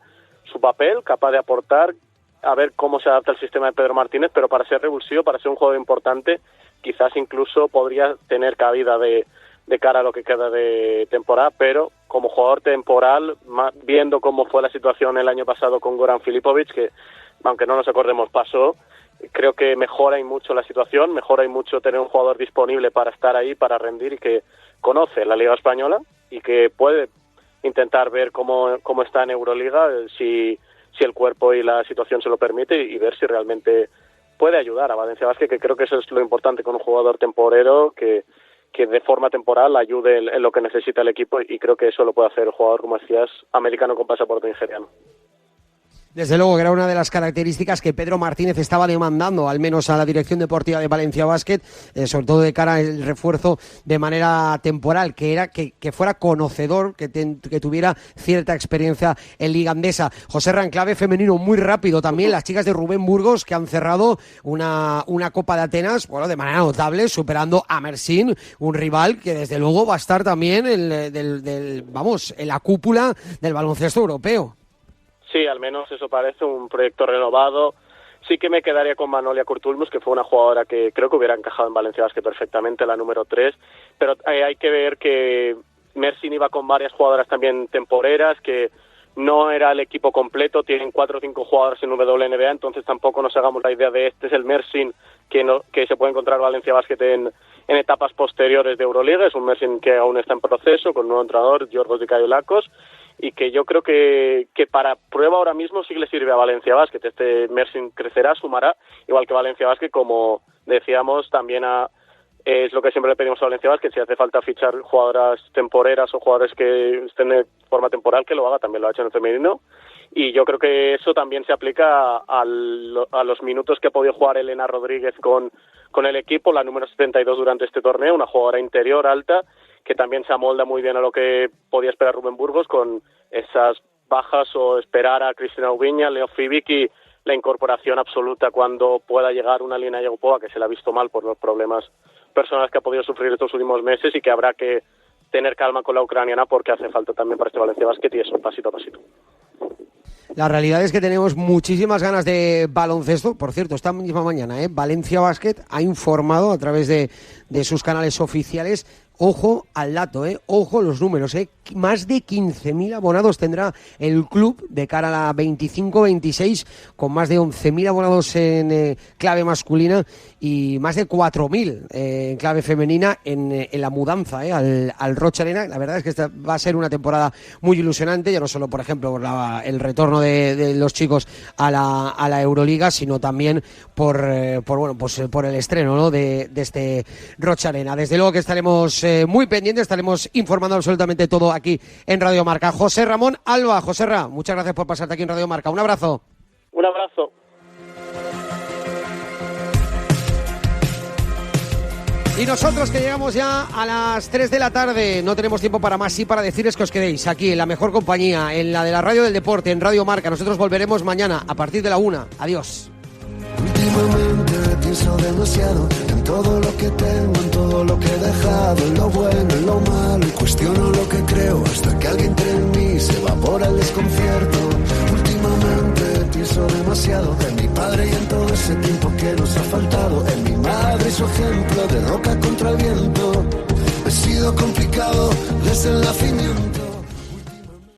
su papel, capaz de aportar, a ver cómo se adapta el sistema de Pedro Martínez, pero para ser revulsivo, para ser un jugador importante, quizás incluso podría tener cabida de cara a lo que queda de temporada, pero como jugador temporal, viendo cómo fue la situación el año pasado con Goran Filipovic, que aunque no nos acordemos pasó, creo que mejora y mucho la situación, mejora y mucho tener un jugador disponible para estar ahí, para rendir, y que conoce la Liga Española y que puede intentar ver cómo está en Euroliga, si el cuerpo y la situación se lo permite, y ver si realmente puede ayudar a Valencia Basket, que creo que eso es lo importante con un jugador temporero, que de forma temporal ayude en lo que necesita el equipo, y creo que eso lo puede hacer el jugador, como decías, americano con pasaporte nigeriano. Desde luego que era una de las características que Pedro Martínez estaba demandando, al menos a la dirección deportiva de Valencia Basket, sobre todo de cara al refuerzo de manera temporal, que era que fuera conocedor, que tuviera cierta experiencia en Liga Andesa. José Ra, en clave femenino muy rápido también, las chicas de Rubén Burgos, que han cerrado una Copa de Atenas, bueno, de manera notable, superando a Mersin, un rival que desde luego va a estar también en la cúpula del baloncesto europeo. Sí, al menos eso parece, un proyecto renovado. Sí que me quedaría con Manolia Kurtulmus, que fue una jugadora que creo que hubiera encajado en Valencia Basket perfectamente, la número 3, pero hay que ver que Mersin iba con varias jugadoras también temporeras, que no era el equipo completo, tienen 4 o 5 jugadoras en WNBA, entonces tampoco nos hagamos la idea de este es el Mersin que se puede encontrar Valencia Basket en etapas posteriores de Euroliga. Es un Mersin que aún está en proceso, con un nuevo entrenador, Giorgos Dikaiolakos, y que yo creo que para prueba ahora mismo sí que le sirve a Valencia Basket. Este Mersin crecerá, sumará, igual que Valencia Basket, como decíamos, también es lo que siempre le pedimos a Valencia Basket, si hace falta fichar jugadoras temporeras o jugadores que estén de forma temporal, que lo haga, también lo ha hecho en el femenino, y yo creo que eso también se aplica a los minutos que ha podido jugar Elena Rodríguez con el equipo, la número 72 durante este torneo, una jugadora interior alta, que también se amolda muy bien a lo que podía esperar Rubén Burgos, con esas bajas, o esperar a Cristina Ubiña, Leo Fibic, y la incorporación absoluta cuando pueda llegar una Lina Yagopova, que se la ha visto mal por los problemas personales que ha podido sufrir estos últimos meses, y que habrá que tener calma con la ucraniana, porque hace falta también para este Valencia Basket, y eso, pasito a pasito. La realidad es que tenemos muchísimas ganas de baloncesto. Por cierto, esta misma mañana Valencia Basket ha informado a través de sus canales oficiales Ojo al dato, ojo los números, más de 15.000 abonados tendrá el club de cara a la 25-26, con más de 11.000 abonados en clave masculina y más de 4.000 en clave femenina en la mudanza al Rocha Arena. La verdad es que esta va a ser una temporada muy ilusionante, ya no solo, por ejemplo, por el retorno de los chicos a la Euroliga, sino también por el estreno, ¿no?, de este Rocha Arena. Desde luego que estaremos muy pendientes, estaremos informando absolutamente todo aquí en Radio Marca. José Ramón Alba, Joserra, muchas gracias por pasarte aquí en Radio Marca. Un abrazo. Un abrazo. Y nosotros que llegamos ya a las 3 de la tarde, no tenemos tiempo para más, sí para decirles que os quedéis aquí en la mejor compañía, en la de la radio del deporte, en Radio Marca. Nosotros volveremos mañana a partir de la 1. Adiós. Últimamente pienso demasiado en todo lo que tengo, en todo lo que he dejado, en lo bueno, en lo malo, y cuestiono lo que creo hasta que alguien entre en mí se evapora el desconcierto. Últimamente pienso demasiado en mi padre y en todo ese tiempo que nos ha faltado, en mi madre y su ejemplo de roca contra el viento. He sido complicado desde el nacimiento.